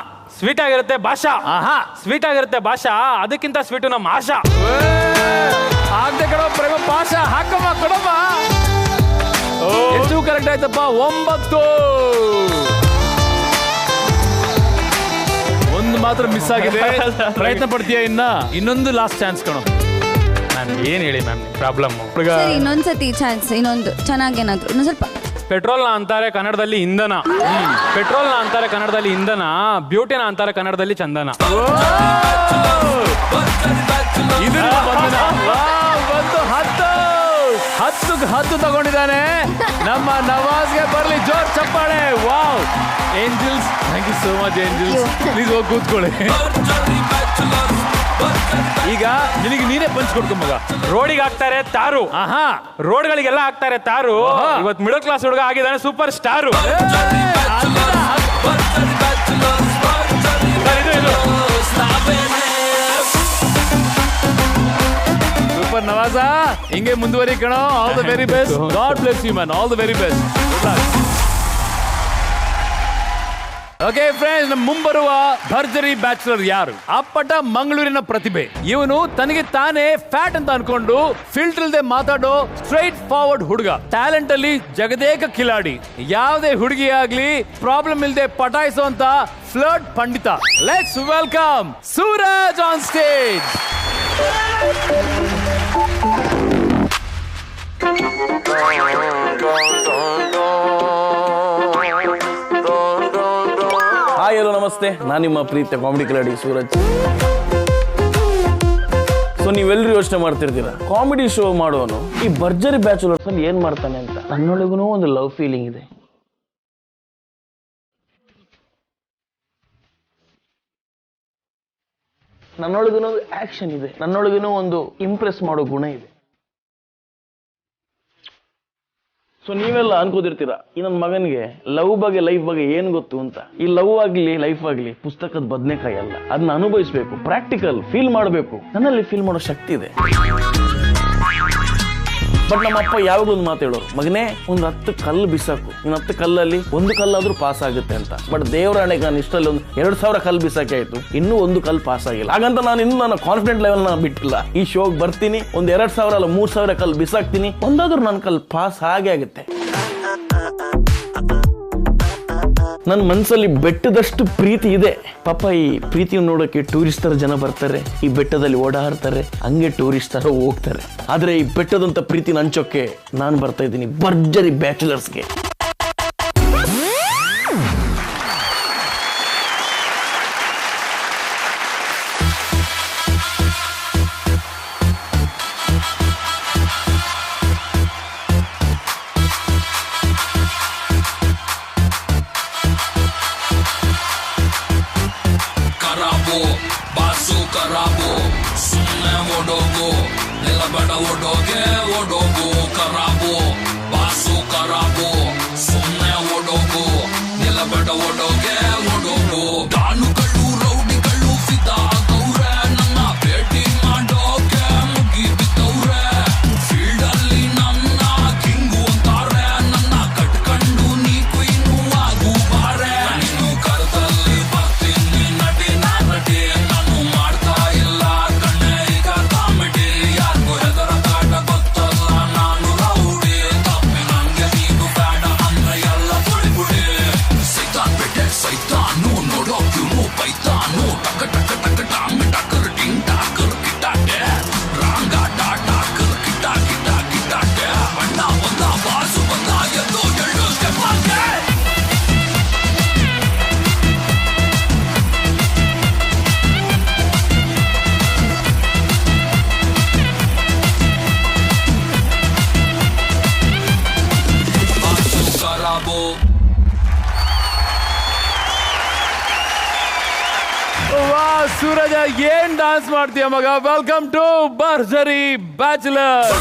ಸ್ವೀಟ್ ಆಗಿರುತ್ತೆ ಭಾಷಾ. ಸ್ವೀಟ್ ಆಗಿರುತ್ತೆ ಭಾಷಾ, ಅದಕ್ಕಿಂತ ಸ್ವೀಟು ನಮ್ಮ ಆಶಾ. ಆಗದೆ ಕಡೋ ಪ್ರೇಮ ಭಾಷಾ ಹಾಕಮ್ಮ ಕೊಡಮ್ಮ. ಎಷ್ಟು ಕರೆಕ್ಟ್ ಆಯ್ತಪ್ಪ. 9. ಒಂದು ಮಾತ್ರ ಮಿಸ್ ಆಗಿದೆ. ಪ್ರಯತ್ನ ಪಡ್ತೀಯ ಇನ್ನೊಂದು ಲಾಸ್ಟ್ ಚಾನ್ಸ್ ಕಣೋ. ಮ್ಯಾಮ್ ಏನ್ ಹೇಳಿ ಮ್ಯಾಮ್ ಪ್ರಾಬ್ಲಮ್. ಇನ್ನೊಂದ್ಸತಿ ಚಾನ್ಸ್, ಇನ್ನೊಂದು ಚೆನ್ನಾಗೇನಾದ್ರು ಇನ್ನೊಂದು ಸ್ವಲ್ಪ. ಪೆಟ್ರೋಲ್ನ ಅಂತಾರೆ ಕನ್ನಡದಲ್ಲಿ ಇಂಧನ, ಪೆಟ್ರೋಲ್ನ ಅಂತಾರೆ ಕನ್ನಡದಲ್ಲಿ ಇಂಧನ, ಬ್ಯೂಟಿನ ಅಂತಾರೆ ಕನ್ನಡದಲ್ಲಿ ಚಂದನ. ಒಂದು 10 ತಗೊಂಡಿದ್ದಾನೆ. ನಮ್ಮ ನವಾಜ್ಗೆ ಬರ್ಲಿ ಜೋರ್ ಚಪ್ಪಾಳೆ. Wow angels, thank you so much angels. Please ಹೋಗಿ ಕೂತ್ಕೊಳ್ಳಿ. ಈಗ ನಿನಗೆ ನೀನೇ ಪಂಚ್ ಕೊಡ್ಕೊ ಮಗ. ರೋಡಿಗೆ ಹಾಕ್ತಾರೆ ತಾರು, ರೋಡ್ಗಳಿಗೆಲ್ಲ ಹಾಕ್ತಾರೆ ತಾರು. ಇವತ್ತು ಮಿಡಲ್ ಕ್ಲಾಸ್ ಹುಡುಗ ಆಗಿದ್ದಾನೆ ಸೂಪರ್ ಸ್ಟಾರು. ಸೂಪರ್ ನವಾಜ, ಹಿಂಗೆ ಮುಂದುವರಿ ಕಣೋ. All the very best. God bless you man. All the very best. Okay friends, ನಮ್ಮ ಮುಂಬರುವ ಭರ್ಜರಿ ಬ್ಯಾಚುಲರ್ ಯಾರು? ಅಪ್ಪಟ ಮಂಗಳೂರಿನ ಪ್ರತಿಭೆ. ಇವನು ತನಗೆ ತಾನೇ ಫ್ಯಾಟ್ ಅಂತ ಅನ್ಕೊಂಡು ಫಿಲ್ಟರ್ ಇಲ್ಲದೆ ಮಾತಾಡೋ ಸ್ಟ್ರೈಟ್ ಫಾರ್ವರ್ಡ್ ಹುಡುಗ. ಟ್ಯಾಲೆಂಟ್ ಅಲ್ಲಿ ಜಗದೇಕ ಕಿಲಾಡಿ. ಯಾವುದೇ ಹುಡುಗಿ ಆಗ್ಲಿ ಪ್ರಾಬ್ಲಮ್ ಇಲ್ಲದೆ ಪಟಾಯಿಸೋ ಅಂತ flirt Pandit. Let's welcome Suraj on stage. Hi hello ನಮಸ್ತೆ, ನಾನು ನಿಮ್ಮ ಪ್ರೀತಿಯ ಕಾಮಿಡಿ ಕಿಲಾಡಿ ಸೂರಜ್. ಸೊ ನೀವೆಲ್ಲರೂ ಯೋಚನೆ ಮಾಡ್ತಿರ್ತೀರ, ಕಾಮಿಡಿ ಶೋ ಮಾಡೋನು ಈ ಭರ್ಜರಿ ಬ್ಯಾಚುಲರ್ಸ್ ಅಲ್ಲಿ ಏನ್ ಮಾಡ್ತಾನೆ ಅಂತ. ನನ್ನೊಳಗೂ ಒಂದು ಲವ್ ಫೀಲಿಂಗ್ ಇದೆ. ನನ್ನೊಳಗೂ ಒಂದು ಆಕ್ಷನ್ ಇದೆ, ನನ್ನೊಳಗೂ ಒಂದು ಇಂಪ್ರೆಸ್ ಮಾಡೋ ಗುಣ ಇದೆ. ಸೊ ನೀವೆಲ್ಲ ಅನ್ಕೋದಿರ್ತೀರ, ಈ ನನ್ನ ಮಗನಿಗೆ ಲವ್ ಬಗ್ಗೆ ಲೈಫ್ ಬಗ್ಗೆ ಏನ್ ಗೊತ್ತು ಅಂತ. ಈ ಲವ್ ಆಗ್ಲಿ ಲೈಫ್ ಆಗ್ಲಿ ಪುಸ್ತಕದ ಬದನೆಕಾಯಿ ಅಲ್ಲ, ಅದನ್ನ ಅನುಭವಿಸ್ಬೇಕು, ಪ್ರಾಕ್ಟಿಕಲ್ ಫೀಲ್ ಮಾಡಬೇಕು. ನನ್ನಲ್ಲಿ ಫೀಲ್ ಮಾಡೋ ಶಕ್ತಿ ಇದೆ. ಬಟ್ ನಮ್ಮ ಅಪ್ಪ ಯಾವಾಗಲೂ ಒಂದು ಮಾತು ಹೇಳೋರು, ಮಗನೇ ಒಂದು 10 ಕಲ್ಲು ಬಿಸಾಕು, ಇನ್ನು 10 ಕಲ್ಲಲ್ಲಿ 1 ಕಲ್ಲಾದ್ರೂ ಪಾಸ್ ಆಗುತ್ತೆ ಅಂತ. ಬಟ್ ದೇವರ ಹಣೆಗೆ ನಾನು ಇಷ್ಟಲ್ಲಿ ಒಂದು 2000 ಕಲ್ಲು ಬಿಸಾಕಿ ಆಯ್ತು, ಇನ್ನೂ 1 ಕಲ್ಲು ಪಾಸ್ ಆಗಿಲ್ಲ. ಹಾಗಂತ ನಾನು ಇನ್ನೂ ನನ್ನ ಕಾನ್ಫಿಡೆಂಟ್ ಲೆವೆಲ್ ನಾನು ಬಿಟ್ಟಿಲ್ಲ. ಈ ಶೋಗೆ ಬರ್ತೀನಿ, ಒಂದು 2000 ಅಲ್ಲ 3000 ಕಲ್ಲು ಬಿಸಾಕ್ತೀನಿ, ಒಂದಾದ್ರೂ ನನ್ನ ಕಲ್ಲು ಪಾಸ್ ಹಾಗೆ ಆಗುತ್ತೆ. ನನ್ನ ಮನಸ್ಸಲ್ಲಿ ಬೆಟ್ಟದಷ್ಟು ಪ್ರೀತಿ ಇದೆ. ಪಾಪ ಈ ಪ್ರೀತಿಯನ್ನು ನೋಡೋಕೆ ಟೂರಿಸ್ಟರ್ ಜನ ಬರ್ತಾರೆ, ಈ ಬೆಟ್ಟದಲ್ಲಿ ಓಡಾಡ್ತಾರೆ, ಹಂಗೆ ಟೂರಿಸ್ಟರ್ ಹೋಗ್ತಾರೆ. ಆದ್ರೆ ಈ ಬೆಟ್ಟದಂತ ಪ್ರೀತಿನ ಹಂಚೋಕೆ ನಾನು ಬರ್ತಾ ಇದ್ದೀನಿ ಭರ್ಜರಿ ಬ್ಯಾಚುಲರ್ಸ್ಗೆ. ಬಾಸು ಕರಾಬು ಸುಮ್ಮನೆ ಓಡೋಗು, ನಿಲ್ಲಬೇಡ ಓಡೋಗೆ ಓಡೋಗು. ಕರಾಬು ಬಾಸು ಕರಾಬು ಸುಮ್ಮನೆ ಓಡೋಗು, ನಿಲ್ಲಬೇಡ ಓಡೋಗೆ ಓಡೋಗು. ಗಾನುಗಳು ರೌಡಿಗಳು ಫಿದಾ ಆಗವ್ರೆ, ನನ್ನ ಭೇಟಿ ಮಾಡೋಕೆ ಮುಗಿ ಬಿದ್ದವ್ರೆ. ಫೀಲ್ಡ್ ಅಲ್ಲಿ ನನ್ನ ಕಿಂಗು ಅಂತಾರೆ, ನನ್ನ ಕಟ್ಕೊಂಡು ನೀ ಕ್ವೀನು ಆಗು ಬಾರೆ. ನೀನು ಕರ್ತಲ್ಲಿ ಬರ್ತೀನಿ ನಟಿ ನಟಿ, ನಾನು ಮಾಡ್ತಾ ಇಲ್ಲ ಕಣ್ಣೆ ಈಗ ಕಾಮಿಡಿ. ಯಾರಿಗೂ ಹೆದರ ಕಾಟ ಗೊತ್ತಲ್ಲ ನಾನು ರೌಡಿ. ವಾ ಸೂರಜ ಏನ್ ಡಾನ್ಸ್ ಮಾಡ್ತೀಯ ಮಗ. Welcome to Bharjari bachelor.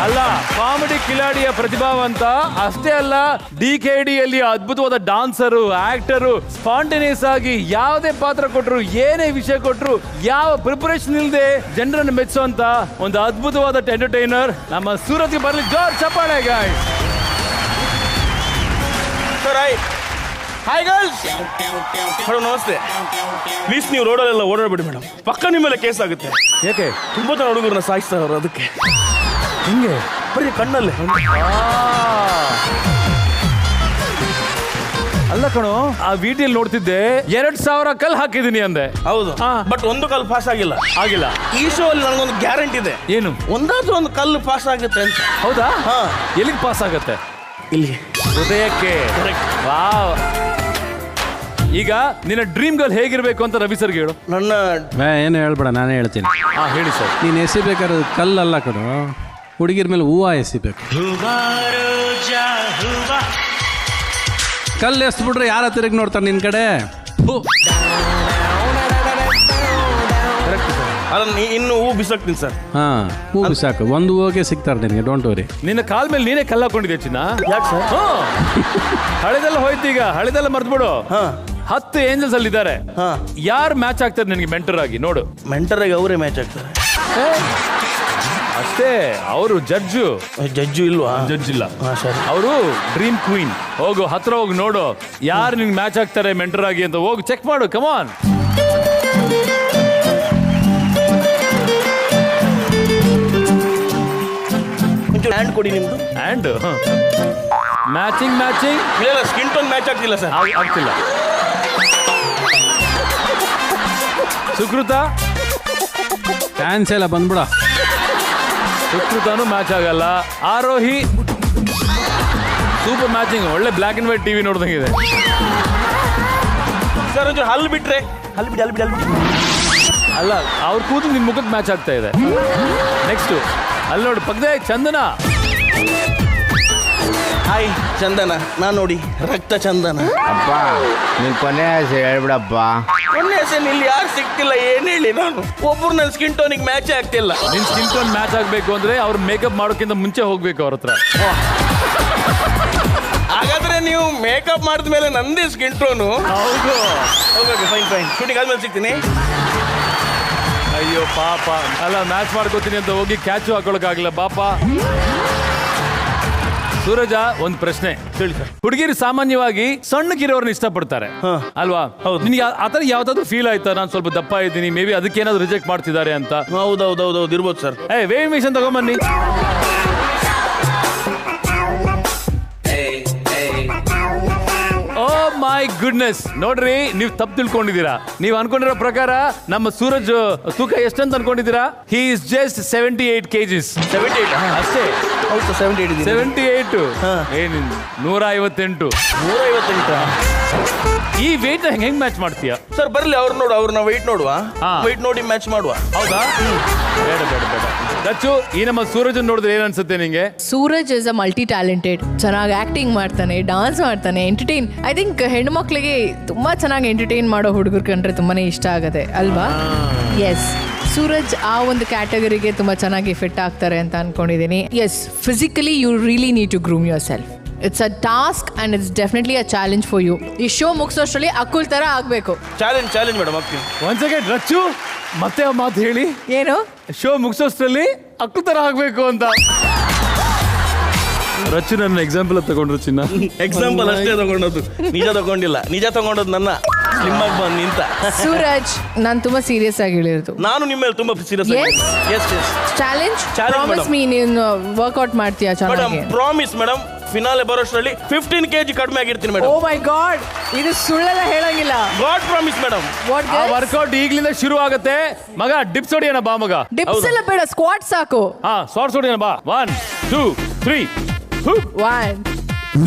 ಅಲ್ಲ, ಕಾಮಿಡಿ ಕಿಲಾಡಿಯ ಪ್ರತಿಭಾವಂತ ಅಷ್ಟೇ ಅಲ್ಲ, DKD ಯಲ್ಲಿ ಅದ್ಭುತವಾದ ಡಾನ್ಸರು, ಆಕ್ಟರು, ಸ್ಪಾಂಟೇನಿಯಸ್ ಆಗಿ ಯಾವುದೇ ಪಾತ್ರ ಕೊಟ್ರು, ಏನೇ ವಿಷಯ ಕೊಟ್ರು, ಯಾವ ಪ್ರಿಪರೇಷನ್ ಇಲ್ಲದೆ ಜನರನ್ನು ಮೆಚ್ಚುವಂತ ಒಂದು ಅದ್ಭುತವಾದ ಎಂಟರ್ಟೈನರ್ ನಮ್ಮ ಸೂರಜ್ಗೆ ಬರಲಿ ಜೋರ್ ಚಪ್ಪಾಳೆ ಗಾಯ್ಸ್. Hi girls. ಮೇಡಮ್ ನಮಸ್ತೆ. ಪ್ಲೀಸ್ ನೀವು ರೋಡಲ್ಲೆಲ್ಲ ಓಡಾಡ್ಬಿಡಿ ಮೇಡಮ್, ಪಕ್ಕ ನಿಮ್ಮ ಮೇಲೆ ಕೇಸ್ ಆಗುತ್ತೆ. ಯಾಕೆ? ತುಂಬ ಜನ ಹುಡುಗರನ್ನ ಸಾಯಿಸ್ತಾರೆ ಅವರು, ಅದಕ್ಕೆ. ಹಿಂಗೆ ಬರೀ ಕಣ್ಣಲ್ಲೇ. ಅಲ್ಲ ಕಣೋ, ಆ ವಿಡಿಯಲ್ಲಿ ನೋಡ್ತಿದ್ದೆ 2000 ಕಲ್ಲು ಹಾಕಿದೀನಿ ಅಂದೆ. ಹೌದು, ಬಟ್ ಒಂದು ಕಲ್ಲು ಪಾಸ್ ಆಗಿಲ್ಲ. ಈ ಶೋ ಅಲ್ಲಿ ನನಗೊಂದು ಗ್ಯಾರಂಟಿ ಇದೆ. ಏನು? ಒಂದಾದ್ರೂ ಒಂದು ಕಲ್ಲು ಪಾಸ್ ಆಗುತ್ತೆ ಅಂತ. ಹೌದಾ? ಎಲ್ಲಿಗೆ ಪಾಸ್ ಆಗುತ್ತೆ? ಇಲ್ಲಿ ಹೃದಯಕ್ಕೆ. ವಾವ್. ಈಗ ನಿನ್ನ ಡ್ರೀಮ್ ಗರ್ಲ್ ಹೇಗಿರ್ಬೇಕು ಅಂತ ರವಿ ಸರ್ಗೆ ಹೇಳು. ನನ್ನ ಏನು ಹೇಳ್ಬೇಡ, ನಾನೇ ಹೇಳ್ತೀನಿ. ಹೇಳಿ ಸರ್. ನೀನು ಎಸಿಬೇಕಾದ್ರೆ ಕಲ್ಲಲ್ಲ ಕಡು, ಹುಡುಗಿರ ಮೇಲೆ ಹೂವು ಎಸಿಬೇಕು. ಕಲ್ಲು ಎಸ್ಬಿಟ್ರೆ ಯಾರ ತಿರುಗಿ ನೋಡ್ತಾರೆ ನಿನ್ನ ಕಡೆ. ಇನ್ನು ಹೂ ಬಿಸಾಕ್ತೀನಿ ಸರ್. ಹೂ ಬಿಸಾಕು, ಒಂದು ಹೂವಿಗೆ ಸಿಗ್ತಾರೆ ನಿನಗೆ, ಡೋಂಟ್ ವರಿ. ನಿನ್ನ ಕಾಲ್ ಮೇಲೆ ನೀನೇ ಕಲ್ಲು ಹಾಕೊಂಡಿದ್ಯಾ ಚಿನ್ನ? ಯಾಕೆ ಸರ್? ಹಳೆದೆಲ್ಲ ಹೋಯ್ತು, ಈಗ ಹಳೆದೆಲ್ಲ ಮರ್ತ್ಬಿಡು. 10 ಏಂಜಲ್ಸ್ ಅಲ್ಲಿ ಇದ್ದಾರೆ. ಯಾರು ಮ್ಯಾಚ್ ಆಗ್ತಾರೆ ನಿನಗೆ ಮೆಂಟರ್ ಆಗಿ? ನೋಡು. ಮೆಂಟರ್ ಆಗಿ ಅವರೇ ಮ್ಯಾಚ್ ಆಗ್ತಾರೆ ಅಷ್ಟೇ. ಅವರು ಜಡ್ಜು ಇಲ್ವಾ? ಜಡ್ಜ್ ಇಲ್ಲ, ಅವರು ಡ್ರೀಮ್ ಕ್ವೀನ್. ಹೋಗು, ಹತ್ರ ಹೋಗಿ ನೋಡು ಯಾರು ನಿನ್ಗೆ ಮ್ಯಾಚ್ ಆಗ್ತಾರೆ ಮೆಂಟರ್ ಆಗಿ ಅಂತ. ಹೋಗಿ ಚೆಕ್ ಮಾಡು, ಕಮಾನ್. ಹ್ಯಾಂಡ್ ಕೊಡಿ ನಿಮ್ದು. ಹ್ಯಾಂಡ್ ಮ್ಯಾಚಿಂಗ್ ಇಲ್ಲ, ಸ್ಕಿನ್ ಟೋನ್ ಮ್ಯಾಚ್ ಆಗ್ತಿಲ್ಲ ಸರ್. ಆಗ್ತಿಲ್ಲ. ಸುಕೃತ ಚಾನ್ಸ್ ಎಲ್ಲ ಬಂದ್ಬಿಡ. ಸುಕೃತನೂ ಮ್ಯಾಚ್ ಆಗಲ್ಲ. ಆರೋಹಿ ಸೂಪರ್ ಮ್ಯಾಚಿಂಗ್, ಒಳ್ಳೆ ಬ್ಲ್ಯಾಕ್ ಅಂಡ್ ವೈಟ್ ಟಿವಿ ನೋಡ್ದಂಗಿದೆ. ಸರ್ ಒಂಚೂರು ಹಲ್ಲು ಬಿಟ್ರೆ. ಹಲ್ಲು ಬಿಡಿ. ಅಲ್ಲ, ಅವ್ರ ಕೂತು ನಿನ್ ಮುಖಕ್ಕೆ ಮ್ಯಾಚ್ ಆಗ್ತಾ ಇದೆ. ನೆಕ್ಸ್ಟ್ ಅಲ್ಲಿ ನೋಡಿ, ಪಕ್ಕದ ಚಂದನ. ಹಾಯ್ ಚಂದನ. ನಾನು ನೋಡಿ ರಕ್ತ ಚಂದನ. ಅಪ್ಪ ನೀನ್ ಕೊನೆ ಆಸೆ ಹೇಳ್ಬಿಡಪ್ಪ. ಕೊನೆ ಆಸೆ ಇಲ್ಲಿ ಯಾರು ಸಿಗ್ತಿಲ್ಲ, ಏನ್ ಹೇಳಿ ನಾನು. ಒಬ್ರು ನನ್ನ ಸ್ಕಿನ್ ಟೋನಿಗೆ ಮ್ಯಾಚ್ ಆಗ್ತಿಲ್ಲ. ನಿನ್ ಸ್ಕಿನ್ ಟೋನ್ ಮ್ಯಾಚ್ ಆಗ್ಬೇಕು ಅಂದ್ರೆ ಅವ್ರು ಮೇಕಪ್ ಮಾಡೋಕ್ಕಿಂತ ಮುಂಚೆ ಹೋಗ್ಬೇಕು ಅವ್ರ ಹತ್ರ. ಹಾಗಾದ್ರೆ ನೀವು ಮೇಕಪ್ ಮಾಡಿದ್ಮೇಲೆ ನಂದೇ ಸ್ಕಿನ್ ಟೋನು. ಹೌದು. ಫೈನ್. ಶೂಟಿಂಗ್ ಆದ್ಮೇಲೆ ಸಿಗ್ತೀನಿ. ಅಯ್ಯೋ ಪಾಪ. ಅಲ್ಲ, ಮ್ಯಾಚ್ ಮಾಡ್ಕೋತೀನಿ ಅಂತ ಹೋಗಿ ಕ್ಯಾಚು ಹಾಕೊಳಕ್ಕಾಗಿಲ್ಲ ಪಾಪ. ಸೂರಜ, ಒಂದು ಪ್ರಶ್ನೆ. ಹುಡುಗಿರು ಸಾಮಾನ್ಯವಾಗಿ ಸಣ್ಣಗಿರೋರ್ನ ಇಷ್ಟಪಡ್ತಾರೆ ಅಲ್ವಾ? ನಿನ್ಗೆ ಆತರ ಯಾವ್ದಾದ್ರು ಫೀಲ್ ಆಯ್ತಾ? ನಾನು ಸ್ವಲ್ಪ ದಪ್ಪ ಇದ್ದೀನಿ, ಮೇ ಬಿ ಅದಕ್ಕೆ ಏನಾದ್ರು ರಿಜೆಕ್ಟ್ ಮಾಡ್ತಿದ್ದಾರೆ ಅಂತ? ಹೌದೌದೌದು ಇರ್ಬೋದು ಸರ್. ವೇವಿಂಗ್ ಮಿಷನ್ ತಗೊಂಬನ್ನಿ. Oh my goodness. ನೋಡ್ರಿ, ನೀವು ತಪ್ಪು ತಿಳ್ಕೊಂಡಿದ್ದೀರಾ. ನೀವು ಅನ್ಕೊಂಡಿರೋ ಪ್ರಕಾರ ನಮ್ಮ ಸೂರಜ್ ತೂಕ ಎಷ್ಟಂತ ಅನ್ಕೊಂಡಿದ್ದೀರಾ? He is just 78 kgs. 78 ಅಷ್ಟೇ. 78. 158. ಈ ವೇಟ್ ಹೆಂಗ್ ಮ್ಯಾಚ್ ಮಾಡ್ತೀಯಾ ಸರ್? ಬರ್ಲಿ ಅವ್ರು ನೋಡು, ಅವ್ರನ್ನ ವೆಯ್ಟ್ ನೋಡುವ. ವೆಯ್ಟ್ ನೋಡಿ ಮ್ಯಾಚ್ ಮಾಡುವ. ಹೌದಾ? ಬೇಡ. ದಚ್ಚು, ಈ ನಮ್ಮ ಸೂರಜ್ ನೋಡಿದ್ರೆ ಏನ್ ಅನ್ಸುತ್ತೆ ನಿಂಗೆ? Suraj is a multi talented. ಚೆನ್ನಾಗಿ ಆಕ್ಟಿಂಗ್ ಮಾಡ್ತಾನೆ, ಡಾನ್ಸ್ ಮಾಡ್ತಾನೆ, ಎಂಟರ್ಟೈನ್. ಐ ಥಿಂಕ್ ಹೆಣ್ಣು ಮಕ್ಳಿಗೆ ತುಂಬಾ ಚೆನ್ನಾಗಿ ಎಂಟರ್ಟೈನ್ ಮಾಡೋ ಹುಡುಗರು ಕಂಡ್ರೆ ತುಂಬಾನೇ ಇಷ್ಟ ಆಗುತ್ತೆ ಅಲ್ವಾ? ಎಸ್, ಸೂರಜ್ ಆ ಒಂದು ಕ್ಯಾಟಗರಿಗೆ ತುಂಬಾ ಚೆನ್ನಾಗಿ ಫಿಟ್ ಆಗ್ತಾರೆ ಅಂತ ಅನ್ಕೊಂಡಿದ್ದೀನಿ. Yes, physically you really need to groom yourself. It's a task and it's definitely a challenge for you. ಈ ಶೋ ಮುಗಿಸೋಷ್ಟರಲ್ಲಿ ಅಕುಲ್ ತರ ಆಗ್ಬೇಕು. ಚಾಲೆಂಜ್ ಮೇಡಮ್, ಆಗ್ತೀನಿ. ಒಂದ್ ಸೆಕೆಂಡ್ ರಚ್ಚು, ಮತ್ತೆ ಆ ಮಾತು ಹೇಳಿ. ಏನು? ಶೋ ಮುಗಿಸೋಷ್ಟರಲ್ಲಿ ಅಕ್ಕು ತರ ಆಗ್ಬೇಕು ಅಂತ. ರಚ್ಚು ನನ್ನ ಎಕ್ಸಾಂಪಲ್ ತಗೊಂಡ್ರು ಚಿನ್ನ. ಎಕ್ಸಾಂಪಲ್ ಅಷ್ಟೇ ತಗೊಂಡದ್ದು, ನಿಜ ತಗೊಂಡಿಲ್ಲ. ನಿಜ ತಗೊಂಡದ್ದು ನನ್ನ ಸ್ಲಿಮ್ ಆಗಿ ಬಂದು ನಿಂತ. ಸೂರಜ್, ನಾನು ತುಂಬಾ ಸೀರಿಯಸ್ ಆಗಿ ಹೇಳಿರೋದು. ನಾನು ನಿಮ್ಮ ಮೇಲೆ ತುಂಬಾ ಸೀರಿಯಸ್ ಆಗಿ. ಚಾಲೆಂಜ್ ಪ್ರಾಮಿಸ್ ಮೀ, ನೀನು ವರ್ಕೌಟ್ ಮಾಡ್ತೀಯಾ ಚೆನ್ನಾಗಿ? Promise madam. ಫಿನಾಲೆ ಬರೋಷ್ಟರಲ್ಲಿ 15 kg ಕಡಿಮೆ ಆಗಿರ್ತೀನಿ ಮೇಡಮ್. ಓ ಮೈ ಗಾಡ್, ಇದು ಸುಳ್ಳೆಲ್ಲ ಹೇಳಂಗಿಲ್ಲ. God promise madam. ವರ್ಕೌಟ್ ಈಗ್ಲಿಂದ ಶುರು ಆಗುತ್ತೆ ಮಗ. ಡಿಪ್ಸ್ ಹೊಡಿಯೋಣ ಬಾ ಮಗ. ಡಿಪ್ಸ್ ಎಲ್ಲ ಬೇಡ, ಸ್ಕ್ವಾಟ್ ಸಾಕು. ಸ್ಕ್ವಾಟ್ಸ್ ಹೊಡಿಯೋಣ ಬಾ. 1 2 3. 1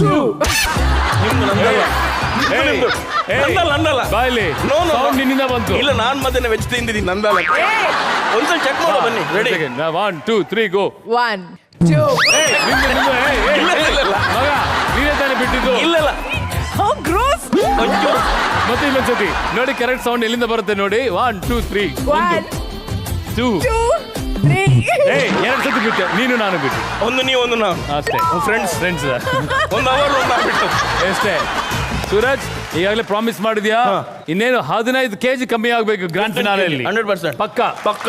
2. ಬಾಯ್ಲಿ ನಿನ್ನಿಂದ ಬಂತು. ಇಲ್ಲ, ನಾನ್ ಮಧ್ಯಾಹ್ನ ವೆಜ್ ತಿಂದಿದ್ದೀನಿ, ನಂದಲ್ಲ. ಒಂದ್ಸಲ ಚೆಕ್ ಮಾಡೋ ಬನ್ನಿ. ರೆಡಿ? 1 2 3 ಗೋ. 1 2. ಮಗ ನೀನೇ ತಾನೇ ಬಿಟ್ಟಿದ್ದು? ಇಲ್ಲ. How gross! ಮತ್ತೆ ಇನ್ನೊಂದ್ಸತಿ ನೋಡಿ, ಕರೆಕ್ಟ್ ಸೌಂಡ್ ಎಲ್ಲಿಂದ ಬರುತ್ತೆ ನೋಡಿ. 1 2 3 1 2 3 ಎರಡು ಸತಿ ಬಿಟ್ಟೆ, ನೀನು ನಾನು ಬಿಟ್ಟು. ಒಂದು ನೀವು ಒಂದು ನಾವು ಅಷ್ಟೇ. ಫ್ರೆಂಡ್ಸ್ ಒಂದು ಅವರ್ ಒಂದು ಆಗ್ಬಿಟ್ಟು ಅಷ್ಟೇ. ಸೂರಜ್, ಈಗಾಗಲೇ ಪ್ರಾಮಿಸ್ ಮಾಡಿದ್ಯಾ? ಇನ್ನೇನು 15 kg ಕಮ್ಮಿ ಆಗ್ಬೇಕು ಗ್ರ್ಯಾಂಡ್ ಫಿನಾಲೆಯಲ್ಲಿ. 100% ಪಕ್ಕ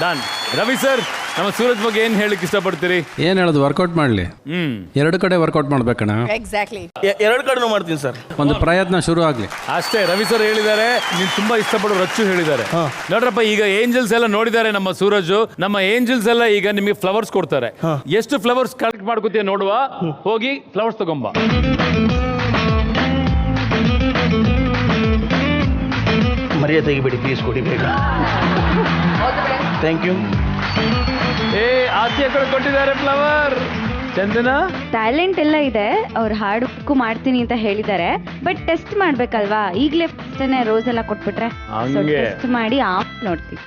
ಡನ್. ರವಿ ಸರ್, ನಮ್ಮ ಸೂರಜ್ ಬಗ್ಗೆ ಏನ್ ಹೇಳಕ್ ಇಷ್ಟಪಡ್ತೀರಿ? ಏನ್ ಹೇಳೋದು, ವರ್ಕೌಟ್ ಮಾಡ್ಲಿ. ಎರಡು ಕಡೆ ವರ್ಕೌಟ್ ಮಾಡ್ಬೇಕಣ್ಣ. ಎಕ್ಸಾಕ್ಟ್ಲಿ. ಎರಡು ಕಡೆನೂ ಮಾಡ್ತೀನಿ ಸರ್. ಒಂದು ಪ್ರಯತ್ನ ಶುರು ಆಗ್ಲಿ ಅಷ್ಟೇ. ರವಿ ಸರ್ ಹೇಳಿದ್ದಾರೆ, ನೀನ್ ತುಂಬಾ ಇಷ್ಟಪಡೋ ರಚ್ಚು ಹೇಳಿದ್ದಾರೆ. ನೋಡ್ರಪ್ಪ, ಈಗ ಏಂಜಲ್ಸ್ ಎಲ್ಲ ನೋಡಿದ್ದಾರೆ ನಮ್ಮ ಸೂರಜ್. ನಮ್ಮ ಏಂಜಲ್ಸ್ ಎಲ್ಲ ಈಗ ನಿಮಗೆ ಫ್ಲವರ್ಸ್ ಕೊಡ್ತಾರೆ. ಎಷ್ಟು ಫ್ಲವರ್ಸ್ ಕಲೆಕ್ಟ್ ಮಾಡ್ಕೋತೀಯ ನೋಡುವ. ಹೋಗಿ ಫ್ಲವರ್ಸ್ ತಗೊಂಬ. ಮರ್ಯಾದೆ ತೆಗಿಬೇಡಿ ಪ್ಲೀಸ್, ಕೊಡಿ ಬೇಗ. Thank you. ಆಚೆ ಕಡೆ ಕೊಟ್ಟಿದ್ದಾರೆ ಫ್ಲವರ್. ಚಂದನ, ಟ್ಯಾಲೆಂಟ್ ಎಲ್ಲ ಇದೆ, ಅವ್ರು ಹಾಡಕ್ಕೂ ಮಾಡ್ತೀನಿ ಅಂತ ಹೇಳಿದ್ದಾರೆ. ಬಟ್ ಟೆಸ್ಟ್ ಮಾಡ್ಬೇಕಲ್ವಾ, ಈಗಲೇ ಫಸ್ಟೇ ರೋಸ್ ಎಲ್ಲ ಕೊಟ್ಬಿಟ್ರೆ ಟೆಸ್ಟ್ ಮಾಡಿ ನೋಡ್ತೀವಿ.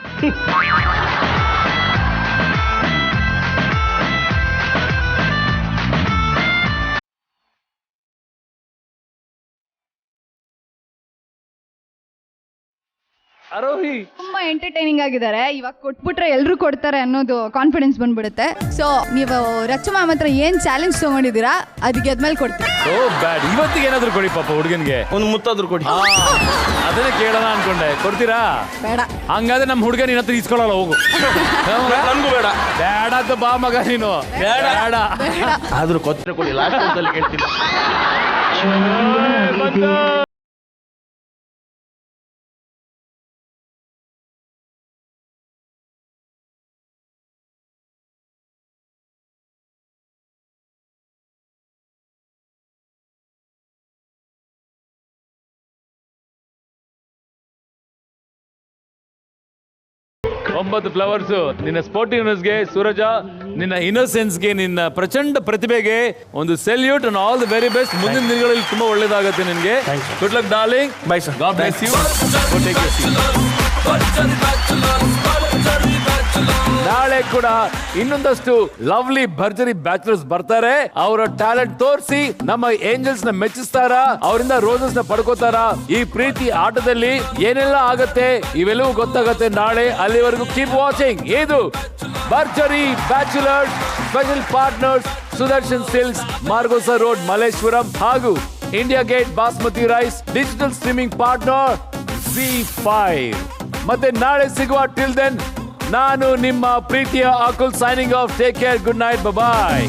ಆರೋಹಿ ತುಂಬಾ ಎಂಟರ್ಟೈನಿಂಗ್ ಆಗಿದ್ದಾರೆ. ಇವಾಗ ಕೊಟ್ಬಿಟ್ರೆ ಎಲ್ರು ಕೊಡ್ತಾರೆ ಅನ್ನೋದು ಕಾನ್ಫಿಡೆನ್ಸ್ ಬಂದ್ಬಿಡುತ್ತೆ. ಸೊ ನೀವು ರಚ್ಚು ಮ್ಯಾಮ್ ಹತ್ರ ಏನ್ ಚಾಲೆಂಜ್ ತಗೊಂಡಿದ್ದೀರಾ ಅದಕ್ಕೆ ಅದ್ಮೇಲೆ ಕೊಡ್ತೀವಿ. ಇವತ್ತಿಗೆ ಏನಾದ್ರು ಕೊಡಿ ಪಾಪ ಹುಡುಗನ್ಗೆ, ಒಂದು ಮುತ್ತಾದ್ರು ಕೊಡಿ. ಅದನ್ನೇ ಕೇಳೋಣ ಅನ್ಕೊಂಡೆ. ಕೊಡ್ತೀರಾ? ಬೇಡ. ಹಂಗಾದ್ರೆ ನಮ್ಮ ಹುಡುಗ ನಿನ್ನ ಹತ್ರ ಇಸ್ಕೊಳ್ಳಲ್ಲ, ಹೋಗು. ನನ್ಗೂ ಬೇಡ. ಬೇಡ ಅಂತ ಬಾ ಮಗ ನೀನು. ಬೇಡ ಆದ್ರೂ ಕೊತ್ತರೆ ಕೊಡಿ, ಲಾಸ್ಟ್ ಕೇಳ್ತೀನಿ. ಒಂಬತ್ತು ಫ್ಲವರ್ಸ್ ನಿನ್ನ ಸ್ಪೋರ್ಟಿವ್ನೆಸ್ಗೆ, ಸೂರಜ ನಿನ್ನ ಇನ್ನೋಸೆನ್ಸ್ಗೆ, ನಿನ್ನ ಪ್ರಚಂಡ ಪ್ರತಿಭೆಗೆ ಒಂದು salute and all the very best. ಮುಂದಿನ ದಿನಗಳಲ್ಲಿ ತುಂಬಾ ಒಳ್ಳೇದಾಗುತ್ತೆ ನಿನಗೆ. Good luck darling. Bye sir. God bless you. ನಾಳೆ ಕೂಡ ಇನ್ನೊಂದಷ್ಟು ಲವ್ಲಿ ಭರ್ಜರಿ ಬ್ಯಾಚುಲರ್ಸ್ ಬರ್ತಾರೆ. ಅವರ ಟ್ಯಾಲೆಂಟ್ ತೋರಿಸಿ ನಮ್ಮ ಏಂಜಲ್ಸ್ ನ ಮೆಚ್ಚಿಸ್ತಾರ, ಅವರಿಂದ ರೋಸಸ್ ನ ಪಡ್ಕೋತಾರ. ಈ ಪ್ರೀತಿ ಆಟದಲ್ಲಿ ಏನೆಲ್ಲ ಆಗತ್ತೆ ಇವೆಲ್ಲವೂ ಗೊತ್ತಾಗತ್ತೆ ನಾಳೆ. ಅಲ್ಲಿವರೆಗೂ ಕೀಪ್ ವಾಚಿಂಗ್. ಇದು Bharjari bachelors. Special partners Sudarshan silks, Margosa road, Malleshwaram ಹಾಗೂ India gate basmati rice. Digital streaming partner ZEE5. ಮತ್ತೆ ನಾಳೆ ಸಿಗುವ. ಟಿಲ್ ದೆನ್ ನಾನು ನಿಮ್ಮ ಪ್ರೀತಿಯ Akul signing off. Take care. Good night. ಬಾಯ್.